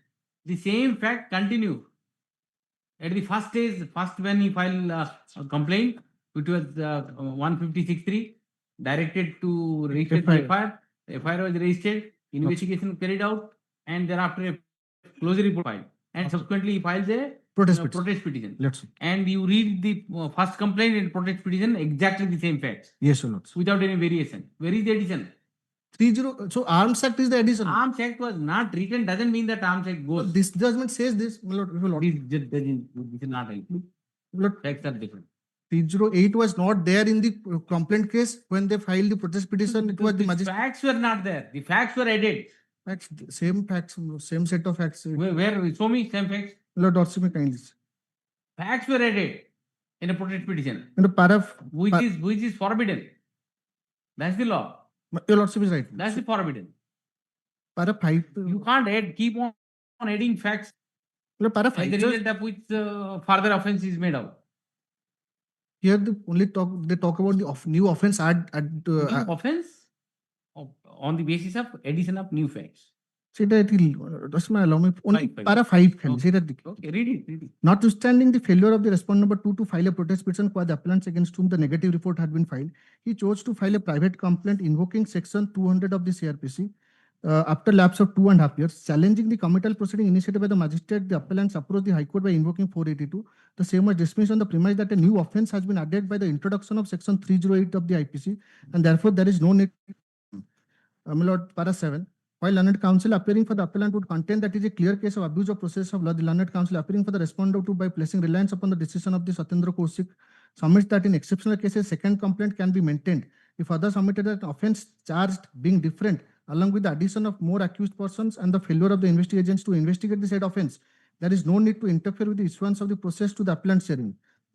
The same fact continue. At the first stage, first when he filed a complaint, which was 156.3, directed to register the FIR. FIR was registered, investigation carried out, and thereafter a closure report filed. And subsequently he files a protest petition. Let's see. And you read the first complaint and protest petition, exactly the same facts, Yes, Your Lord. without any variation. Where is the addition? 30. So Arms Act is the addition. Arms Act was not written, doesn't mean that Arms Act goes. This judgment says this, my lord. Your Lord. This is not helpful. Lord, Facts are different. 308 was not there in the complaint case when they filed the protest petition. It was the magistrate. Facts were not there. The facts were added. Facts, same facts, same set of facts. Where show me same facts. Lord, also me kindly. Facts were added in a protest petition, And the paraph. which is forbidden. That's the law. Your Lordship is right. That's the forbidden. Para 5. You can't keep on adding facts Para as 5. a result of which further offense is made out. Here they talk about the new offense New offense on the basis of addition of new facts. allow me only Five. para 5 khali, Okay. say that. Okay, read it. Notwithstanding the failure of the respondent number 2 to file a protest petition by the appellants against whom the negative report had been filed, he chose to file a private complaint invoking section 200 of the CRPC after lapse of 2.5 years, challenging the committal proceeding initiated by the magistrate. The appellants approached the High Court by invoking 482. The same was dismissed on the premise that a new offense has been added by the introduction of section 308 of the IPC, and therefore there is no need. My lord, para 7. While learned counsel appearing for the appellant would contend that it is a clear case of abuse of process of law, the learned counsel appearing for the respondent to by placing reliance upon the decision of the Satyendra Kaushik submits that in exceptional cases, second complaint can be maintained if others submitted that offense charged being different, along with the addition of more accused persons and the failure of the investigation agents to investigate the said offense. There is no need to interfere with the issuance of the process to the appellant's hearing.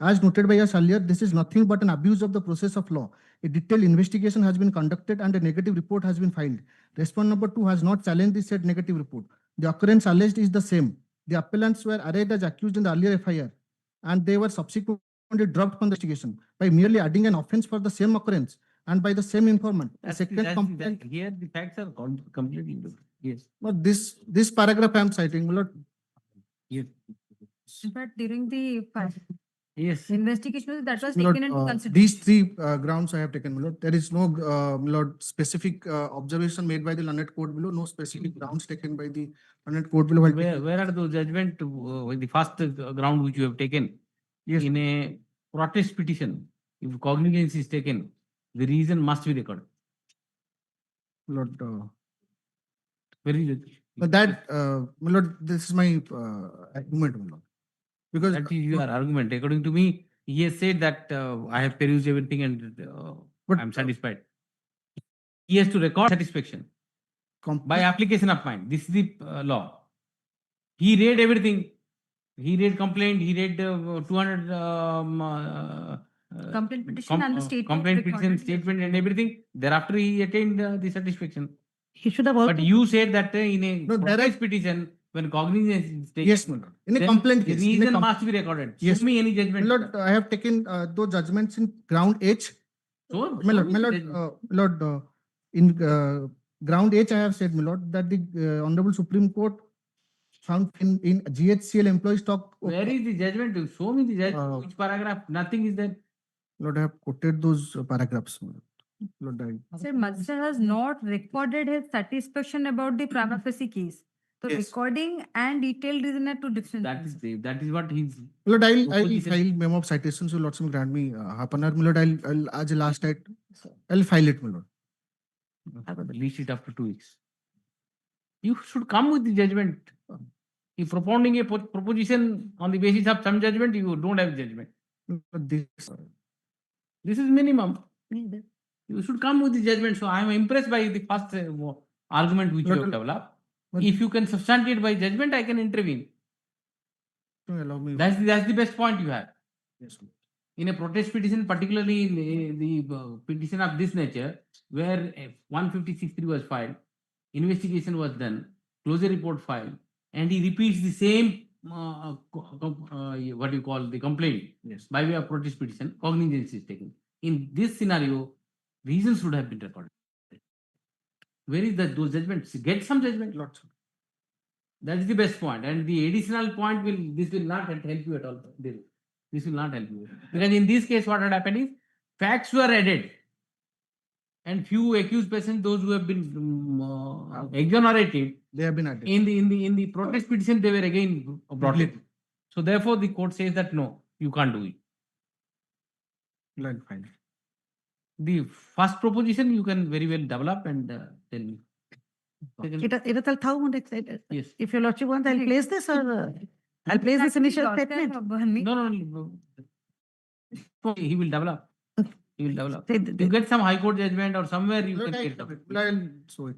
As noted by us earlier, this is nothing but an abuse of the process of law. A detailed investigation has been conducted and a negative report has been filed. Respondent number 2 has not challenged the said negative report. The occurrence alleged is the same. The appellants were arraigned as accused in the earlier FIR, and they were subsequently dropped from the investigation by merely adding an offense for the same occurrence and by the same informant. The second complaint. Here the facts are completely different. Yes. But this paragraph I am citing, my lord. Yes. In fact, during the Yes. investigation, that was My lord, taken into consideration. these 3 grounds I have taken, my lord. There is no my lord, specific observation made by the learned court below, no specific grounds taken by the learned court below. Where are those judgment, the first ground which you have taken? Yes. In a protest petition, if cognizance is taken, the reason must be recorded. Lord, Where is it? but that, my lord, this is my argument, my lord. Because That is your argument. According to me, he has said that I have perused everything and I am satisfied. He has to record satisfaction by application of mine. This is the law. He read everything. He read complaint. He read 200 Complaint petition and the statement complaint petition, recorded. statement and everything. Thereafter, he attained the satisfaction. He should have also. But you said that in a No, protest petition, when cognizance is taken, yes, my lord. In a then complaint the case. in a reason com- must be recorded. Yes. Show me any judgment. My lord, I have taken those judgments in ground H. So, My lord, show me the judgment. in ground H, I have said, my lord, that the Honorable Supreme Court found in GHCL employee stock. Where is the judgment? Show me the judgment. Which paragraph? Nothing is there. Lord, I have quoted those paragraphs. My lord, Sir, magistrate has not recorded his satisfaction about the prima facie case. So Yes. recording and detailed reason are two different things. That is what he's. Lord, I'll Proposition. file memo of citation. So, Lord, some grant me half an hour. My lord, I'll as a last night, I'll file it, my lord. Release it after 2 weeks. You should come with the judgment. If propounding a proposition on the basis of some judgment, you don't have judgment. But This is minimum. You should come with the judgment. So I am impressed by the first argument which you have developed. If you can substantiate by judgment, I can intervene. allow me. That's the best point you have. Yes, sir. In a protest petition, particularly in the petition of this nature, where 156.3 was filed, investigation was done, closure report filed, and he repeats the same what you call the complaint Yes. by way of protest petition, cognizance is taken. In this scenario, reasons should have been recorded. Where is those judgments? Get some judgment. Lots. That is the best point. And the additional point this will not help you at all. This will not help you. Because in this case, what had happened is facts were added. And few accused persons, those who have been exonerated, they have been added. In the protest petition, they were again brought in. So therefore, the court says that no, you can't do it. Fine. The first proposition you can very well develop and tell me. It will thou one excited. Yes. If your lordship wants, I'll place this or I'll place this initial statement. No. He will develop. He will develop. Say You get some high court judgment or somewhere you can get it. I'll show it.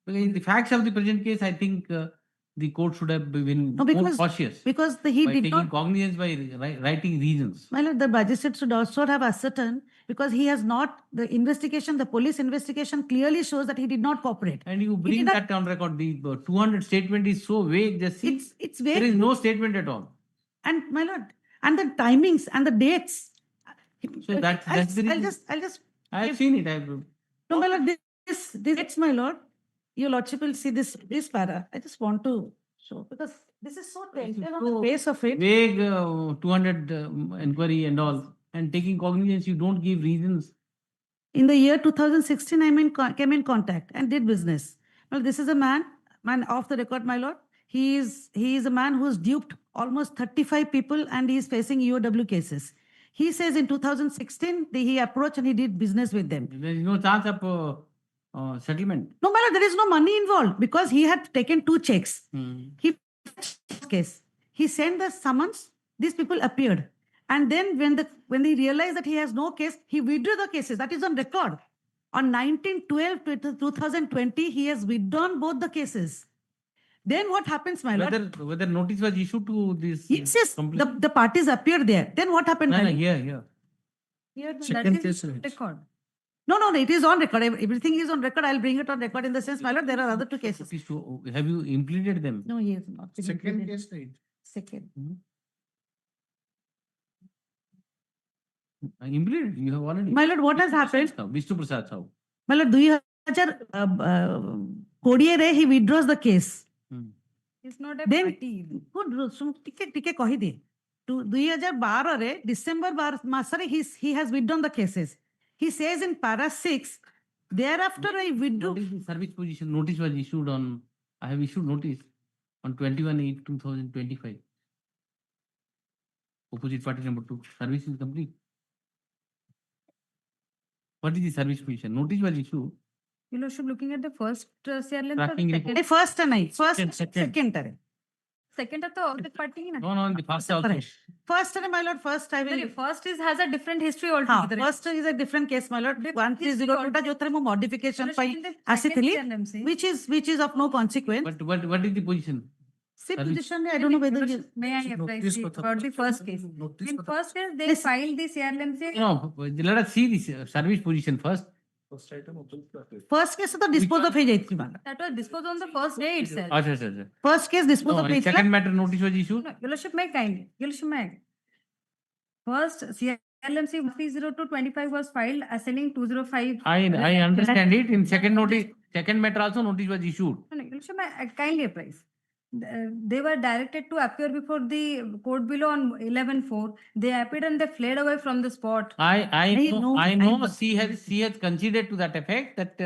Because in the facts of the present case, I think the court should have been No, more because- cautious because he by did taking not- cognizance by writing reasons. My lord, the magistrate should also have ascertained because he has not, the investigation, the police investigation clearly shows that he did not cooperate. And you He bring did not- that on record. The 200 statement is so vague. Just see, It's vague. there is no statement at all. And my lord, and the timings and the dates, So that's the reason. I'll just. I've give- seen it. No, my lord, it's my lord. Your lordship will see this para. I just want to show because this is so telltale on the face of it. Vague 200 inquiry and all, and taking cognizance, you don't give reasons. In the year 2016, came in contact and did business. Well, this is a man off the record, my lord. He is a man who's duped almost 35 people and he is facing EOW cases. He says in 2016, he approached and he did business with them. There is no chance of settlement. No, my lord, there is no money involved because he had taken 2 checks. He case. He sent the summons. These people appeared. And then when he realized that he has no case, he withdrew the cases. That is on record. On 19/12/2020, he has withdrawn both the cases. Then what happens, my lord? Whether notice was issued to this. Yes, the parties appeared there. Then what happened? No, my no, lord? here. Second case. Record. No, it is on record. Everything is on record. I'll bring it on record in the sense, my lord, there are other 2 cases. Have you implemented them? No, he has not. Second case, right? Second. Implemented. You have already. My lord, what has happened? Vishnu Prasad Sahu. My lord, 2020 ରେ he withdraws the case. It's not a Then party. ଟିକେ କହିଦିଏ 2012 ରେ December ମାସରେ he has withdrawn the cases. He says in para 6, thereafter I withdrew. What is the service position? Notice was issued on. I have issued notice on 21/8/2025. Opposite party number 2. Service is complete. What is the service position? Notice was issued. You know, should looking at the first CR length or Tracking the report. second? First नहीं, Second. second. Second है तो other party ही ना. No, the first also. First my lord, first I will. First has a different history हाँ, altogether. first is a different case, my lord. 1302 ଟା ଯୋଉଥିରେ ମୁଁ modification ପାଇଁ ଆସିଥିଲି, which is of no consequence. But what is the position? See position, I don't know whether you. May I apprise about the first case? In first case, they filed the CRLMC. No, let us see this service position first. First case तो dispose of ହେଇଯାଇଥିଲି Mala. That was disposed on the first day itself. अच्छा. First case dispose of No, second matter notice was issued. No, Your Lordship may kindly. Your Lordship may. First, CRLMC 302/25 was filed assigning 205. I understand it. In second notice, second matter also notice was issued. No, Your Lordship may kindly apprise. They were directed to appear before the court below on 11/4. They appeared and they fled away from the spot. I know she has considered to that effect that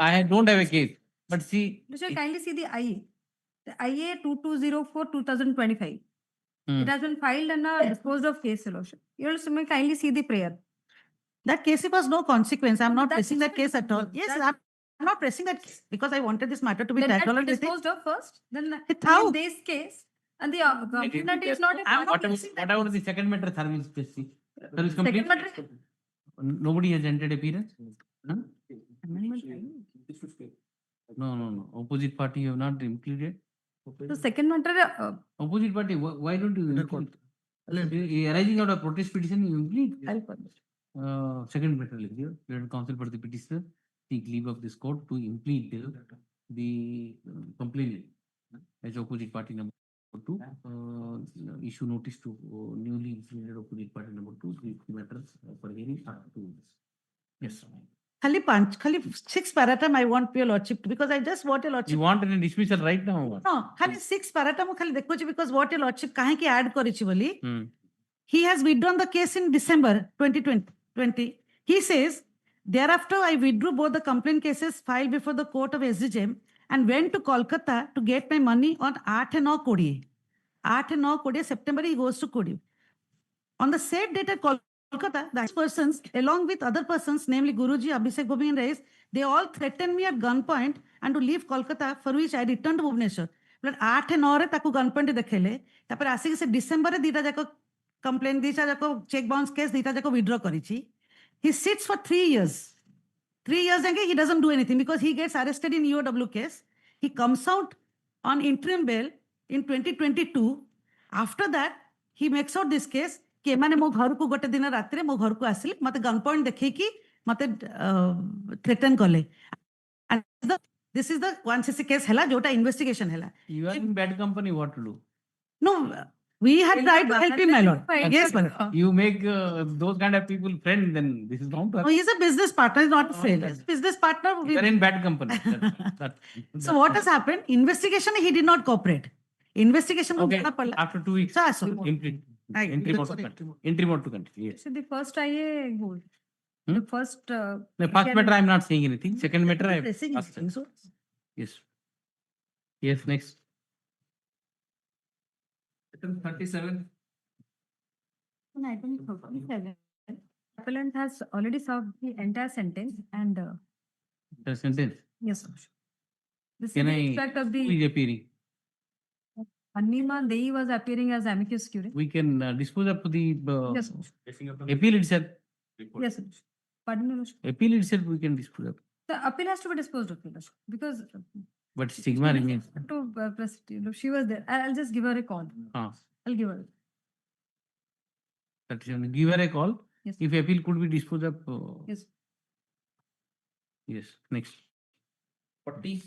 I don't have a case. But see. You should kindly see the IA. The IA 2204/2025. It has been filed and disposed of case, Your Lordship. You also may kindly see the prayer. That case was no consequence. I'm not pressing that case at all. Yes, I'm not pressing that case because I wanted this matter to be Then tackled. that disposed of first. Then how? in this case, and the complainant is not a What party. about the second matter service specific? Service complete? Second matter. Nobody has entered appearance? Huh? No. Opposite party you have not included? So second matter, Opposite party, why don't you include? Arising out of protest petition, you include? Second matter, let counsel for the petitioner seek leave of this court to implead the complainant as opposite party number 2. Issue notice to newly implemented opposite party number 2. The matters for hearing are 2 weeks. Yes. Khali 6 paratam I want your lordship to, because I just want your lordship. You want a dismissal right now? No, khali 6 paratam mu khali dekhuchi because what your lordship kahe ki add karichi boli. He has withdrawn the case in December 2020. He says, thereafter I withdrew both the complaint cases filed before the court of SDGM and went to Kolkata to get my money on 8/9/20. 8/9/20 September he goes to Kodi. On the said date at Kolkata, the persons, along with other persons, namely Guruji, Abhishek Bhumi and Reis, they all threatened me at gunpoint and to leave Kolkata, for which I returned to Bhubaneswar. But 8/9 taku gunpoint dekhele. Tapare asiki se December dita jako complaint, dita jako check bounce case, dita jako withdraw karichi. He sits for 3 years. 3 years again, he doesn't do anything because he gets arrested in EOW case. He comes out on interim bail in 2022. After that, he makes out this case. कि एमाने मो घर को गोटे दिन रात्रे मो घर को आसिले मते गन पॉइंट देखै कि मते थ्रेटन कले. And this is the 1cc case हला जोटा इन्वेस्टिगेशन हला. You are in bad company, what to do? No, We had tried to help him, my lord. Yes, my lord. You make those kind of people friend, then this is bound to No, happen. he's a business partner, he's not a friend. He's a business partner. You are in bad company. So what has happened? Investigation, he did not cooperate. Investigation. Okay, को जाना पड़ा. after 2 weeks. So, so. Entry mode to continue. Entry mode to continue. Yes. So the first IA hold. Hmm? The first. The first matter I am not saying anything. Second matter I have Pressing asked. anything, so. Yes. Yes, next. Item 37. On item 37, appellant has already served the entire sentence and The sentence. yes. This is Can in I? respect of Who the is appearing? Anima Dei was appearing as amicus curiae. We can dispose of the Yes, appeal itself. yes. Pardon me, Lord. Appeal itself we can dispose of. The appeal has to be disposed of, Lord, because But stigma remains. to she was there. I'll just give her a call. Ah, I'll give her. 37. Give her a call. Yes. If appeal could be disposed of. Yes. Yes, next. 40.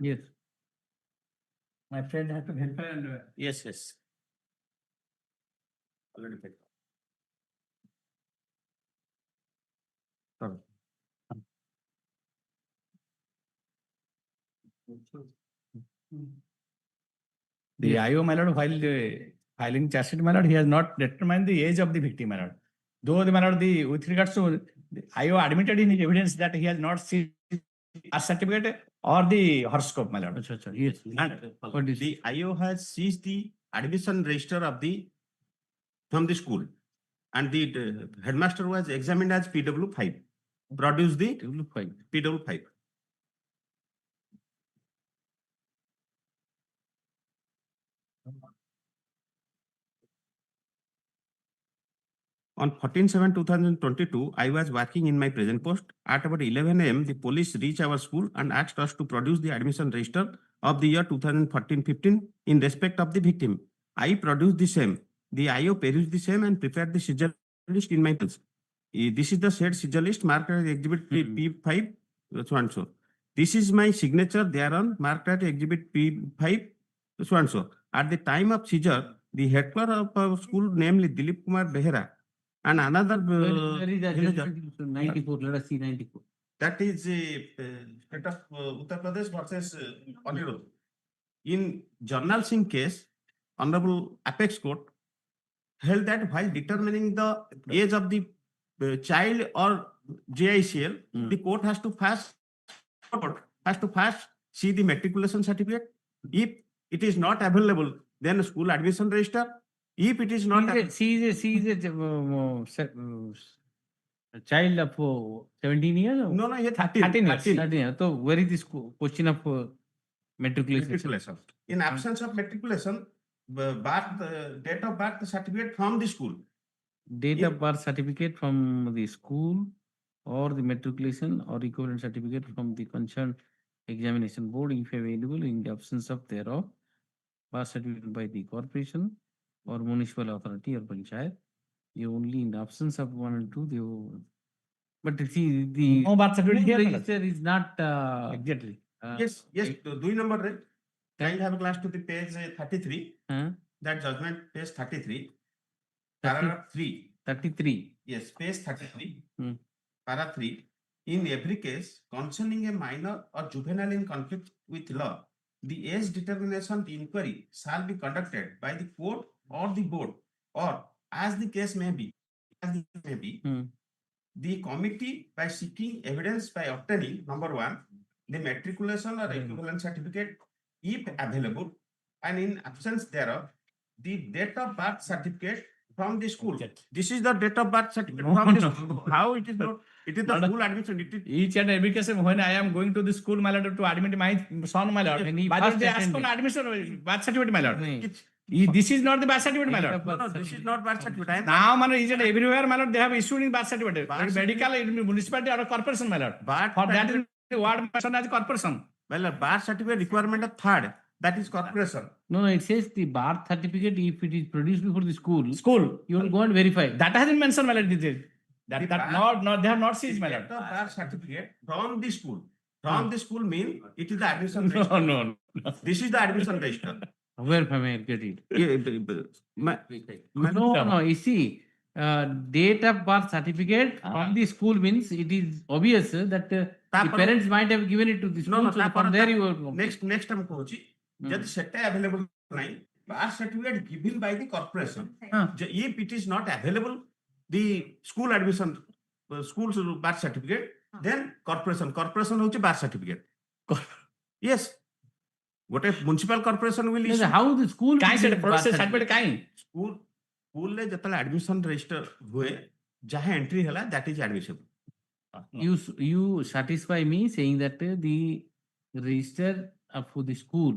Yes. My friend had to help her and. Yes, yes. Already paid. The IO, my lord, while filing charge sheet, my lord, he has not determined the age of the victim, my lord. Though, my lord, with regards to the IO admitted in his evidence that he has not seen a certificate or the horoscope, my lord. Yes. And What is the IO has seized the admission register of from the school, and the headmaster was examined as PW5. Produced the PW5. On 14/7/2022, I was working in my present post. At about 11 a.m., the police reached our school and asked us to produce the admission register of the year 2014-15 in respect of the victim. I produced the same. The IO perused the same and prepared the seizure list in my hands. This is the said seizure list marked as Exhibit P5, so and so. This is my signature thereon marked as Exhibit P5, so and so. At the time of seizure, the head clerk of our school, namely Dilip Kumar Behera, and another Where is that? villager, 94. Let us see 94. that is state of Uttar Pradesh versus Anirudh. In Jarnal Singh case, Honorable Apex Court held that while determining the age of the child or JICL, the court has to first see the matriculation certificate. If it is not available, then school admission register. If it is not, She is a child of 17 years? No, no, yeah, 13. 13 years. 13 years. So where is this question of matriculation? In absence of matriculation, date of birth certificate from the school. Date of birth certificate from the school or the matriculation or equivalent certificate from the concerned examination board if available. In the absence of thereof, birth certificate by the corporation or municipal authority or panchayat. You only in the absence of 1 and 2, but see the No birth certificate here, register is not exactly. Yes, do number right? Kind have a class to the page 33. That judgment page 33. Paragraph 3. 33. Yes, page 33. Para 3. In every case concerning a minor or juvenile in conflict with law, the age determination inquiry shall be conducted by the court or the board, or as the case may be, the committee by seeking evidence by obtaining number 1, the matriculation or equivalent certificate if available, and in absence thereof, the date of birth certificate from the school. This is the date of birth certificate from the school. How it is not? It is the school admission. It is Each and every case, when I am going to the school, my lord, to admit my son, my lord, but they ask for admission, birth certificate, my lord. This is not the birth certificate, my lord. No, this is not birth certificate. Now, my lord, is it everywhere, my lord, they have issued in birth certificate. Medical, municipality or a corporation, my lord. For that is the word mentioned as corporation. Well, birth certificate requirement of 3rd, that is corporation. No, it says the birth certificate, if it is produced before the school, you will go and verify. verify. That has been mentioned, my lord. That they have not seized, my lord. The birth certificate from the school. From the school mean it is the admission No, register. no, no. This is the admission register. Where can I get it? No, No, you see, date of birth certificate from the school means it is obvious that the parents might have given it to the school. So from there you are. next time କହୁଛି ଯଦି ସେଟା available ନାହିଁ birth certificate given by the corporation. If it is not available, the school admission, school's birth certificate, then corporation ହଉଛି birth certificate. Yes. ଗୋଟେ municipal corporation will issue. How the school? କାଇଁ ସେଟା process certificate କାଇଁ? School ରେ ଯେତେବେଳେ admission register ହୁଏ ଯାହା entry ହେଲା that is admissible. You satisfy me saying that the register for the school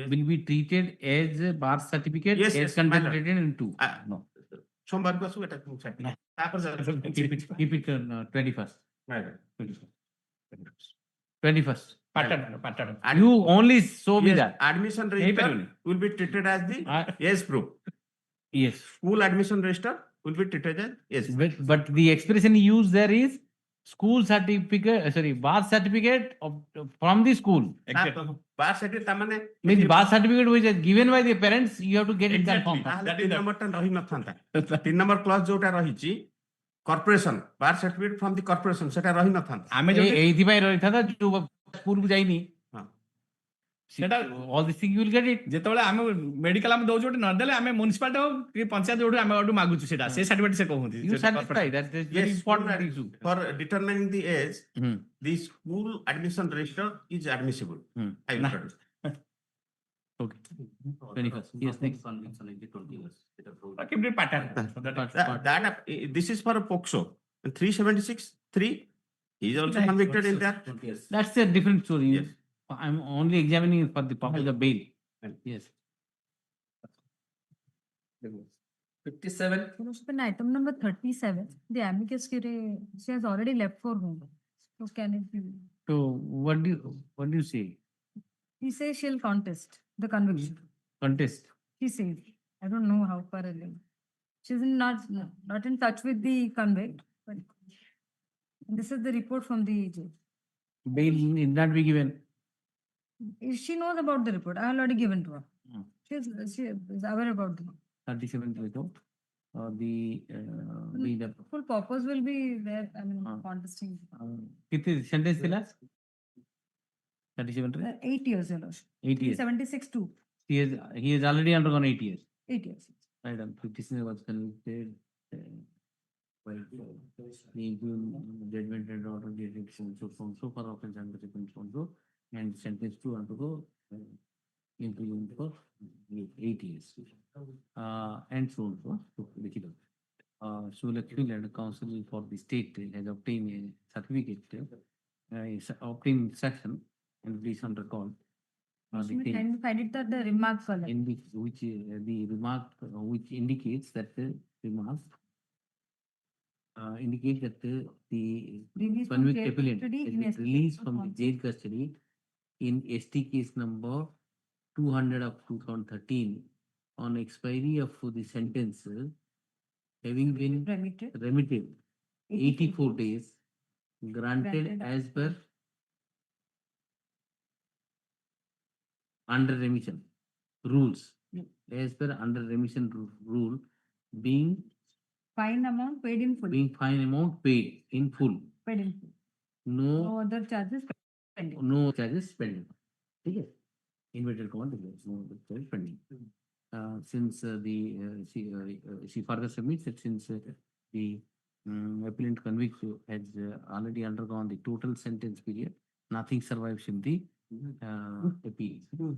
will be treated as a birth certificate Yes, as yes, my lord. contemplated in 2. No. सोमवारକୁ ଆସୁ ଏଟା ତାପରେ Keep it on 21st. Right. 21st. Pattern. You only show me Yes, that. admission register will be treated as the age proof. Yes. School admission register will be treated as age. But the expression used there is school certificate, birth certificate from the school. Birth certificate ତାମାନେ Means birth certificate which is given by the parents, you have to get it confirmed. ତାହେଲେ 3 ନମ୍ବରଟା ରହି ନଥାନ୍ତା 3 number Claus ଯୋଉଟା ରହିଛି corporation birth certificate from the corporation ସେଟା ରହି ନଥାନ୍ତା ଆମେ ଯୋଉ ଏଇଥିପାଇଁ ରହିଥାନ୍ତା ଯୋଉ ସ୍କୁଲକୁ ଯାଇନି ସେଟା all this thing you will get it. ଯେତେବେଳେ ଆମେ ମେଡିକାଲ ଆମେ ଦଉଛୁ ଗୋଟେ ନଦେଲେ ଆମେ ମ୍ୟୁନିସିପାଲିଟି ହଉ କି ପଞ୍ଚାୟତ ଯୋଉଠୁ ଆମେ ଗୋଟେ ମାଗୁଛୁ ସେଟା ସେ ସାର୍ଟିଫିକେଟ ସେ କହୁନ୍ତି You satisfy that is very Yes, important issue. for determining the age the school admission register is admissible. I will produce. Okay. 21st. Yes, next. Keep the pattern. This is for POCSO 376(3) he is also convicted in that. That's a different story. Yes. I'm only examining for the purpose of bail. Yes. 57. In item number 37, the amicus curiae, she has already left for home. So can it be? So what do you say? He says she'll contest the conviction. Contest. She says, I don't know how far along. She's not in touch with the convict. But this is the report from the judge. Bail need not be given. If she knows about the report, I already given to her. She is aware about the 37 report. The full purpose will be there. I mean, contesting. कितने sentence थिला? 37 रे? 8 years, your lordship. 8 years. 76(2). He has already undergone 8 years. 8 years. Right, and 56 was convicted. The judgment and order dated so far offense under section so and sentenced to undergo imprisonment for 8 years. And so on. So Lakshmi Land Council for the state has obtained a certificate, obtained instruction and released on record. And find it that the remark column. In which the remark which indicates that the remark indicate that the Release from convict jail appellant custody has in been ST released case from the jail custody in ST case number 200 of 2013 on expiry of the sentence having been remitted 84 days granted as per under remission rules as per under remission rule being Fine amount paid in full. Being fine amount paid in full. Paid in full. No other charges pending. No charges pending. Okay. Inverted comma no charges pending. Since she further submits that since the appellant convict has already undergone the total sentence period, nothing survives in the appeal.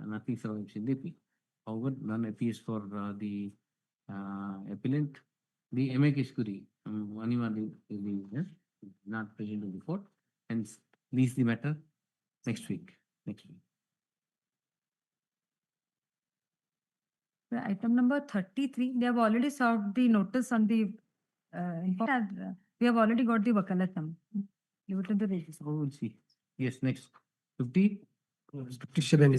Nothing survives in the appeal. However, none appears for the appellant. The amicus curiae, anyone not present in the court, hence leaves the matter next week. Item number 33, they have already served the notice on the, we have already got the wakalat number. Give it to the registrar. Oh, we'll see. Yes, next. 50? 57.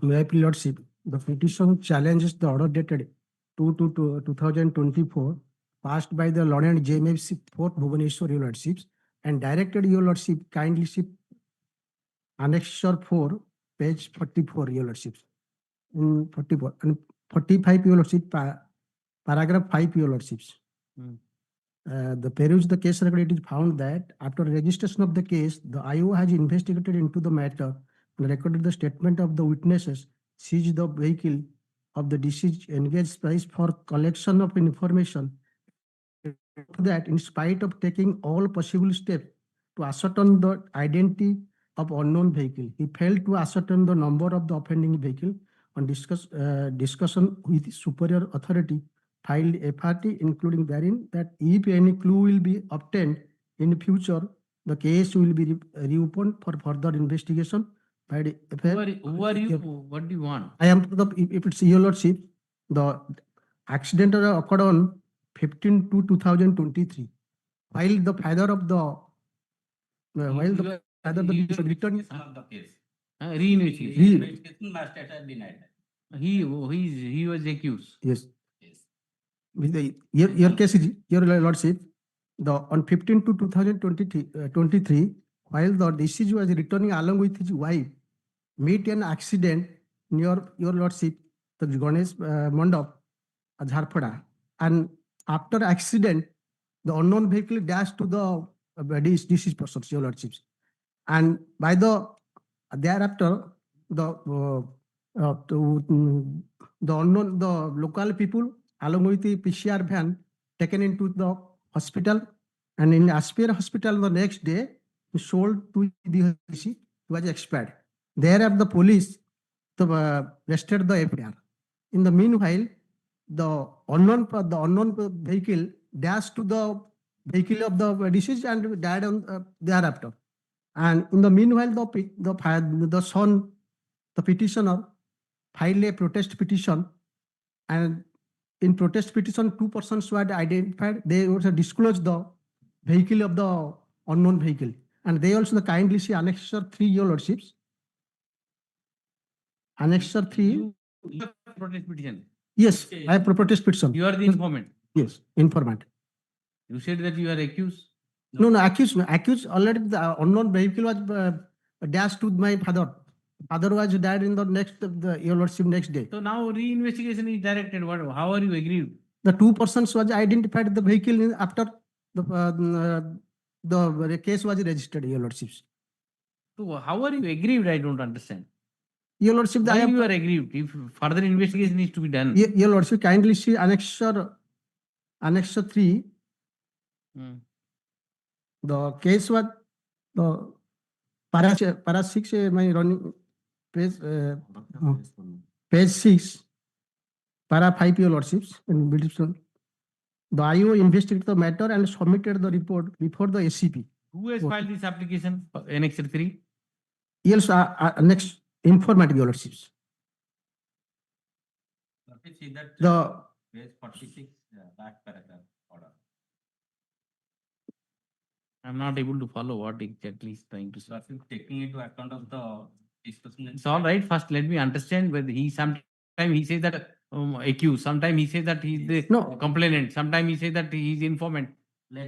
May I please lordship, the petition challenges the order dated 2/2/2024 passed by the Lord and JMFC 4th Bhubaneswar your lordships and directed your lordship kindly Annexure 4, page 44, Your Lordships. In 44 and 45, Your Lordship, paragraph 5, Your Lordships. The peruse the case record, it is found that after registration of the case, the IO has investigated into the matter and recorded the statement of the witnesses, seized the vehicle of the deceased, engaged price for collection of information. That in spite of taking all possible steps to ascertain the identity of unknown vehicle, he failed to ascertain the number of the offending vehicle. On discussion with superior authority, filed FRT, including therein that if any clue will be obtained in future, the case will be reopened for further investigation. By the Who are you? What do you want? I am if it's Your Lordship, the accident occurred on 15/2/2023. While the father of the while the father of the returned Reinvestigation. He was accused. Yes. With your case is, Your Lordship, on 15/2/2023, while the deceased was returning along with his wife, meet an accident near Your Lordship, the Ganesh Mandap, Jharpada, and after accident, the unknown vehicle dashed to the deceased person, Your Lordships, and by the thereafter the unknown, the local people along with the PCR van taken into the hospital, and in Aspire hospital the next day sold to the deceased, was expired. Thereafter the police arrested the FIR. In the meanwhile, the unknown vehicle dashed to the vehicle of the deceased and died on thereafter. And in the meanwhile, the son, the petitioner, filed a protest petition, and in protest petition, 2 persons were identified. They also disclosed the vehicle of the unknown vehicle, and they also kindly see Annexure 3, Your Lordships. Annexure 3. You have protest petition. Yes, I have protest petition. You are the informant. Yes, informant. You said that you are accused. No, accused. Accused already. The unknown vehicle was dashed to my father. Father was died in the next, Your Lordship, next day. So now reinvestigation is directed. How are you aggrieved? The 2 persons was identified the vehicle after the case was registered, Your Lordships. So how are you aggrieved? I don't understand. Your Lordship, why you are aggrieved? If further investigation needs to be done. Your Lordship, kindly see Annexure 3. The case was the para 6, my running page 6, para 5, Your Lordships, in British. The IO investigated the matter and submitted the report before the SCP. Who has filed this application? Annexure 3? Yes, next informative, Your Lordships. The page 46, last paragraph order. I'm not able to follow what exactly is trying to say. Taking into account of the discussion. It's all right. First, let me understand whether sometimes he says that accused, sometimes he says that he's the complainant, sometimes he says that he's informant.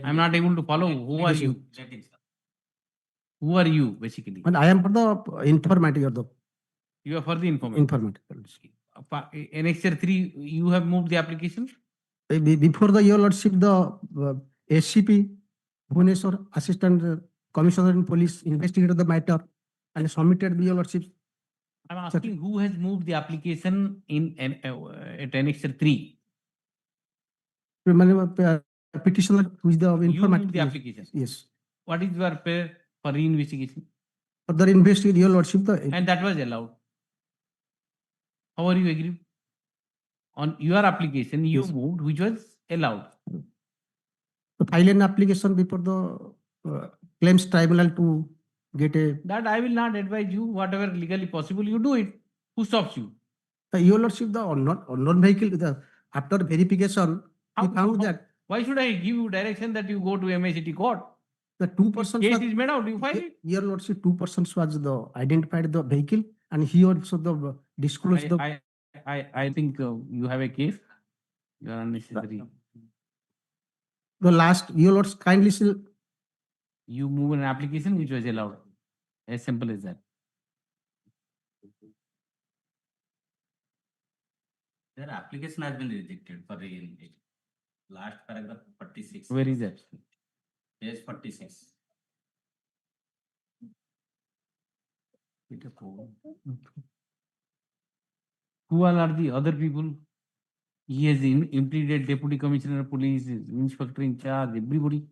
I'm not able to follow. Who are you? Who are you, basically? And I am for the informative. You are for the informant. Annexure 3, you have moved the application? Before the Your Lordship, the SCP, Bhubaneswar, Assistant Commissioner in Police, investigated the matter and submitted the Your Lordship. I'm asking who has moved the application at Annexure 3? Petitioner who is the informant. You moved the application? Yes. What is your pay for reinvestigation? Further investigate, Your Lordship. And that was allowed. How are you aggrieved? On your application, you moved, which was allowed. To file an application before the claims tribunal to get a. That I will not advise you. Whatever legally possible, you do it. Who stops you? Your Lordship, the unknown vehicle, after verification, we found that. Why should I give you direction that you go to MICT court? The 2 persons. Case is made out, you file it. Your Lordship, 2 persons was identified the vehicle, and he also disclosed I think you have a case. You are unnecessary. The last, Your Lordship, kindly still. You move an application which was allowed. As simple as that. Their application has been rejected for re-entry. Last paragraph 46. Where is that? Page 46. Who all are the other people? He has implicated Deputy Commissioner of Police, Inspector in charge, everybody.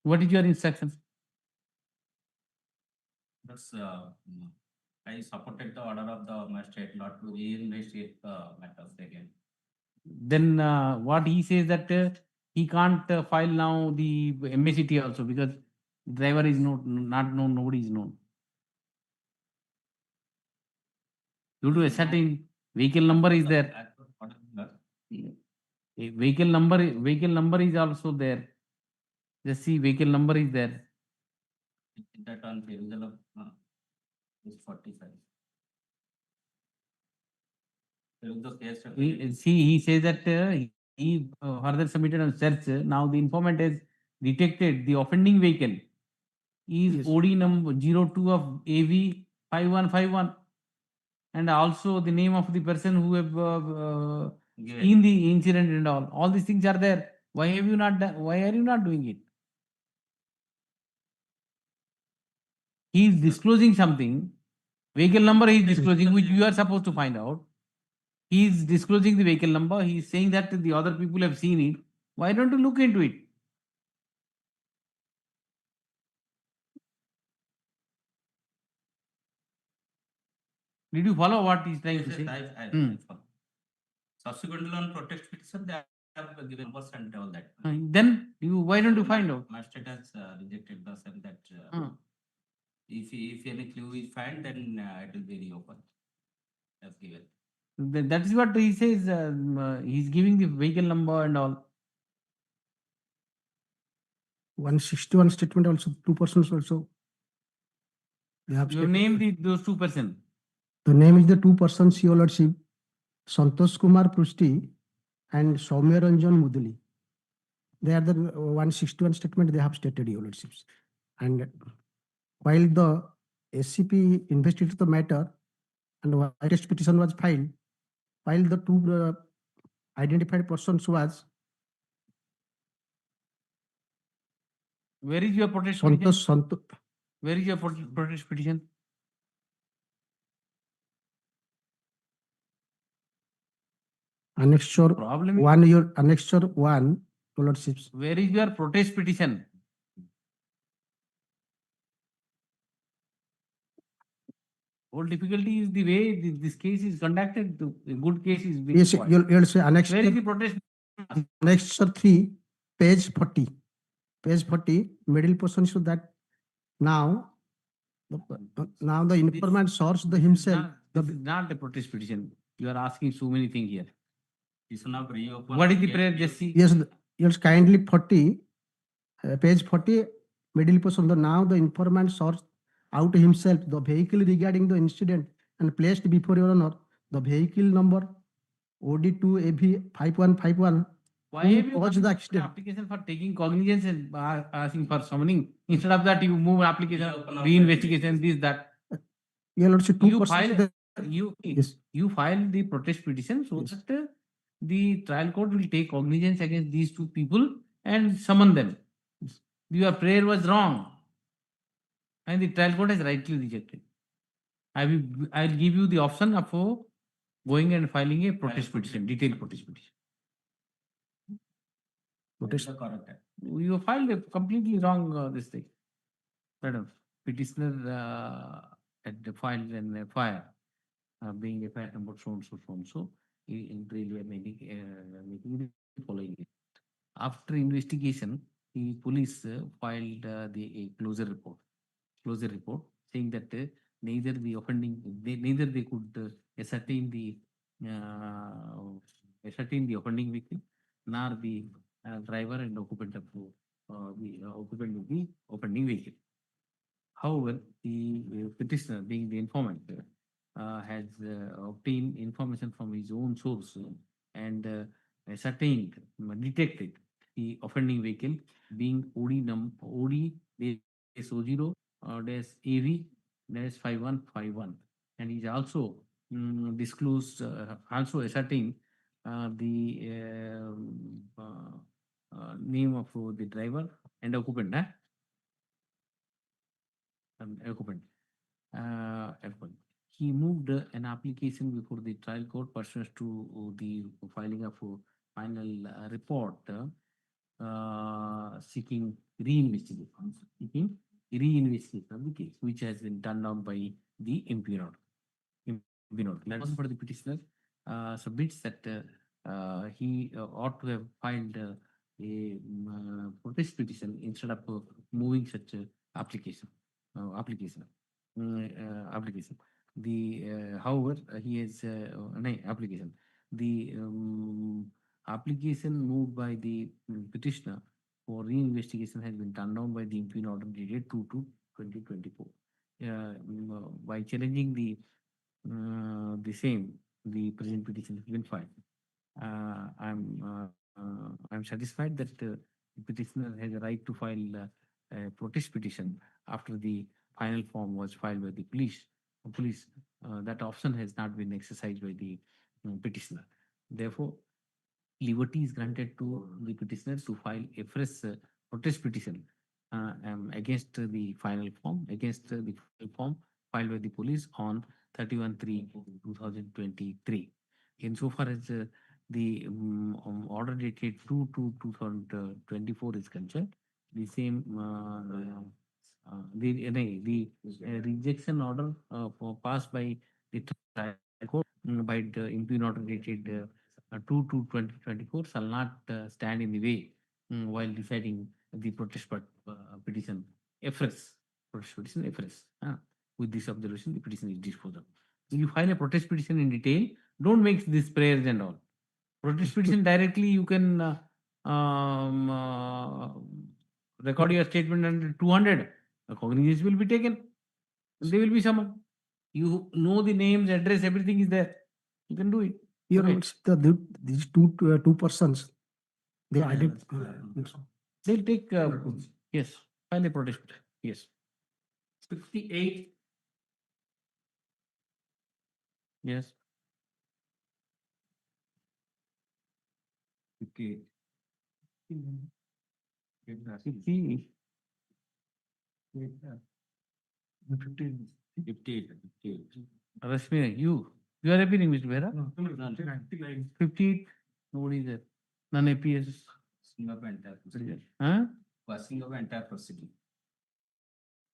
What is your instruction? Thus, I supported the order of the magistrate not to reinvestigate the matters again. Then what he says that he can't file now the MACT also because driver is not known, nobody is known. Due to a certain vehicle number is there. A vehicle number is also there. Just see vehicle number is there. That on perusal of is 45. The case He says that he further submitted on search. Now the informant has detected the offending vehicle is OD number 02 of AV 5151 and also the name of the person who have seen the incident and all. All these things are there. Why have you not done? Why are you not doing it? He is disclosing something. Vehicle number he is disclosing, which you are supposed to find out. He is disclosing the vehicle number. He is saying that the other people have seen it. Why don't you look into it? Did you follow what he is trying to say? I follow. Subsequently on protest petition, they have given numbers and all that. Then why don't you find out? Magistrate has rejected the same that if any clue is found, then it will be reopened. As given. That is what he says. He is giving the vehicle number and all. 161 statement also, 2 persons also. They have You name those 2 persons. The name is the 2 persons, Your Lordship, Santosh Kumar Prusti and Soumya Ranjan Mudali. They are the 161 statement they have stated, Your Lordships. And while the SCP investigated the matter and a test petition was filed, while the 2 identified persons was Where is your protest petition? Santosh. Where is your protest petition? Annexure Problem 1, your Annexure 1, Your Lordships. Where is your protest petition? Whole difficulty is the way this case is conducted. The good case is being Yes, filed. you'll say Annexure. Where is the protest? Annexure 3, page 40. Page 40, middle portion shows that now the informant source the himself. This is not a protest petition. You are asking so many things here. Petition of reopen. What is the prayer, Jesse? Yes, kindly 40, page 40, middle portion. Now the informant source out himself the vehicle regarding the incident and placed before Your Honor the vehicle number OD2 AV 5151. Why have you caused the done accident? application for taking cognizance and asking for summoning? Instead of that, you move application, reinvestigation, this, that. Your Lordship, 2 You persons. file, you file the protest petition so that the trial court will take cognizance against these 2 people and summon them. Your prayer was wrong. And the trial court has rightly rejected. I will give you the option of going and filing a protest petition, detailed protest petition. You filed a completely wrong this thing. Madam, petitioner had filed an FIR, being FIR number so and so. In really making the following. After investigation, the police filed the closure report saying that neither they could ascertain the offending victim nor the driver and occupant of the offending vehicle. However, the petitioner, being the informant, has obtained information from his own source and ascertained, detected the offending vehicle being OD S00 dash AV dash 5151. And he's also disclosed, also asserting the name of the driver and occupant. Occupant. Occupant. He moved an application before the trial court pursuant to the filing of a final report seeking reinvestigation of the case, which has been turned down by the impugnor. Counsel for the petitioner submits that he ought to have filed a protest petition instead of moving such application. However, he has application. The application moved by the petitioner for reinvestigation has been turned down by the impugned order dated 2/2/2024. By challenging the same, the present petition has been filed. I'm satisfied that the petitioner has a right to file a protest petition after the final form was filed by the police. That option has not been exercised by the petitioner. Therefore, liberty is granted to the petitioner to file a fresh protest petition against the final form, filed by the police on 31/3/2023. Insofar as the order dated 2/2/2024 is concerned, the same the rejection order passed by the trial court by the impugned order dated 2/2/2024 shall not stand in the way while deciding the protest petition afresh. With this observation, the petition is disposed of. You file a protest petition in detail. Don't make these prayers and all. Protest petition directly you can record your statement under 200. A cognizance will be taken. They will be summoned. You know the names, address, everything is there. You can do it. Your Okay. Lords, these two persons, they They'll take yes, file a protest. Yes. 58. Yes. 58. 50. 58. Rashmi, you are appearing, Mr. Behra? No, 58. Nobody is there. None appears. Of entire proceeding. Huh? Passing of entire proceeding.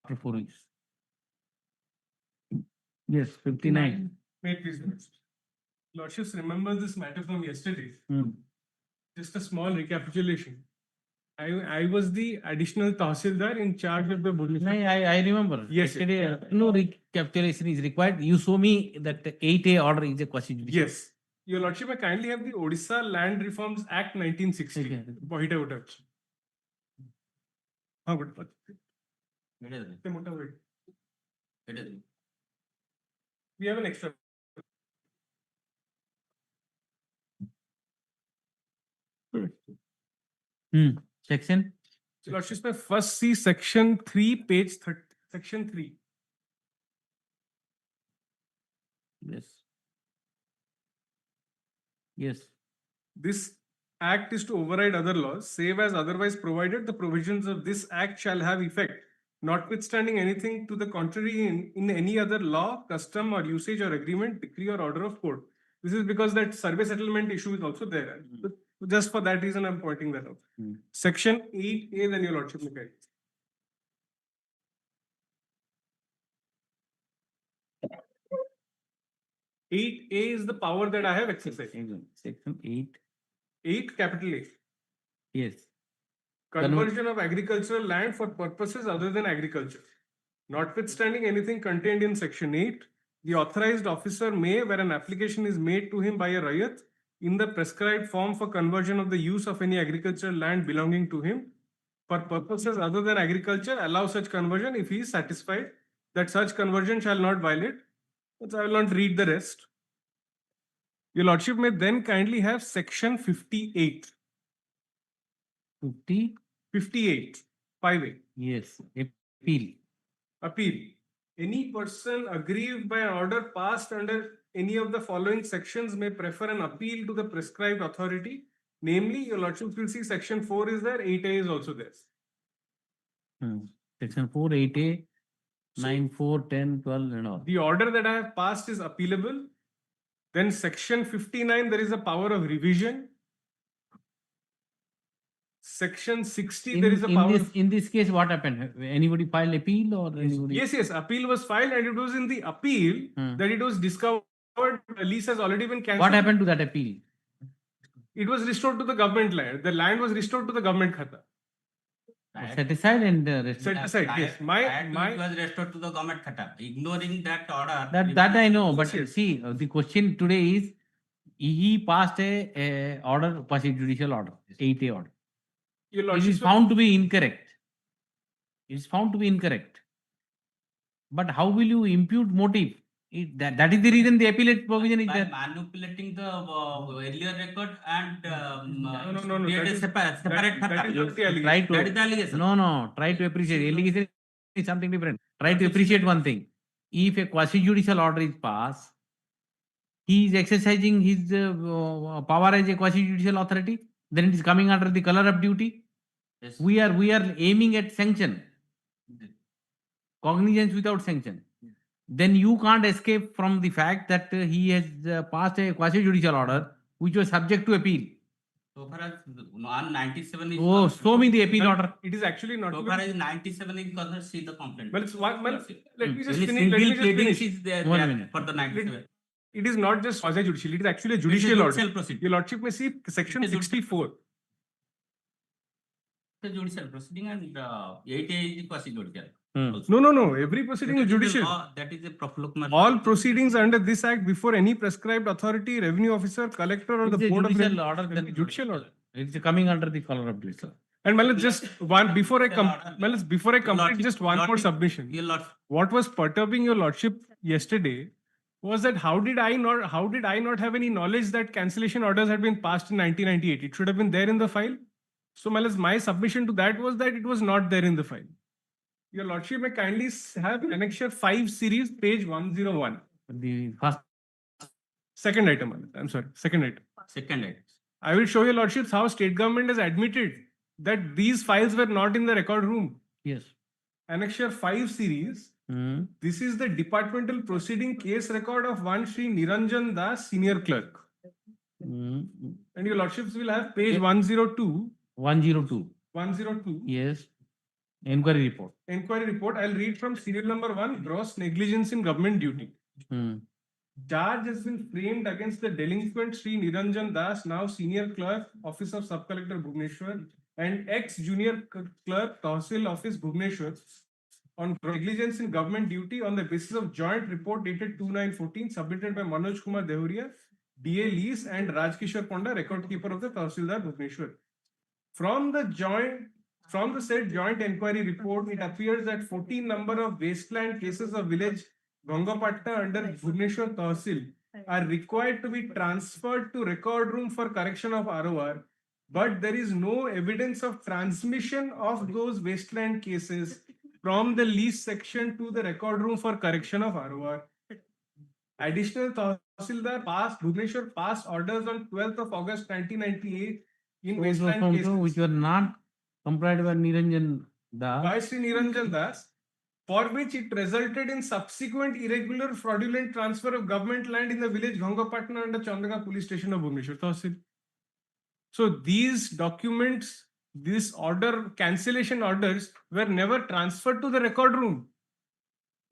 After 4 weeks. Yes, 59. Wait, please. Lordships, remember this matter from yesterday. Just a small recapitulation. I was the additional Tahsildar in charge of the Bhubaneswar. I remember. Yes. Yesterday, no recapitulation is required. You show me that 8A order is a quasi judicial. Yes. Your Lordship, I kindly have the Odisha Land Reforms Act 1960. Bahita uttach. हाँ but इतने मोटा weight. We have an extra. Section? So Lordship, may first see section 3, page 30, section 3. Yes. Yes. This act is to override other laws, save as otherwise provided, the provisions of this act shall have effect, notwithstanding anything to the contrary in any other law, custom or usage or agreement, decree or order of court. This is because that survey settlement issue is also there. So just for that reason, I'm pointing that out. Section 8A, then your Lordship may guide. Eight A is the power that I have exercised. Section 8. 8 capital A. Yes. Conversion of agricultural land for purposes other than agriculture. Notwithstanding anything contained in section 8, the authorized officer may, where an application is made to him by a rayat, in the prescribed form for conversion of the use of any agricultural land belonging to him, for purposes other than agriculture, allow such conversion if he is satisfied that such conversion shall not violate. But I will not read the rest. Your Lordship may then kindly have section 58. 50? 58. 5A. Yes. Appeal. appeal. Any person aggrieved by an order passed under any of the following sections may prefer an appeal to the prescribed authority. Namely, your lordship will see section 4 is there, 8A is also there. Section 4, 8A, 9, 4, 10, 12 and all. The order that I have passed is appealable. Then section 59, there is a power of revision. Section 60, there is a power of... In this case, what happened? Anybody filed appeal or anybody? Yes, appeal was filed and it was in the appeal that it was discovered the lease has already been cancelled. What happened to that appeal? It was restored to the government land. The land was restored to the government khata. Set aside and Set aside, yes. It was restored to the government khata. Ignoring that order. That I know, but see, the question today is, he passed a order, judicial order, 8A order. It is found to be incorrect. It is found to be incorrect. But how will you impute motive? That is the reason the appellate provision is there. Manipulating the earlier record and No. create a separate that is not the allegation. Try to, That is the allegation. No. Try to appreciate. Allegation is something different. Try to appreciate one thing. If a quasi-judicial order is passed, he is exercising his power as a quasi-judicial authority, then it is coming under the color of duty. Yes. We are aiming at sanction. Cognizance without sanction. Then you can't escape from the fact that he has passed a quasi-judicial order which was subject to appeal. So far as 97 is... Oh, show me the appeal order. It is actually not... So far as 97 is concerned, see the complaint. Let me just Any finish. single pleadings is there minute. for the 97. It is not just quasi-judicial, it is actually a judicial order. judicial proceeding. Your lordship may see section 64. The judicial proceeding and 8A is quasi-judicial. No. Every proceeding is judicial. That is a profluc. All proceedings under this act before any prescribed authority, revenue officer, collector, or the board of judicial order. Then judicial order. It's coming under the color of duty. And Malas, just one before I complete just one more submission. What was perturbing your lordship yesterday was that how did I not have any knowledge that cancellation orders had been passed in 1998? It should have been there in the file. So Malas, my submission to that was that it was not there in the file. Your lordship may kindly have annexure 5 series, page 101. The first. Second item, Malas. I'm sorry, second item. Second item. I will show your lordships how state government has admitted that these files were not in the record room. Yes. Annexure 5 series. This is the departmental proceeding case record of one Sri Niranjan Das, senior clerk. And your lordships will have page 102. 102. Yes. Inquiry report. Inquiry report. I'll read from serial number 1, gross negligence in government duty. Charge has been framed against the delinquent Sri Niranjan Das, now senior clerk, office of sub-collector Bhubaneswar, and ex-junior clerk, Tahsil office Bhubaneswar, on negligence in government duty on the basis of joint report dated 2/9/14 submitted by Manoj Kumar Dehuria, DA Lease, and Rajkishore Ponda, record keeper of the Tahsildar Bhubaneswar. From the said joint inquiry report, it appears that 14 number of wasteland cases of village Gangapatna under Bhubaneswar Tahsil are required to be transferred to record room for correction of ROR, but there is no evidence of transmission of those wasteland cases from the lease section to the record room for correction of ROR. Additional Tahsildar Bhubaneswar passed orders on 12th of August 1998 in wasteland cases. Which were not complied by Niranjan Das. By Sri Niranjan Das, for which it resulted in subsequent irregular fraudulent transfer of government land in the village Gangapatna under Chandanga police station of Bhubaneswar Tahsil. So these documents, this order, cancellation orders were never transferred to the record room.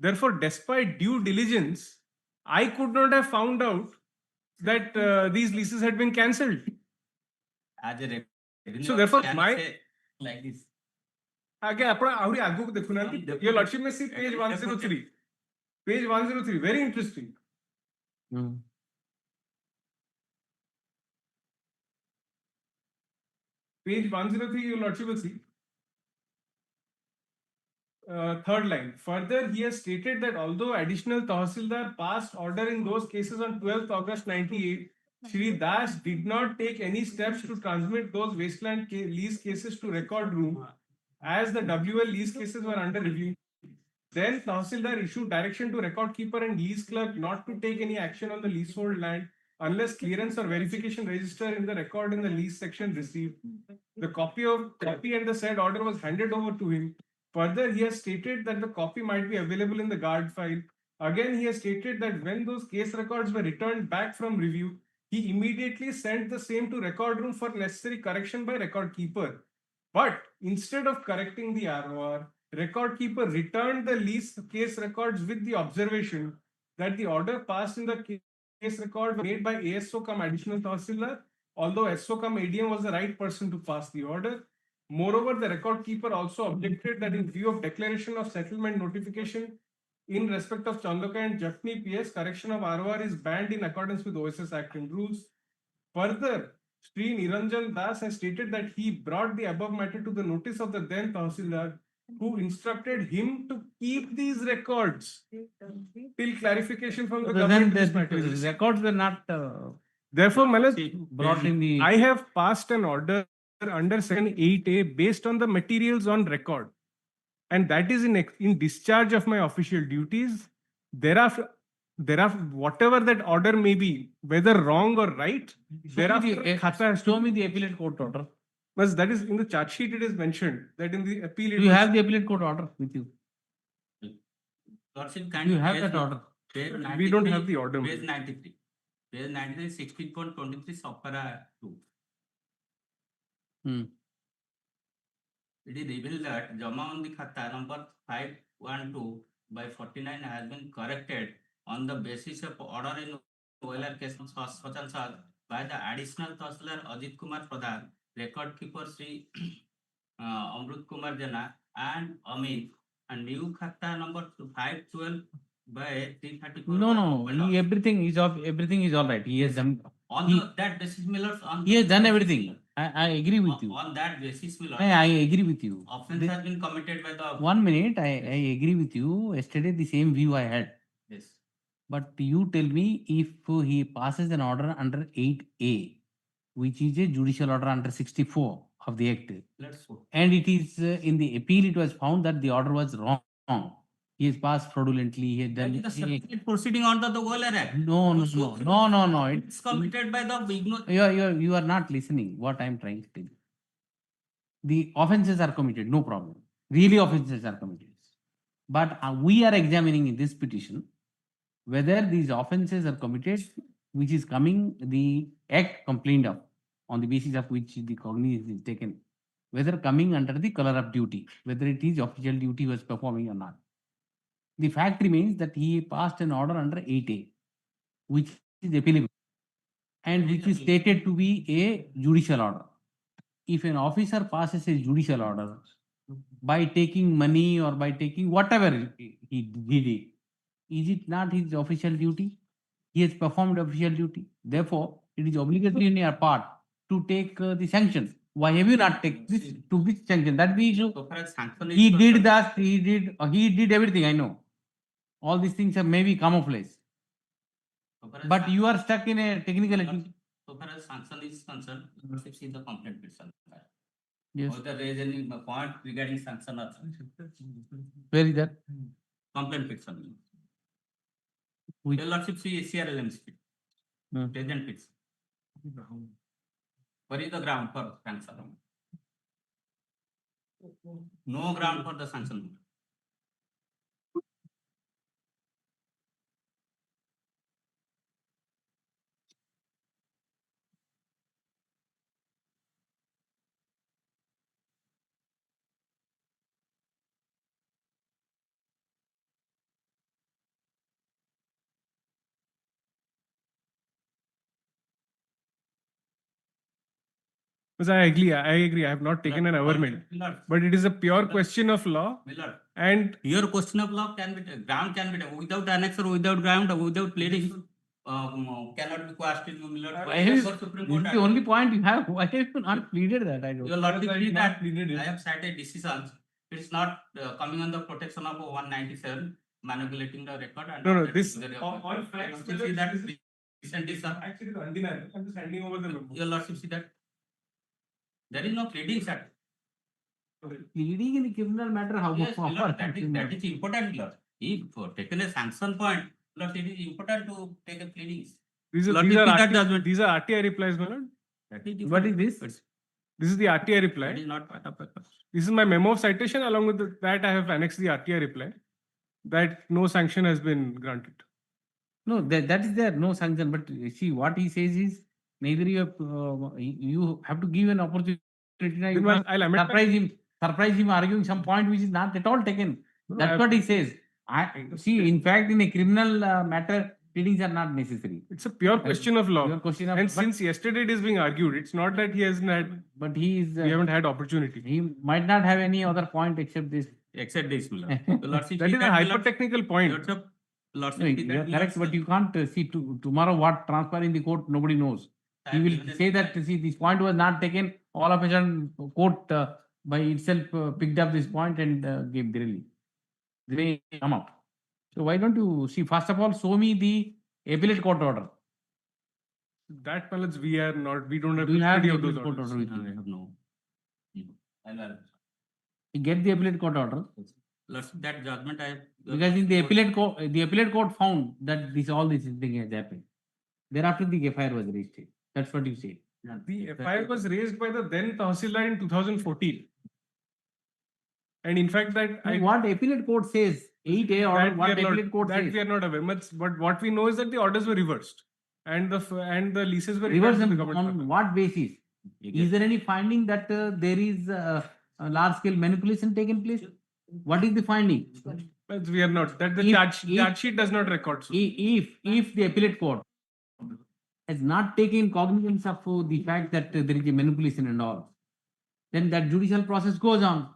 Therefore, despite due diligence, I could not have found out that these leases had been cancelled. So therefore, like this. Your lordship may see page 103. Page 103, very interesting. Page 103, your lordship will see. Third line. Further, he has stated that although additional Tahsildar passed order in those cases on 12th August 98, Shri Das did not take any steps to transmit those wasteland lease cases to record room as the WL lease cases were under review. then Tahsildar issued direction to record keeper and lease clerk not to take any action on the leasehold land unless clearance or verification register in the record in the lease section received. The copy and the said order was handed over to him. Further, he has stated that the copy might be available in the guard file. Again, he has stated that when those case records were returned back from review, he immediately sent the same to record room for necessary correction by record keeper. But instead of correcting the ROR, record keeper returned the lease case records with the observation that the order passed in the case record made by ASO cum additional Tahsildar, although SO cum ADM was the right person to pass the order. Moreover, the record keeper also objected that in view of declaration of settlement notification in respect of Chandoka and Jaffni PS, correction of ROR is banned in accordance with OSS Act and rules. Further, Sri Niranjan Das has stated that he brought the above matter to the notice of the then Tahsildar, who instructed him to keep these records till clarification from the government. The records were not Therefore, Malad, brought in the. I have passed an order under Section 8A based on the materials on record, and that is in discharge of my official duties. Thereafter, whatever that order may be, whether wrong or right, thereafter, Show me the appellate court order. But that is in the charge sheet. It is mentioned that in the appeal. Do you have the appellate court order with you? Lordship, You have that order. We don't have the order. Page 93. Page 93, 16.23, subpara 2. It is revealed that Jamaundi Khata number 512 by 49 has been corrected on the basis of order in OLR case such and such by the additional Tahsildar Ajit Kumar Pradhan, record keeper Sri Amrut Kumar Jana and Amin, and new Khata number 512 by 334. No, everything is all right. He has done. That basis, Miller. He has done everything. I agree with you. On that basis, Miller. I agree with you. Offense has been committed by the. 1 minute, I agree with you. Yesterday, the same view I had. Yes. But you tell me if he passes an order under 8A, which is a judicial order under 64 of the Act. Let's go. And it is in the appeal, it was found that the order was wrong. He has passed fraudulently. He has done. That is a separate proceeding under the OLR Act. No. It's committed by the. You are not listening. What I am trying to tell you. The offences are committed, no problem. Really, offences are committed. But we are examining in this petition whether these offences are committed, which is coming the act complained of, on the basis of which the cognizance is taken, whether coming under the color of duty, whether it is official duty he was performing or not. The fact remains that he passed an order under 8A, which is appealable, and which is stated to be a judicial order. If an officer passes a judicial order by taking money or by taking whatever he did, is it not his official duty? He has performed official duty. Therefore, it is obligatory on your part to take the sanction. Why have you not taken this to this sanction? That the issue. So far as sanction is He did concerned- that. He did everything. I know. All these things are maybe camouflage. So far as But san- you are stuck in a technicality. So far as sanction is concerned, you should see the complaint petition. Yes. Or the raise any point regarding sanction or Where is that? complaint petition. Which- Your Lordship, see CRLMC. Present petition. What is the ground for sanction? No ground for the sanction. Because I agree. I have not taken an averment, but it is a pure question of law. Miller, And your question of law can be ground can be without annex or without ground or without pleading. Cannot be questioned. Miller. Why have this is the only point you have. Why have you not pleaded that? I don't. Your Lordship, see that I have cited decisions. It is not coming on the protection of 197, manipulating the record. And No, not this letting the all record. facts. You see that recent decision. Actually, it's undeniable. I'm just handing over the memo. Your Lordship, see that there is no pleading set. Pleading in a criminal matter, how Yes, my lord, that is important? important, Lord. If taken a sanction point, Lord, it is important to take a pleadings. These Lord, are if that judgment. these are RTI replies, my lord. That is What is different. this? This is the RTI That reply. is not part of paper. This is my memo of citation. Along with that, I have annexed the RTI reply that no sanction has been granted. No, that is there, no sanction, but see, what he says is, neither you have to give an opportunity, now you Then I'll can't amend my- surprise him arguing some point which is not at all taken. No, That's I- what he says. See, in fact, in a criminal matter, pleadings are not necessary. It's a pure question of law. Pure question of- And but- since yesterday it is being argued, it's not that he hasn't had, But he is, we haven't had opportunity. he might not have any other point except this. Except this, my lord. The lordship That is a my lord- hyper-technical point. Lordship, lordship No, is you that are my correct, but lordship- you can't see tomorrow what transpire in the court, nobody knows. He have will given a say that, see, this point was not taken, all of a sudden, court by itself picked up this point and gave the relief. They may come up. So why don't you see, first of all, show me the appellate court order. That knowledge we are not, we don't have Do you have custody the of those appellate court orders. order with No, I you? have no. You get the appellate court order, Lordship, that judgment I have. because in the appellate court found that all this thing has happened. Thereafter, the FIR was registered. That's what you say. The FIR was raised by the then Tahsildar in 2014. And in fact, What appellate court says, 8A order, that what we are appellate not, court that says. we are not aware. But what we know is that the orders were reversed, and the leases were Reverse returned to the on government. what basis? Is there any finding that there is a large scale manipulation taken place? What is the finding? But we are not. That the If- charge sheet does not record. So. If the appellate court has not taken cognizance of the fact that there is a manipulation and all, then that judicial process goes on.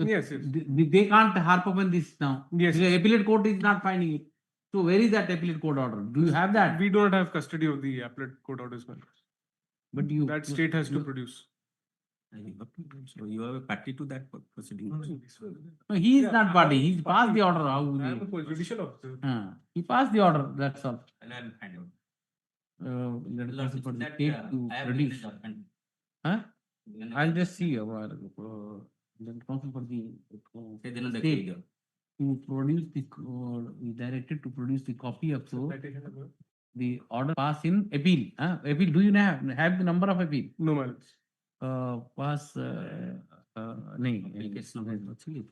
So Yes. they can't harp upon this now. Yes. The appellate court is not finding it. So where is that appellate court order? Do you have that? We do not have custody of the appellate court orders. But That state has to produce. So you have a party to that proceeding. No, he is not party. He's passed the order. I am a judicial officer. He passed the order. That's all. And I'll find out. Let us Lordship, for the that, state I to have produce. given a judgment. Huh? Given a I'll judgment. just see our council for the Say then the state figure. to produce the we directed to produce the copy of the order passed in appeal. Appeal. Do you have the number of appeal? No, man. Pass.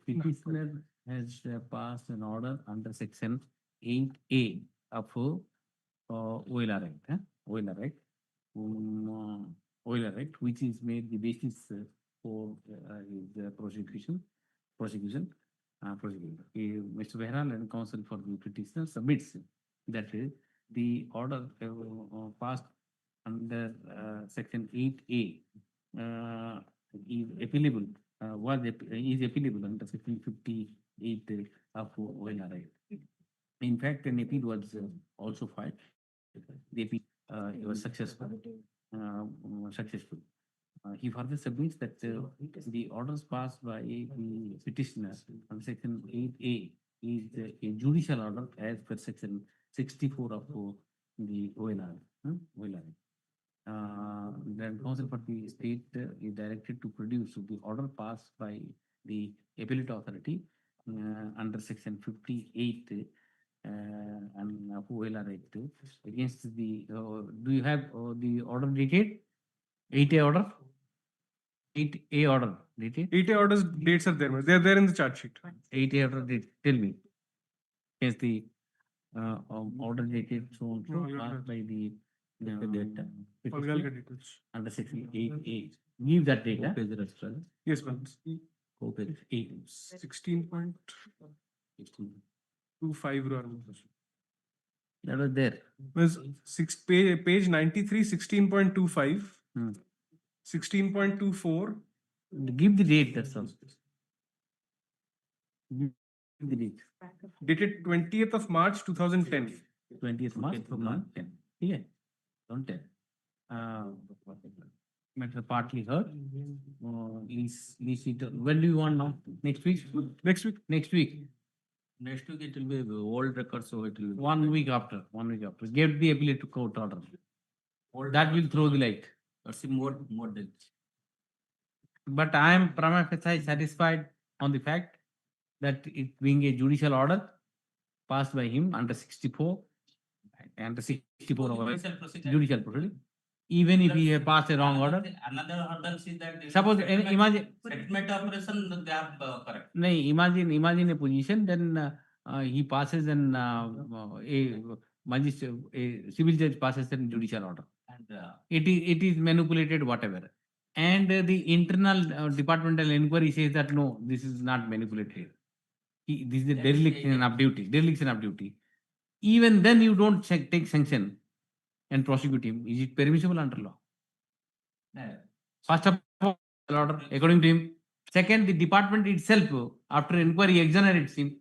Petitioner has passed an order under section 8A of OLR Act. OLR Act. OLR Act, which is made the basis for his prosecution. Mr. Behral and counsel for the petitioner submits that the order passed under section 8A is appealable, is appealable under section 58 of OLR Act. In fact, an appeal was also filed. The appeal was successful. He further submits that the orders passed by the petitioner on section 8A is a judicial order as per section 64 of the OLR. Then counsel for the state is directed to produce the order passed by the appellate authority under section 58 and OLR Act against the. Do you have the order dated? 8A order. 8A order dated. 8A orders dates are there. They are there in the charge sheet. 8A order date. Tell me. Yes, the order dated so passed by the under section 8A. Give that data. Yes, ma'am. 16.25. That was there. Was page 93, 16.25. 16.24. Give the date, that's all. Give the date. Dated 20th of March 2010. 20th March 2010. Yeah. Don't tell. Matter partly heard. When do you want now? Next week? Next week. Next week. Next week it will be old record, so it will be 1 week after. 1 week after. Get the appellate to court order. That will throw the light. Or see more dates. But I am prima facie satisfied on the fact that it being a judicial order passed by him under 64, under 64 of judicial proceeding. Even if he have passed a wrong order. Another hurdle is that. Suppose imagine. Settlement operation, they are correct. No, imagine a position, then he passes and a magistrate, a civil judge passes a judicial order. And It is manipulated, whatever. And the internal departmental inquiry says that no, this is not manipulated. This is a dereliction of duty. Dereliction of duty. Even then, you don't take sanction and prosecute him. Is it permissible under law? First of all, order according to him. Second, the department itself, after inquiry, exonerates him,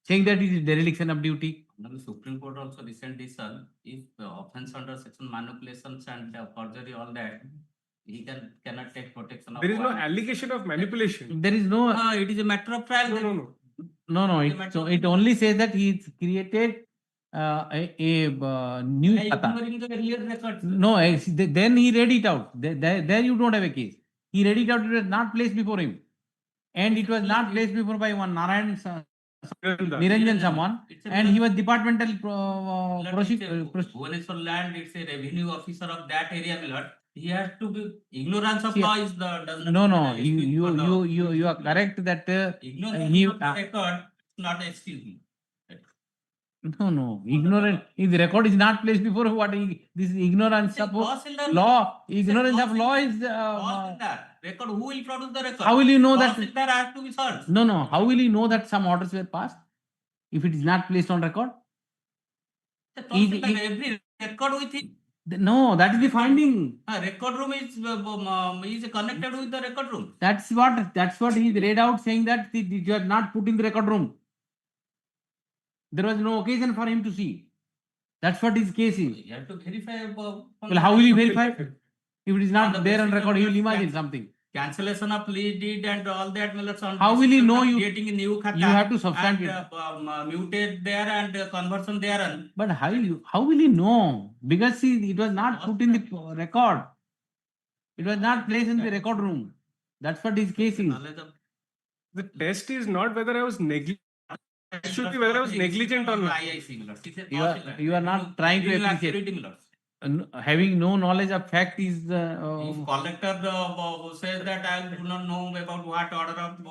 saying that it is dereliction of duty. the Supreme Court also recently said, if offense under section manipulations and forgery, all that, he cannot take protection of. There is no one. allegation of manipulation. There is no. It is a matter of trial. No. It only says that he created a new kata. Ignoring the earlier records. No, then he read it out. There you don't have a case. He read it out. It was not placed before him, and it was not placed before by one Niranjan someone, and he was departmental Bhubaneswar land, it's a revenue officer of that area, my lord. He has to be ignorance of law is the does not. No, you are correct that Ignorance he of the record not excuse me. No, ignorant. If the record is not placed before, this is ignorance of law. Ignorance of law is. Record, who will produce the record? How will you know that? There has to be searched. No. How will you know that some orders were passed if it is not placed on record? Every record with it. No, that is the finding. Record room is connected with the record room. That's what he read out, saying that you are not put in the record room. There was no occasion for him to see. That's what his case is. You have to verify. Well, how will you verify? If it is not there on record, he will imagine something. Cancellation of lease deed and all that. How will he know you? Creating a new khata. You have to substantiate. And mutate there and conversion there. But how will he know? Because see, it was not put in the record. It was not placed in the record room. That's what his case is. The test is not whether I was negligent. It should be whether I was negligent or not. You are not trying to appreciate. Having no knowledge of fact is. If collector says that I do not know about what order of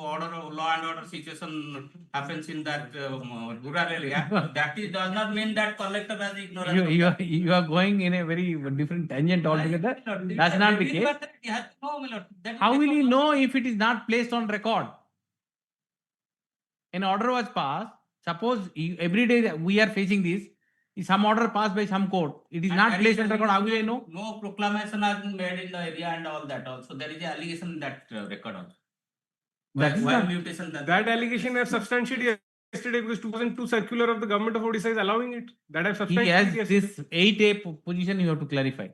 law and order situation happens in that rural area, that does not mean that collector has ignorance. You are going in a very different tangent altogether. That's not the case. How will he know if it is not placed on record? An order was passed. Suppose every day we are facing this. Some order passed by some court. It is not placed on record. How will I know? No proclamation has been made in the area and all that also. There is an allegation in that record also. That allegation I have substantiated yesterday because 2002 circular of the government of Odisha is allowing it. That I have He substantiated has yesterday. this 8A position you have to clarify.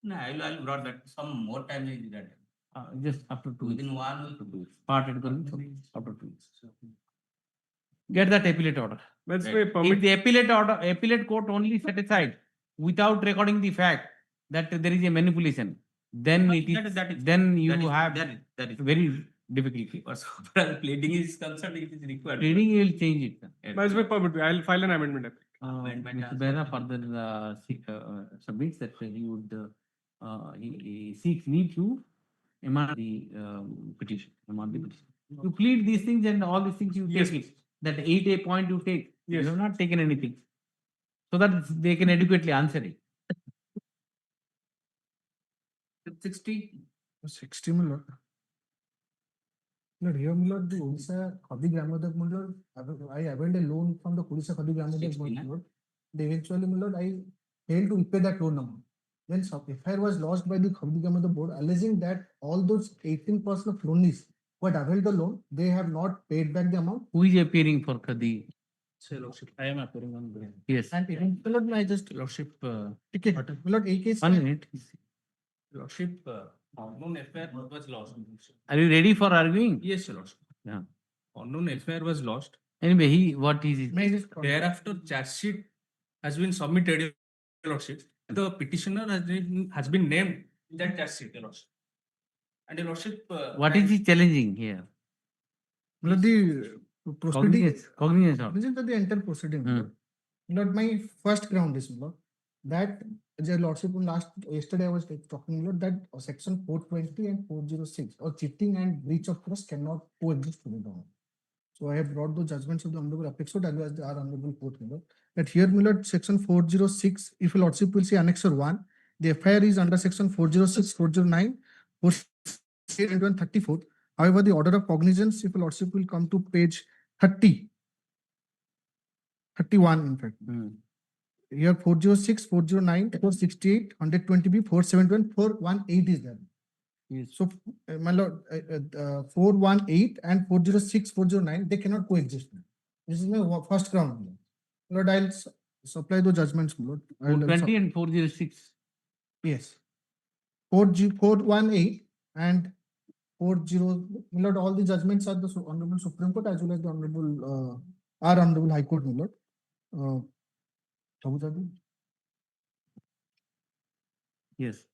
No, I'll brought that. Some more time is that. Just after 2 weeks. Within 1 week to 2 weeks. After 2 weeks. Get that appellate order. That's If the appellate court only set aside without recording the fact that there is a manipulation, then it is, then you have very difficulty. As far as pleading is concerned, it is required. Pleading will change it. That's my permit. I'll file an amendment. Mr. Behra further submits that he would he seeks me to amend the petition. You plead these things and all these things you take it. That 8A point you take. You have not taken anything. So that they can adequately answer it. 60 million. No, here, Milord, the Odisha Khadi Gramodak Milord, I availed a loan from the Odisha Khadi Gramodak Milord. Eventually, Milord, I failed to repay that loan amount. Then FIR was lodged by the Khadi Gramodak board, alleging that all those 18% of loanees who had availed the loan, they have not paid back the amount. Who is appearing for Khadi? I am appearing on behalf. Yes. And Milord, I just Lordship. Milord, a case. 1 minute. Lordship, unknown affair was lost. Are you ready for arguing? Yes, Your Lordship. Yeah. Unknown affair was lost. Anyway, what is it? Thereafter, charge sheet has been submitted, Your Lordship. The petitioner has been named in that charge sheet, Your Lordship. And your lordship. What is he challenging here? Lord, the proceeding. Cognizance of. Cognizance of the entire proceeding. Lord. Lord, my first ground is, Lord, that the lordship yesterday I was talking, Lord, that section 420 and 406 or cheating and breach of trust cannot coexist together. So I have brought the judgments of the Honorable Apex Court as well as our Honorable Court, Lord. That here, my Lord, section 406, if your lordship will see annexure 1, the FIR is under section 406, 409, 468 and 134. However, the order of cognizance, if your lordship will come to page 30, 31 in fact. Here 406, 409, 468, 120B, 471, 418 is there. Yes. So, my lord, 418 and 406, 409, they cannot coexist. This is my first ground. Lord, I'll supply those judgments, Lord. 420 and 406. Yes. 418 and 40, my lord, all the judgments are the Honorable Supreme Court as well as the Honorable, our Honorable High Court, my lord. Yes.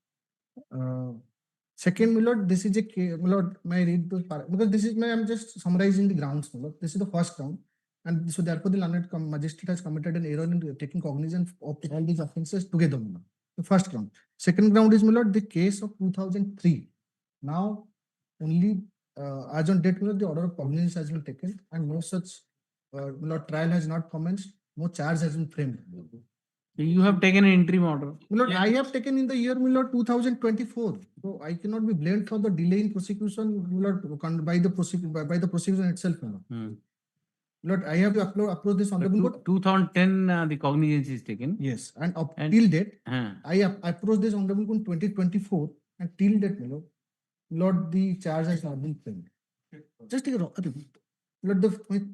Second, my lord, this is a case, my lord, may I read those because this is I'm just summarizing the grounds, my lord. This is the first ground, and so therefore the learned magistrate has committed an error in taking cognizance of all these offences together, my lord. The first ground. Second ground is, my lord, the case of 2003. Now, only as on date, my lord, the order of cognizance has been taken, and no such my lord, trial has not commenced. No charge has been framed. You have taken an interim order. My lord, I have taken in the year, my lord, 2024. So I cannot be blamed for the delay in prosecution, my lord, by the prosecution itself, my lord. My lord, I have to approach this honorable court. 2010, the cognizance is taken. Yes, and up till date, I I approached this honorable court in 2024, and till date, my lord, the charge has not been framed. Just take a rock. Lord,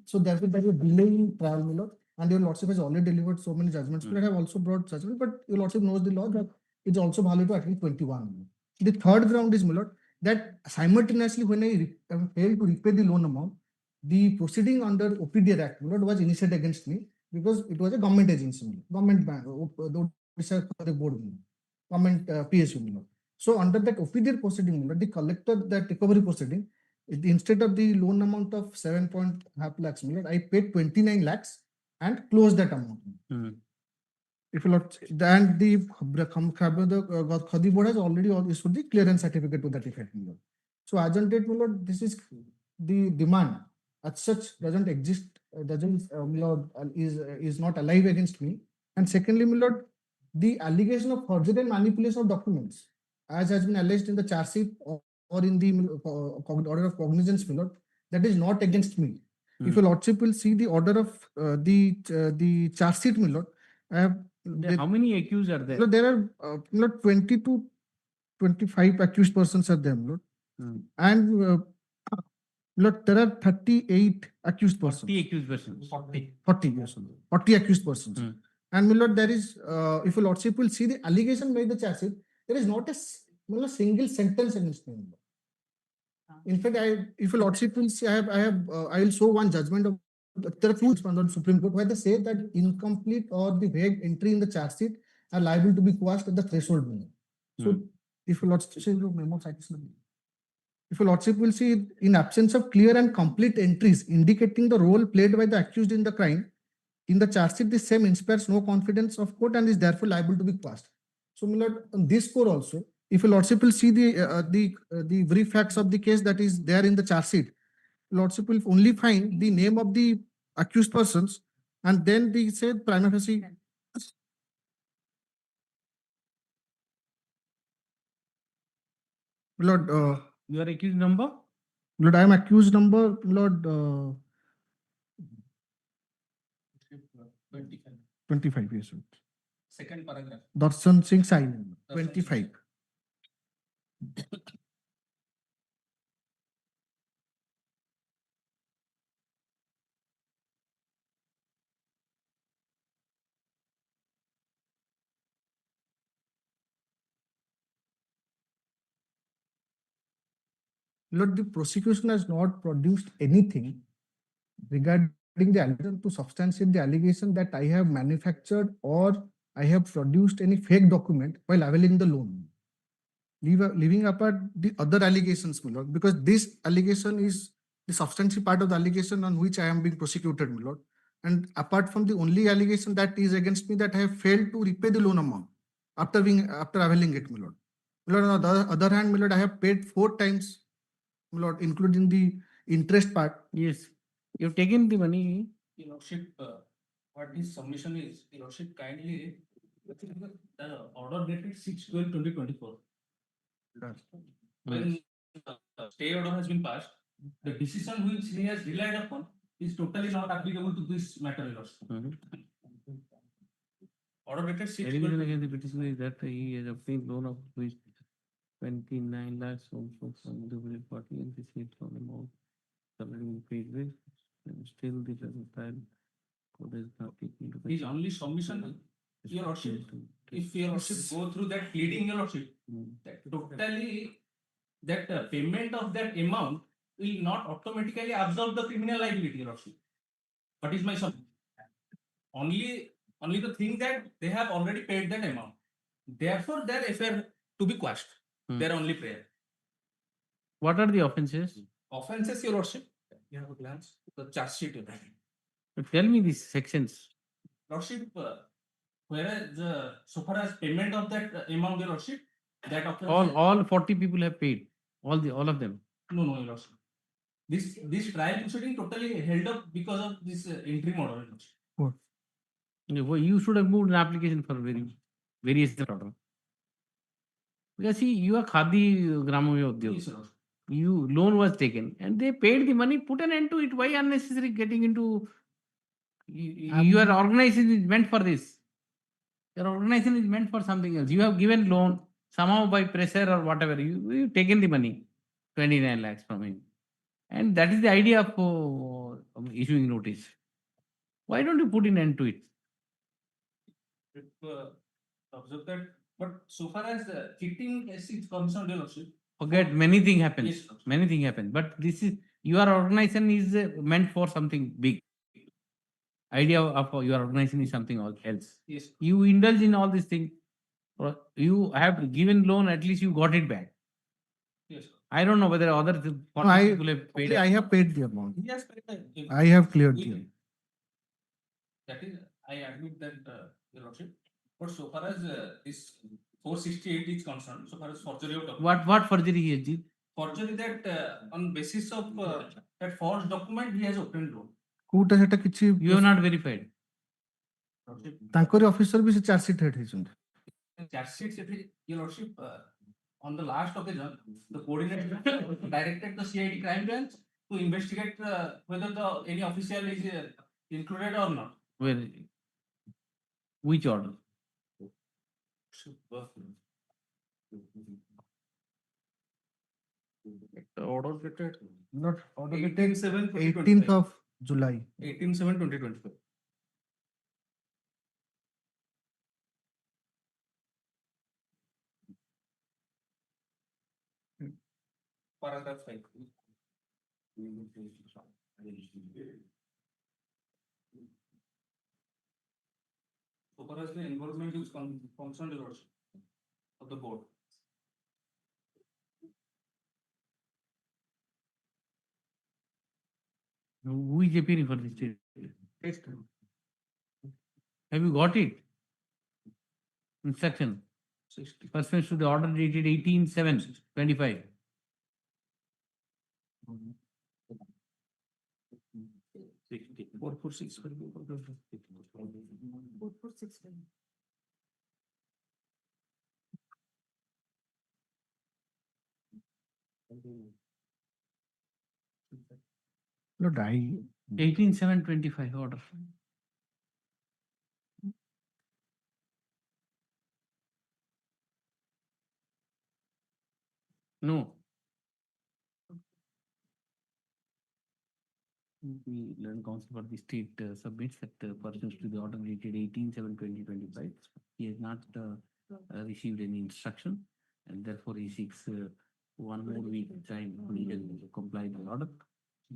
so therefore there is a delay in trial, my lord, and your lordship has already delivered so many judgments. I have also brought judgment, but your lordship knows the law that it's also valid to at least 21. The third ground is, my lord, that simultaneously when I failed to repay the loan amount, the proceeding under OPDR Act, my lord, was initiated against me because it was a government agency, government bank, the board, government PSU, my lord. So under that OPDR proceeding, my lord, the collector, that recovery proceeding, instead of the loan amount of 7.5 lakhs, I paid 29 lakhs and closed that amount. If you lot, and the Khadi board has already issued the clearance certificate to that effect. So as on date, this is the demand as such doesn't exist, is not alive against me. And secondly, my lord, the allegation of forgery and manipulation of documents, as has been alleged in the charge sheet or in the order of cognizance, my lord, that is not against me. If your lordship will see the order of the charge sheet, my lord, I have. How many accused are there? There are 20 to 25 accused persons are there, my lord. And Lord, there are 38 accused persons. 40 accused persons. 40, yes, 40 accused persons. And my lord, there is, if your lordship will see the allegation by the charge sheet, there is not a single sentence against me. In fact, if your lordship will see, I will show one judgment of, there are two on the Supreme Court where they say that incomplete or the vague entry in the charge sheet are liable to be quashed at the threshold. So, if your lordship, if your lordship will see, in absence of clear and complete entries indicating the role played by the accused in the crime, in the charge sheet, the same inspires no confidence of court and is therefore liable to be quashed. So, my lord, on this score also, if your lordship will see the brief facts of the case that is there in the charge sheet, lordship will only find the name of the accused persons and then they say prima facie. Lord, your accused number? Lord, I am accused number, Lord, 25 years old. Second paragraph. Darshan Singh Sai, 25. Lord, the prosecution has not produced anything regarding the allegation to substantiate the allegation that I have manufactured or I have produced any fake document while availing the loan. leaving apart the other allegations, my lord, because this allegation is the substantial part of the allegation on which I am being prosecuted, my lord. And apart from the only allegation that is against me, that I have failed to repay the loan amount after availing it, my lord. My lord, on the other hand, my lord, I have paid 4 times, my lord, including the interest part. Yes, you've taken the money. Your Lordship, what his submission is, Your Lordship kindly, the order dated 6/12/2024. When stay order has been passed, the decision which he has relied upon is totally not applicable to this matter, Your Lordship. Order dated 6. Allegation against the petitioner is that he has obtained loan of which 29 lakhs also from the party and received from the amount already been paid with, and still the trial court is not taking into His only submission, Your Lordship, if Your Lordship go through that pleading, Your Lordship, that totally, that payment of that amount will not automatically absorb the criminal liability, Your Lordship. What is my submission? Only the thing that they have already paid that amount. Therefore, their affair to be quashed. Their only prayer. What are the offences? Offences, Your Lordship. You have a glance. The charge sheet, Your Lordship. Tell me these sections. Lordship, whereas so far as payment of that amount, Your Lordship, that offense. All 40 people have paid. All of them. No, Your Lordship. This trial proceeding totally held up because of this interim order, Your Lordship. You should have moved an application for various order. Because see, you are Khadi Gramo Udyog. Yes, Lordship. You loan was taken and they paid the money, put an end to it. Why unnecessary getting into your organization is meant for this. Your organization is meant for something else. You have given loan somehow by pressure or whatever. You've taken the money, 29 lakhs from him. And that is the idea of issuing notice. Why don't you put an end to it? Observe that, but so far as cheating is concerned, Your Lordship. Forget, many things happen. Yes, Lordship. Many things happen. But this is, your organization is meant for something big. Idea of your organization is something else. Yes. You indulge in all these things. You have given loan, at least you got it back. Yes. I don't know whether other 40 people have paid. I have paid the amount. Yes, I have cleared the amount. That is, I admit that, Your Lordship. But so far as this 468 is concerned, so far as forgery of document. What forgery he did? Forgery that on basis of that forged document he has obtained loan. କୋଉଟା ସେଟା କିଛି You have not verified. ତାଙ୍କରି officer ବି ସେ charge sheet head ହେଇଛନ୍ତି. Charge sheet, Your Lordship, on the last occasion, the coordinator directed the CID crime branch to investigate whether any official is included or not. Where? Which order? The order dated Not order 18/7/2025. 18th of July. 18/7/2025. Paragraph 5. So far as the involvement is concerned, Your Lordship, of the board. Who is appearing for this case? Have you got it? Instruction. Pursuant to the order dated 18/7/25. Four, four, six. Lord, 18/7/25 order. No. The learned counsel for the state submits that pursuant to the order dated 18/7/2025, he has not received any instruction, and therefore he seeks 1 more week time needed to comply with the order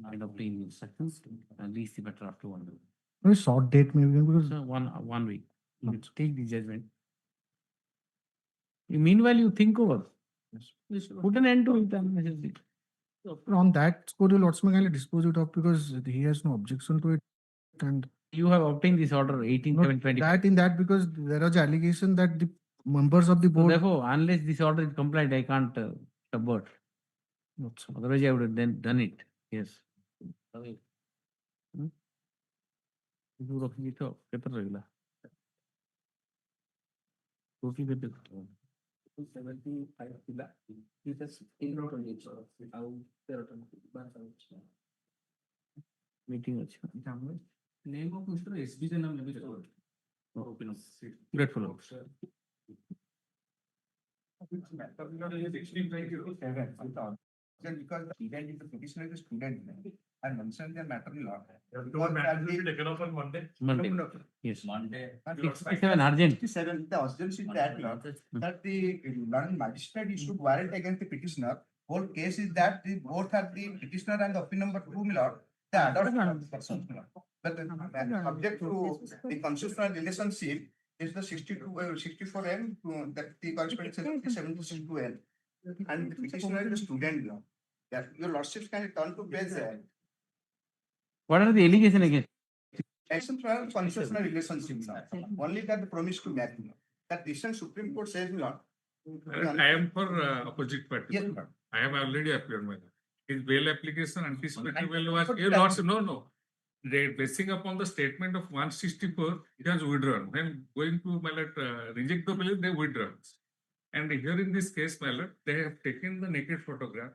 and obtain instructions and release the matter after 1 week. very short date maybe because So 1 week. You take the judgment. Meanwhile, you think over. Put an end to it unnecessarily. On that score, your lordship kindly dispose it off because he has no objection to it. And You have obtained this order 18/7/20. that in that because there was allegation that the members of the So board. therefore, unless this order is compliant, I can't subvert. Otherwise, I would have then done it. Yes. ಇದು ರೊಕ್ಕ paper ರಗಿಲ್ಲ total paper 75 ಇಲ್ಲ ಇದು 28 meeting ଅଛି name of Mr. SB the name maybe record. grateful. Because the event is the petitioner is a student and mentioned their matter in law. Monday. Yes. Monday. 67 urgent. 67, the urgency that law, that the London magistrate issued warrant against the petitioner. Whole case is that the both have the petitioner and the opinion number 2 milord, the adult person. But subject to the constitutional relationship is the 64M that the correspondence is 76-N. And the petitioner is the student law. Yeah, your lordships can turn to page What are the allegations against? exceptional constitutional relationship now. Only that the promise to make that recent Supreme Court says not. I am for opposite party. Yes, sir. I have already appeared, my lord. His bail application, anticipated bail was, your lordship, no. Basing upon the statement of 164, it has withdrawn. When going to, my lord, reject the bail, they withdraw. And here in this case, my lord, they have taken the naked photograph.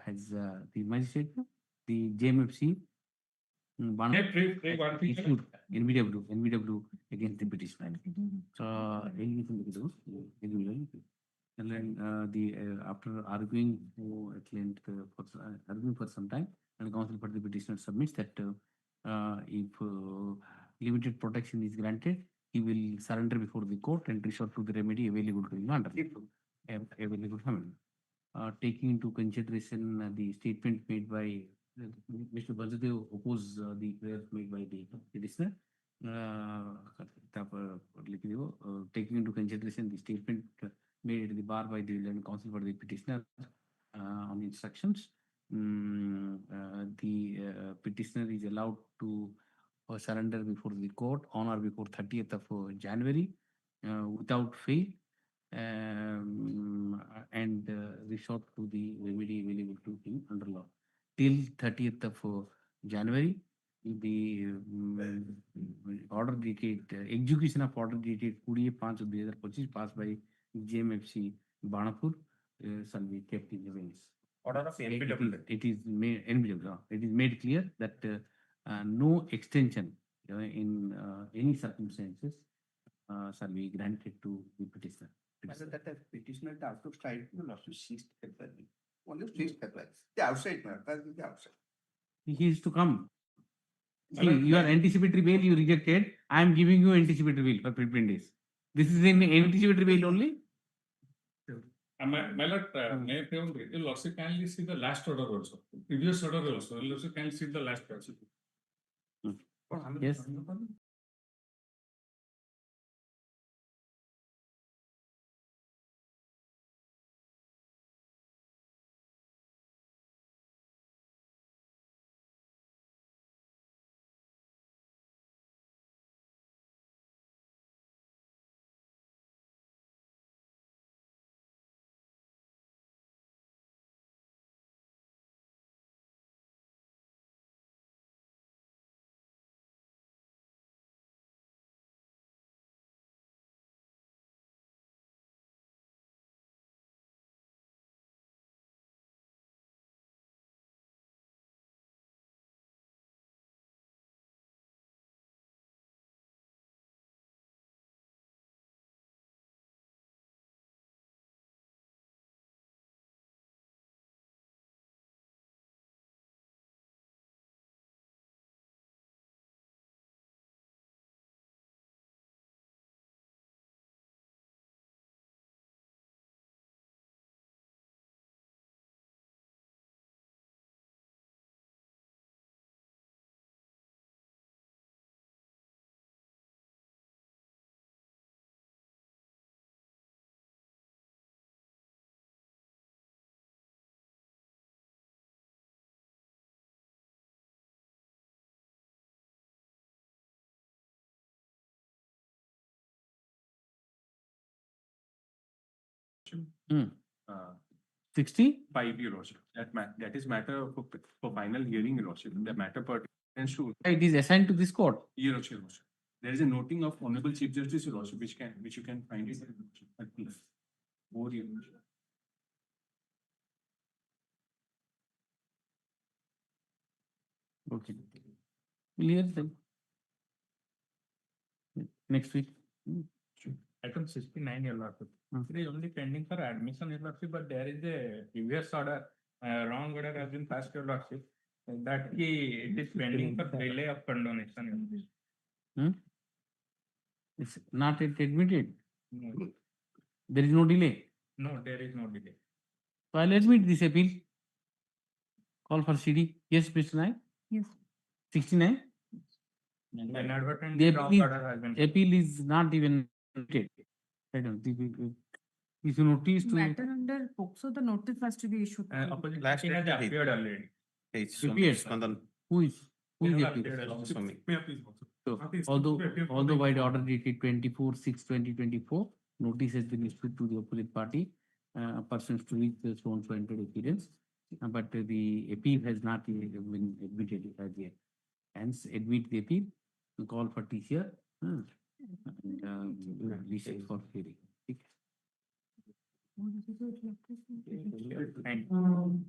Has the magistrate, the JMFC, one issued NBW against the petitioner. So, and then after arguing at length arguing for some time, and counsel for the petitioner submits that if limited protection is granted, he will surrender before the court and resort to the remedy available to him under available family. Taking into consideration the statement made by Mr. Bajadev oppose the prayers made by the petitioner. Taking into consideration the statement made at the bar by the learned counsel for the petitioner on instructions. The petitioner is allowed to surrender before the court on or before 30th of January without fail, and resort to the remedy available to him under law. Till 30th of January, the order dated, execution of order dated 20/5/2025 passed by GMFC Banapur shall be kept in abeyance. Order of NBW. It is made, NBW, it is made clear that no extension in any circumstances shall be granted to the petitioner. That the petitioner also tried to lawsuit 6th February. Only 6th February. The outside, that is the outside. He is to come. See, your anticipatory bail you rejected. I am giving you anticipatory bail for 15 days. This is an anticipatory bail only. My lord, may I pray on your lordship kindly see the last order also, previous order also. Your lordship kindly see the last order. Yes. Uh, 60? 5 your lordship. That is matter for final hearing, your lordship. The matter pertains to It is assigned to this court. your lordship. There is a noting of Honorable Chief Justice, your lordship, which you can find it at over your lordship. Okay. Clear then. Next week. Item 69, your lordship. It is only pending for admission, your lordship, but there is a previous order, wrong order has been passed, your lordship. That it is pending for delay of condonation, your lordship. It's not yet admitted. No. There is no delay. No, there is no delay. So I'll admit this appeal. Call for CD. Yes, Mr. Naik? Yes. 69? Inadvertently The wrong order has been. appeal is not even admitted. I don't think if you notice to Matter under POCSO, the notice has to be issued. Opposite Last party has date appeared already. appeared. Who is the appeal? So, although by the order dated 24/6/2024, notice has been issued to the opposite party, persons to which the so and so entered appearance, but the appeal has not yet been admitted as yet. Hence, admit the appeal, call for TCR, and recess for hearing. Thank you.